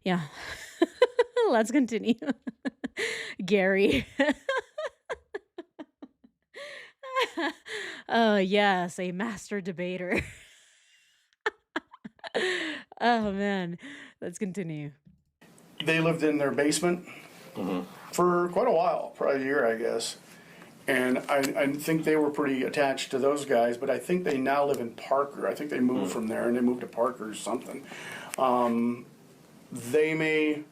yeah. Let's continue. Gary. Oh, yes, a master debater. Oh, man. Let's continue. They lived in their basement for quite a while, probably a year, I guess. And I think they were pretty attached to those guys, but I think they now live in Parker. I think they moved from there and they moved to Parker or something. They may,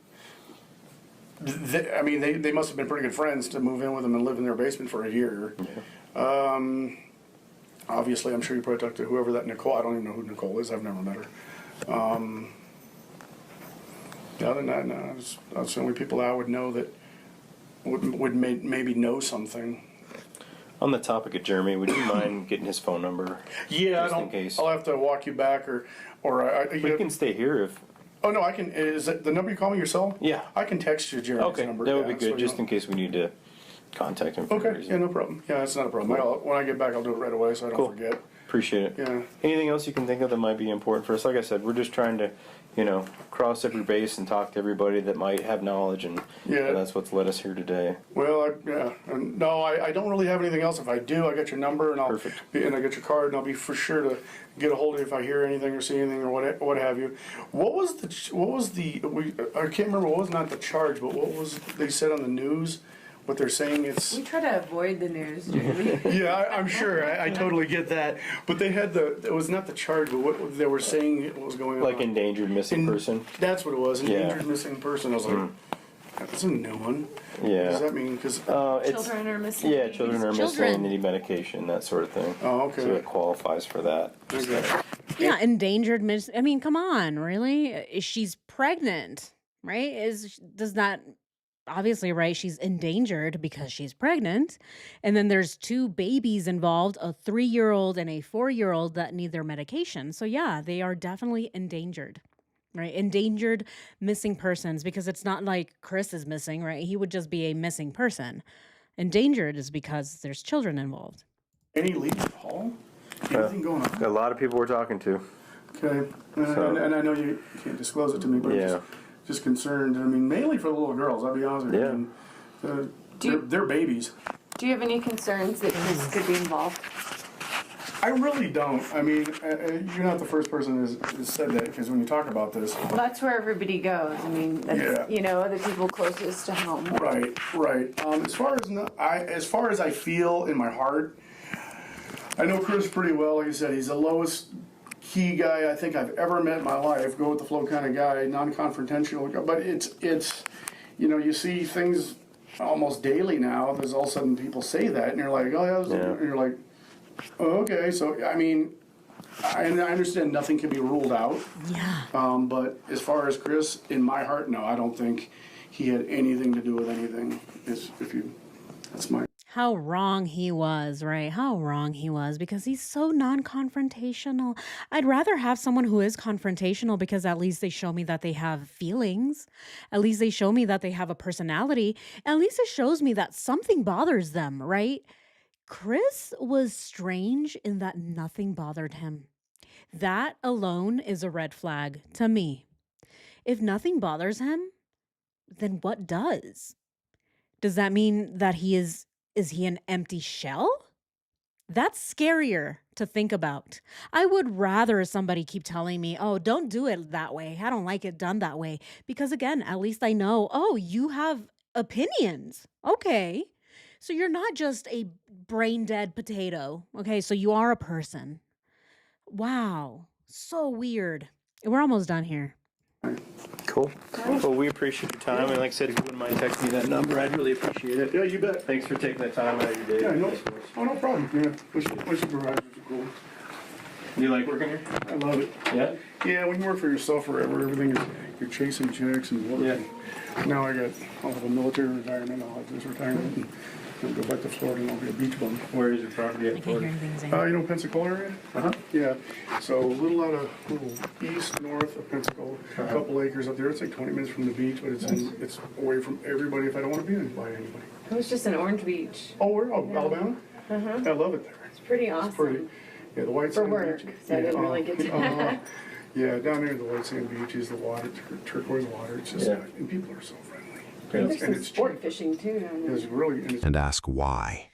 I mean, they must have been pretty good friends to move in with them and live in their basement for a year. Yeah. Obviously, I'm sure you probably talked to whoever that Nicole, I don't even know who Nicole is, I've never met her. Other than that, no, that's the only people I would know that would maybe know something. On the topic of Jeremy, would you mind getting his phone number? Yeah, just in case. I'll have to walk you back, or We can stay here if. Oh no, I can. Is it the number you call me your cell? Yeah. I can text you Jeremy's Okay, number. that would yeah, be good, so just in case we need to contact him. For any Okay, reason. yeah, no problem. Yeah, that's not a problem. When I get back, I'll do it right away so I don't Cool. forget. Appreciate it. Yeah. Anything else you can think of that might be important for us? Like I said, we're just trying to, cross every base and talk to everybody that might have knowledge, and Yeah. that's what's led us here today. Well, no, I don't really have anything else. If I do, I got your number and Perfect. and I got your card, and I'll be for sure to get a hold of you if I hear anything or see anything or what have you. What was the I can't remember what was not the charge, but what was they said on the news? What they're saying it's. We try to avoid the news, Jeremy. Yeah, I'm sure. I totally get that. But they had it was not the charge, but what they were saying what was going on. Like endangered missing person. That's what it was, Yeah. endangered missing person. I was like, that's a new one. Yeah. What does that mean? Because It's, Children are missing. yeah, children are Children. missing, need medication, that sort of thing. Oh, okay. So it qualifies for that. okay. Yeah, endangered. I mean, come on, really? She's pregnant, right? Does that obviously, right? She's endangered because she's pregnant, and then there's two babies involved, a 3-year-old and a 4-year-old that need their medication. So yeah, they are definitely endangered, right? Endangered missing persons, because it's not like Chris is missing, right? He would just be a missing person. Endangered is because there's children involved. Any leads, Paul? Anything going on? A lot of people we're talking to. Okay. And I know you can't disclose it to me, but Yeah. I'm just concerned. I mean, mainly for the little girls, I'll be honest with you. Yeah. I mean, they're babies. Do you have any concerns that Chris could be involved? I really don't. I mean, you're not the first person who's said that, because when you talk about this. Well, that's where everybody goes. I mean, that's, Yeah. the people closest to home. Right. As far as I feel in my heart, I know Chris pretty well. Like I said, he's the lowest key guy I think I've ever met in my life. Go with the flow kind of guy, non-confrontational. But it's you see things almost daily now. There's all of a sudden people say that, and you're like, oh yeah, and you're like, oh, okay. So I mean, I understand nothing can be ruled out. Yeah. But as far as Chris, in my heart, no, I don't think he had anything to do with anything. That's my. How wrong he was, right? How wrong he was, because he's so non-confrontational. I'd rather have someone who is confrontational, because at least they show me that they have feelings. At least they show me that they have a personality. At least it shows me that something bothers them, right? Chris was strange in that nothing bothered him. That alone is a red flag to me. If nothing bothers him, then what does? Does that mean that is he an empty shell? That's scarier to think about. I would rather somebody keep telling me, oh, don't do it that way. I don't like it done that way. Because again, at least I know, oh, you have opinions. Okay. So you're not just a brain dead potato. Okay. So you are a person. Wow. So weird. We're almost done here. Cool. Well, we appreciate your time, and like I said, if you wouldn't mind texting me that number, I'd really appreciate it. Yeah, you bet. Thanks for taking the time out of your day. Yeah, no problem. Yeah, my supervisors are cool. You like working here? I love it. Yeah. Yeah, when you work for yourself forever, everything is, you're chasing checks and work. Yeah. Now I'll have a military retirement, I'll have this retirement. I'll go back to Florida and I'll be a beach bum. Where is your property at? Florida? Pensacola area? Uh-huh. Yeah, so a little east, north of Pensacola, a couple acres up there. It's like 20 minutes from the beach, but it's away from everybody if I don't want to be by anybody. It was just in Orange Beach. Oh, where? Oh, Alabama? Uh-huh. I love it there. It's pretty awesome. It's pretty. Yeah, the white For sand work, beach. so I didn't really get to. Yeah, down there, the white sand beaches, the water, turquoise water. It's just, Yeah. and people are so friendly. There's some it's sport cheap. fishing too down there. It's really, and it's And ask why.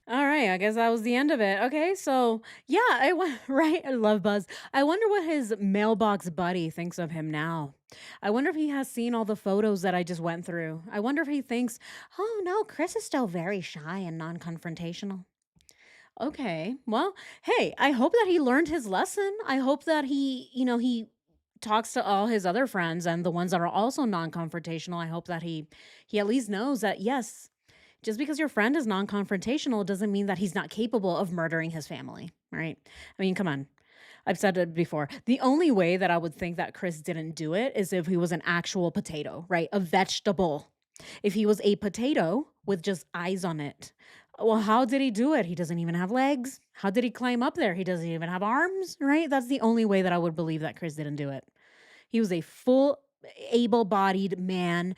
All right, I guess that was the end of it. Okay, so yeah, right. I love Buzz. I wonder what his mailbox buddy thinks of him now. I wonder if he has seen all the photos that I just went through. I wonder if he thinks, oh no, Chris is still very shy and non-confrontational. Okay, well, hey, I hope that he learned his lesson. I hope that he talks to all his other friends and the ones that are also non-confrontational. I hope that he at least knows that yes, just because your friend is non-confrontational doesn't mean that he's not capable of murdering his family, right? I mean, come on. I've said it before. The only way that I would think that Chris didn't do it is if he was an actual potato, right? A vegetable. If he was a potato with just eyes on it. Well, how did he do it? He doesn't even have legs. How did he climb up there? He doesn't even have arms, right? That's the only way that I would believe that Chris didn't do it. He was a full, able-bodied man.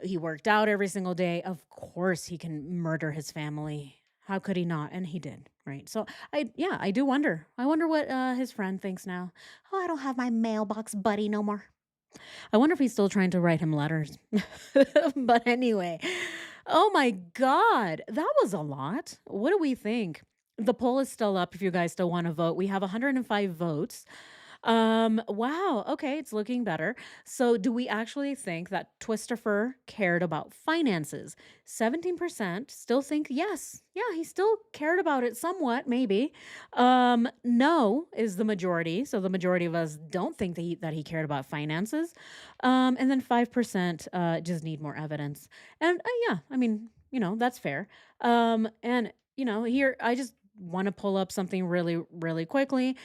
He worked out every single day. Of course, he can murder his family. How could he not? And he did, right? So I do wonder. I wonder what his friend thinks now. Oh, I don't have my mailbox buddy no more. I wonder if he's still trying to write him letters. But anyway, oh my God, that was a lot. What do we think? The poll is still up if you guys still want to vote. We have 105 votes. Wow, okay, it's looking better. So do we actually think that Twistifer cared about finances? 17% still think yes. Yeah, he still cared about it somewhat, maybe. No is the majority. So the majority of us don't think that he cared about finances. And then 5% just need more evidence. And yeah, I mean, that's fair. And here I just want to pull up something really, really quickly.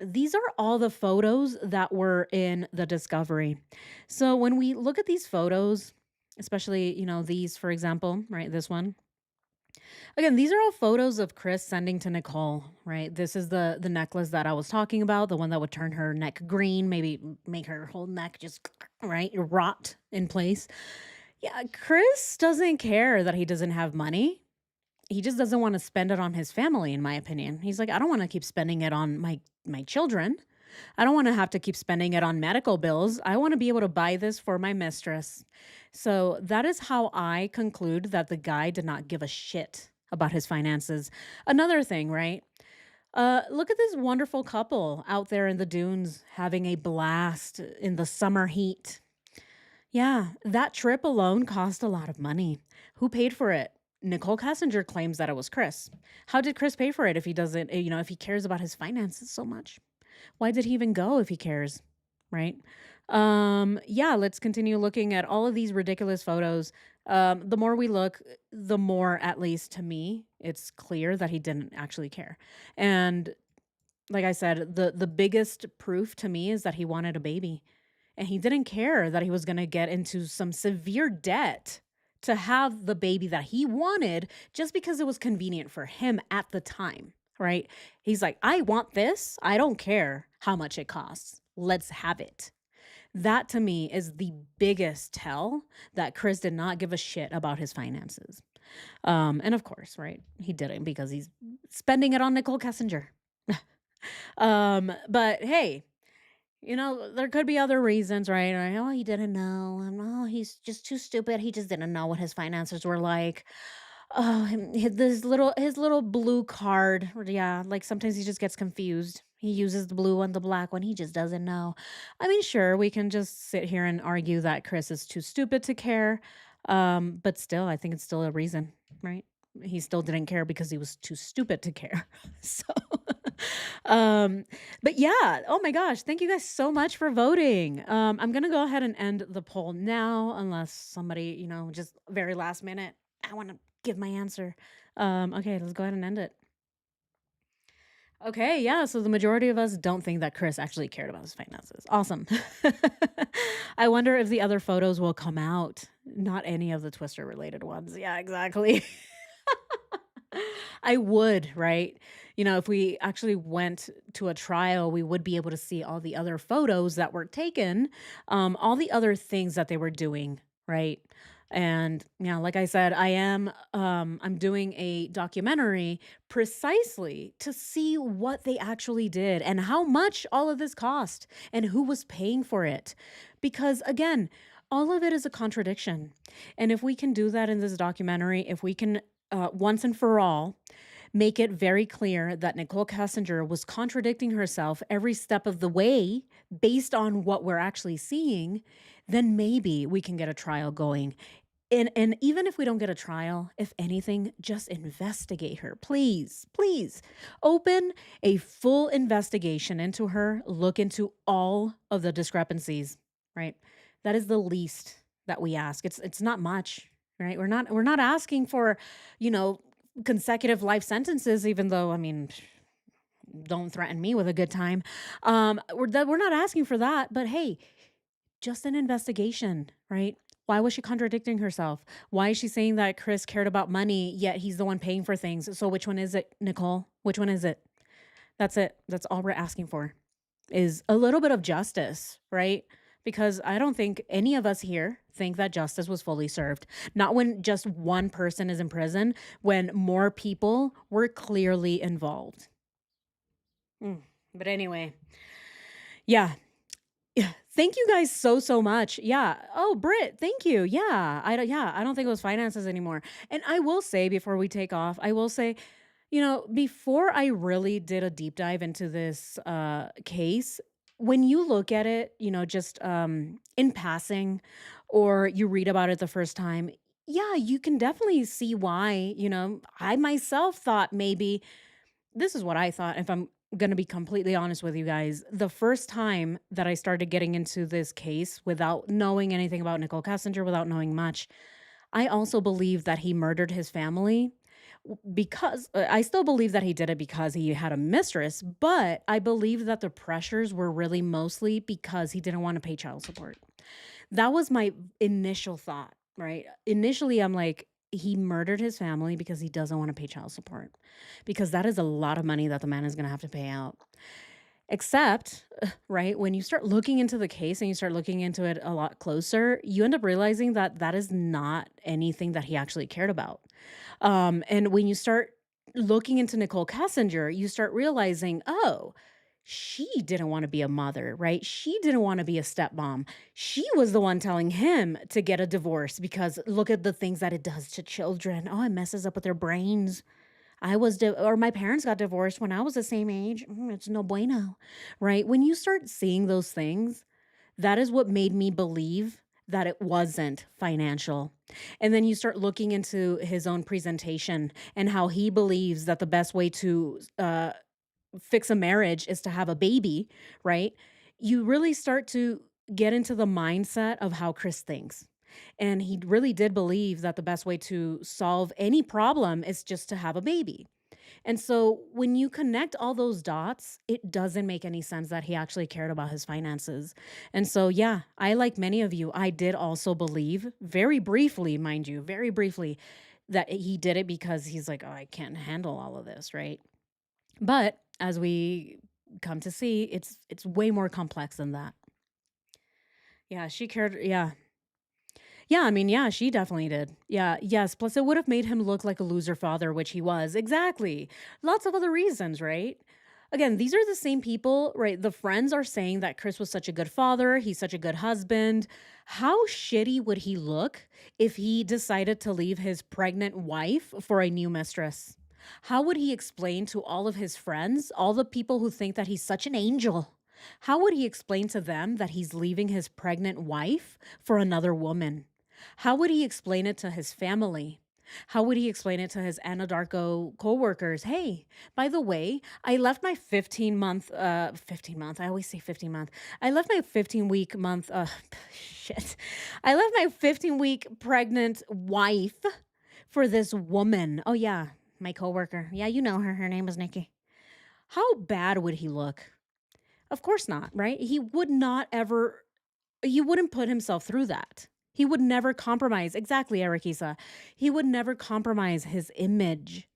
These are all the photos that were in the discovery. So when we look at these photos, especially, these, for example, right, this one. Again, these are all photos of Chris sending to Nicole, right? This is the necklace that I was talking about, the one that would turn her neck green, maybe make her whole neck just, right, rot in place. Yeah, Chris doesn't care that he doesn't have money. He just doesn't want to spend it on his family, in my opinion. He's like, I don't want to keep spending it on my children. I don't want to have to keep spending it on medical bills. I want to be able to buy this for my mistress. So that is how I conclude that the guy did not give a shit about his finances. Another thing, right? Look at this wonderful couple out there in the dunes having a blast in the summer heat. Yeah, that trip alone cost a lot of money. Who paid for it? Nicole Kassinger claims that it was Chris. How did Chris pay for it if he doesn't, if he cares about his finances so much? Why did he even go if he cares, right? Yeah, let's continue looking at all of these ridiculous photos. The more we look, the more, at least to me, it's clear that he didn't actually care. And like I said, the biggest proof to me is that he wanted a baby. And he didn't care that he was going to get into some severe debt to have the baby that he wanted just because it was convenient for him at the time, right? He's like, I want this. I don't care how much it costs. Let's have it. That to me is the biggest tell that Chris did not give a shit about his finances. And of course, right, he didn't because he's spending it on Nicole Kassinger. But hey, there could be other reasons, right? Oh, he didn't know. Oh, he's just too stupid. He just didn't know what his finances were like. Oh, his little blue card. Yeah, like sometimes he just gets confused. He uses the blue and the black when he just doesn't know. I mean, sure, we can just sit here and argue that Chris is too stupid to care. But still, I think it's still a reason, right? He still didn't care because he was too stupid to care. So, but yeah, oh my gosh, thank you guys so much for voting. I'm going to go ahead and end the poll now, unless somebody, just very last minute, I want to give my answer. Okay, let's go ahead and end it. Okay, yeah, so the majority of us don't think that Chris actually cared about his finances. Awesome. I wonder if the other photos will come out. Not any of the Twister related ones. Yeah, exactly. I would, right? You know, if we actually went to a trial, we would be able to see all the other photos that were taken, all the other things that they were doing, right? And yeah, like I said, I'm doing a documentary precisely to see what they actually did and how much all of this cost and who was paying for it. Because again, all of it is a contradiction. And if we can do that in this documentary, if we can once and for all make it very clear that Nicole Kessinger was contradicting herself every step of the way based on what we're actually seeing, then maybe we can get a trial going. And even if we don't get a trial, if anything, just investigate her. Please, please open a full investigation into her, look into all of the discrepancies, right? That is the least that we ask. It's not much, right? We're not asking for, you know, consecutive life sentences, even though, I mean, don't threaten me with a good time. We're not asking for that, but hey, just an investigation, right? Why was she contradicting herself? Why is she saying that Chris cared about money, yet he's the one paying for things? So which one is it, Nicole? Which one is it? That's it. That's all we're asking for is a little bit of justice, right? Because I don't think any of us here think that justice was fully served. Not when just one person is in prison, when more people were clearly involved. But anyway, yeah. Yeah. Thank you guys so much. Yeah. Oh, Britt, thank you. I don't think it was finances anymore. And I will say before we take off, I will say, you know, before I really did a deep dive into this case, when you look at it, you know, just in passing or you read about it the first time, yeah, you can definitely see why, you know, I myself thought maybe this is what I thought, if I'm going to be completely honest with you guys. The first time that I started getting into this case without knowing anything about Nicole Kessinger, without knowing much, I also believed that he murdered his family because I still believe that he did it because he had a mistress, but I believe that the pressures were really mostly because he didn't want to pay child support. That was my initial thought, right? Initially, I'm like, he murdered his family because he doesn't want to pay child support, because that is a lot of money that the man is going to have to pay out. Except, right, when you start looking into the case and you start looking into it a lot closer, you end up realizing that that is not anything that he actually cared about. And when you start looking into Nicole Kessinger, you start realizing, oh, she didn't want to be a mother, right? She didn't want to be a stepmom. She was the one telling him to get a divorce because look at the things that it does to children. Oh, it messes up with their brains. Or my parents got divorced when I was the same age. It's no bueno, right? When you start seeing those things, that is what made me believe that it wasn't financial. And then you start looking into his own presentation and how he believes that the best way to fix a marriage is to have a baby, right? You really start to get into the mindset of how Chris thinks. And he really did believe that the best way to solve any problem is just to have a baby. And so when you connect all those dots, it doesn't make any sense that he actually cared about his finances. And so, yeah, I, like many of you, I did also believe, very briefly, mind you, very briefly, that he did it because he's like, oh, I can't handle all of this, right? But as we come to see, it's way more complex than that. Yeah, she cared. Yeah. Yeah, I mean, yeah, she definitely did. Yeah, yes. Plus, it would have made him look like a loser father, which he was. Exactly. Lots of other reasons, right? Again, these are the same people, right? The friends are saying that Chris was such a good father. He's such a good husband. How shitty would he look if he decided to leave his pregnant wife for a new mistress? How would he explain to all of his friends, all the people who think that he's such an angel? How would he explain to them that he's leaving his pregnant wife for another woman? How would he explain it to his family? How would he explain it to his Anadarko coworkers? Hey, by the way, I left my 15 month, I always say 15-month. I left my 15-week month, shit. I left my 15-week pregnant wife for this woman. Oh yeah, my coworker. Yeah, you know her. Her name is Nikki. how bad would he look? Of course not, right? He would not ever, he wouldn't put himself through that. He would never compromise. Exactly, Eric Issa. He would never compromise his image.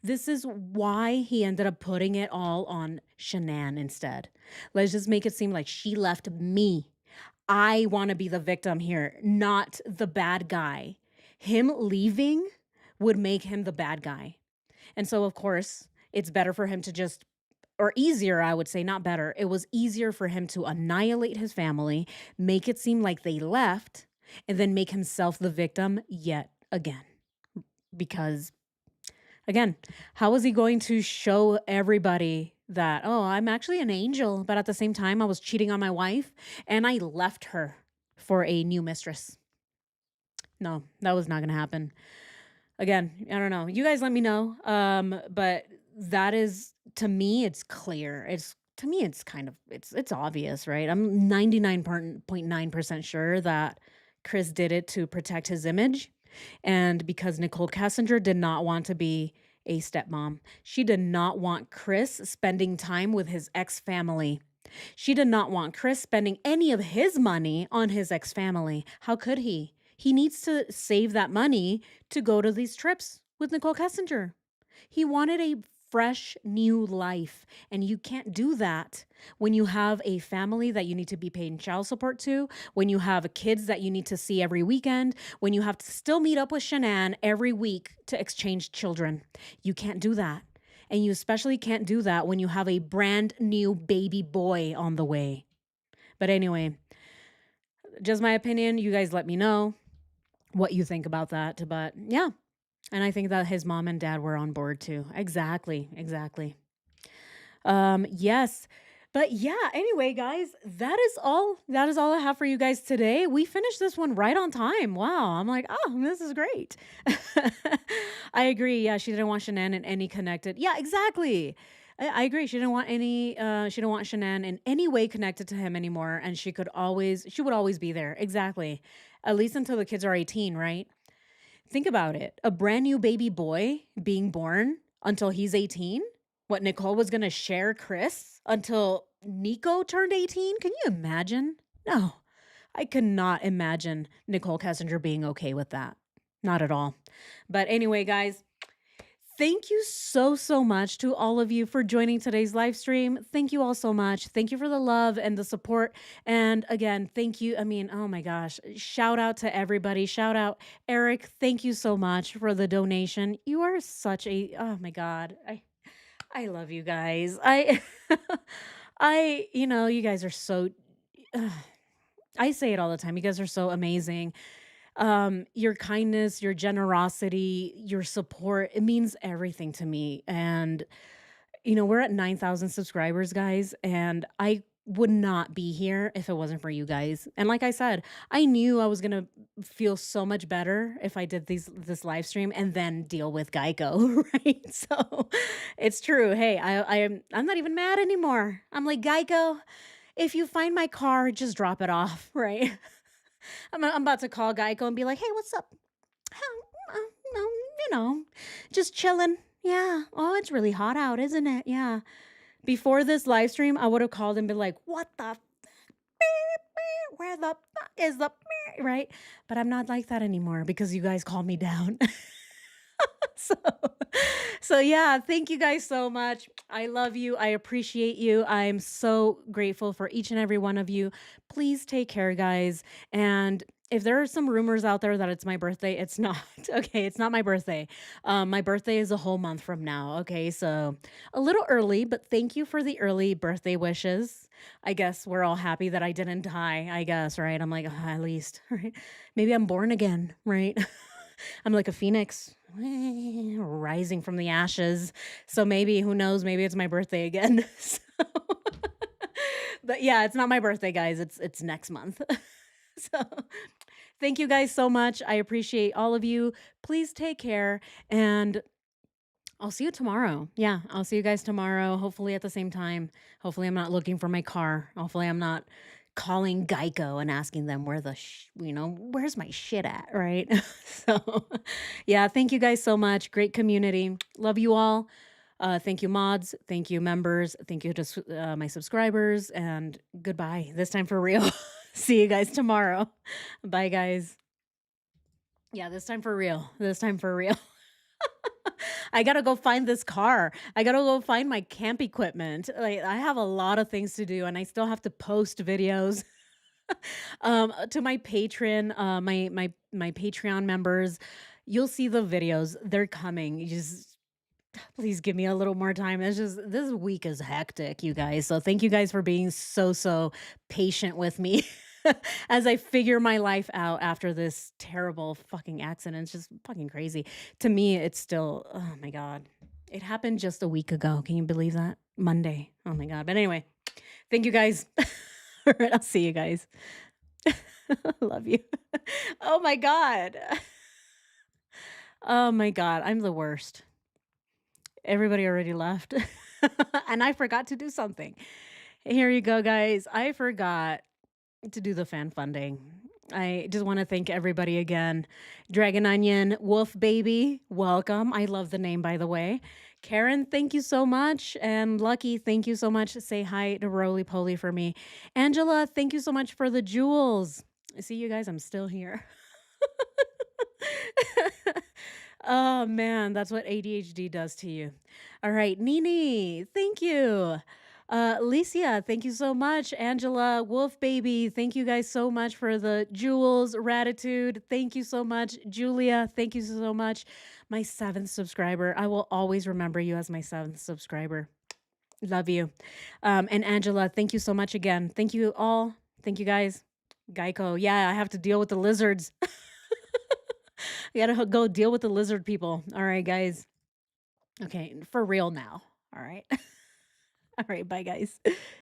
This is why he ended up putting it all on Shanann instead. Let's just make it seem like she left me. I want to be the victim here, not the bad guy. Him leaving would make him the bad guy. And so, of course, it's better for him to just, or easier, I would say, not better. It was easier for him to annihilate his family, make it seem like they left, and then make himself the victim yet again. Because, again, how is he going to show everybody that, oh, I'm actually an angel, but at the same time, I was cheating on my wife and I left her for a new mistress? No, that was not going to happen. Again, I don't know. You guys let me know. But that is, to me, it's clear. To me, it's kind of, it's obvious, right? I'm 99.9% sure that Chris did it to protect his image. And because Nicole Kessinger did not want to be a stepmom. She did not want Chris spending time with his ex-family. She did not want Chris spending any of his money on his ex-family. How could he? He needs to save that money to go to these trips with Nicole Kessinger. He wanted a fresh new life, and you can't do that when you have a family that you need to be paying child support to, when you have kids that you need to see every weekend, when you have to still meet up with Shanann every week to exchange children. You can't do that. And you especially can't do that when you have a brand new baby boy on the way. But anyway, just my opinion. You guys let me know what you think about that. But yeah. And I think that his mom and dad were on board too. Exactly. Yes. But yeah, anyway, guys, that is all I have for you guys today. We finished this one right on time. Wow. I'm like, oh, this is great. I agree. Yeah, she didn't want Shanann in any connected. Yeah, exactly. I agree. She didn't want Shanann in any way connected to him anymore. And she would always be there. Exactly. At least until the kids are 18, right? Think about it. A brand new baby boy being born until he's 18. What, Nicole was going to share Chris until Nico turned 18? Can you imagine? No, I could not imagine Nicole Kessinger being okay with that. Not at all. But anyway, guys, thank you so much to all of you for joining today's live stream. Thank you all so much. Thank you for the love and the support. And again, thank you. I mean, oh my gosh, shout out to everybody. Shout out Eric. Thank you so much for the donation. You are such a, oh my God. I love you guys. You guys are so, I say it all the time. You guys are so amazing. Your kindness, your generosity, your support, it means everything to me. And, we're at 9,000 subscribers, guys, and I would not be here if it wasn't for you guys. And like I said, I knew I was going to feel so much better if I did this live stream and then deal with Geico, right? So it's true. Hey, I'm not even mad anymore. I'm like, Geico, if you find my car, just drop it off, right? I'm about to call Geico and be like, hey, what's up? Just chilling. Yeah. Oh, it's really hot out, isn't it? Yeah. Before this live stream, I would have called and been like, what the where the fuck is the right? But I'm not like that anymore because you guys calmed me down. So yeah, thank you guys so much. I love you. I appreciate you. I'm so grateful for each and every one of you. Please take care, guys. And if there are some rumors out there that it's my birthday, it's not. Okay, it's not my birthday. My birthday is a whole month from now. Okay, so a little early, but thank you for the early birthday wishes. I guess we're all happy that I didn't die, I guess, right? I'm like, at least, right? Maybe I'm born again, right? I'm like a phoenix rising from the ashes. So maybe, who knows, maybe it's my birthday again. But yeah, it's not my birthday, guys. It's next month. So thank you guys so much. I appreciate all of you. Please take care, and I'll see you tomorrow. Yeah, I'll see you guys tomorrow, hopefully at the same time. Hopefully I'm not looking for my car. Hopefully I'm not calling Geico and asking them where where's my shit at, right? So yeah, thank you guys so much. Great community. Love you all. Thank you, mods. Thank you, members. Thank you to my subscribers. And goodbye. This time for real. See you guys tomorrow. Bye, guys. Yeah, this time for real. This time for real. I gotta go find this car. I gotta go find my camp equipment. Like, I have a lot of things to do, and I still have to post videos. To my patron, my Patreon members, you'll see the videos. They're coming. You just please give me a little more time. It's just this week is hectic, you guys. So thank you guys for being so patient with me as I figure my life out after this terrible fucking accident. It's just fucking crazy. To me, it's still, oh my God. It happened just a week ago. Can you believe that? Monday. Oh my God. But anyway, thank you guys. All right, I'll see you guys. Love you. Oh my God. Oh my God. I'm the worst. Everybody already left. And I forgot to do something. Here you go, guys. I forgot to do the fan funding. I just want to thank everybody again. Dragon Onion, Wolf Baby, welcome. I love the name, by the way. Karen, thank you so much. And Lucky, thank you so much. Say hi to Roly Poly for me. Angela, thank you so much for the jewels. See you guys, I'm still here. Oh man, that's what ADHD does to you. All right, Nini, thank you. Licia, thank you so much. Angela, Wolf Baby, thank you guys so much for the jewels. Ratitude, thank you so much. Julia, thank you so much. My 7th subscriber. I will always remember you as my 7th subscriber. Love you. And Angela, thank you so much again. Thank you all. Thank you guys. Geico. Yeah, I have to deal with the lizards. I gotta go deal with the lizard people. All right, guys. Okay, for real now. All right. All right, bye, guys.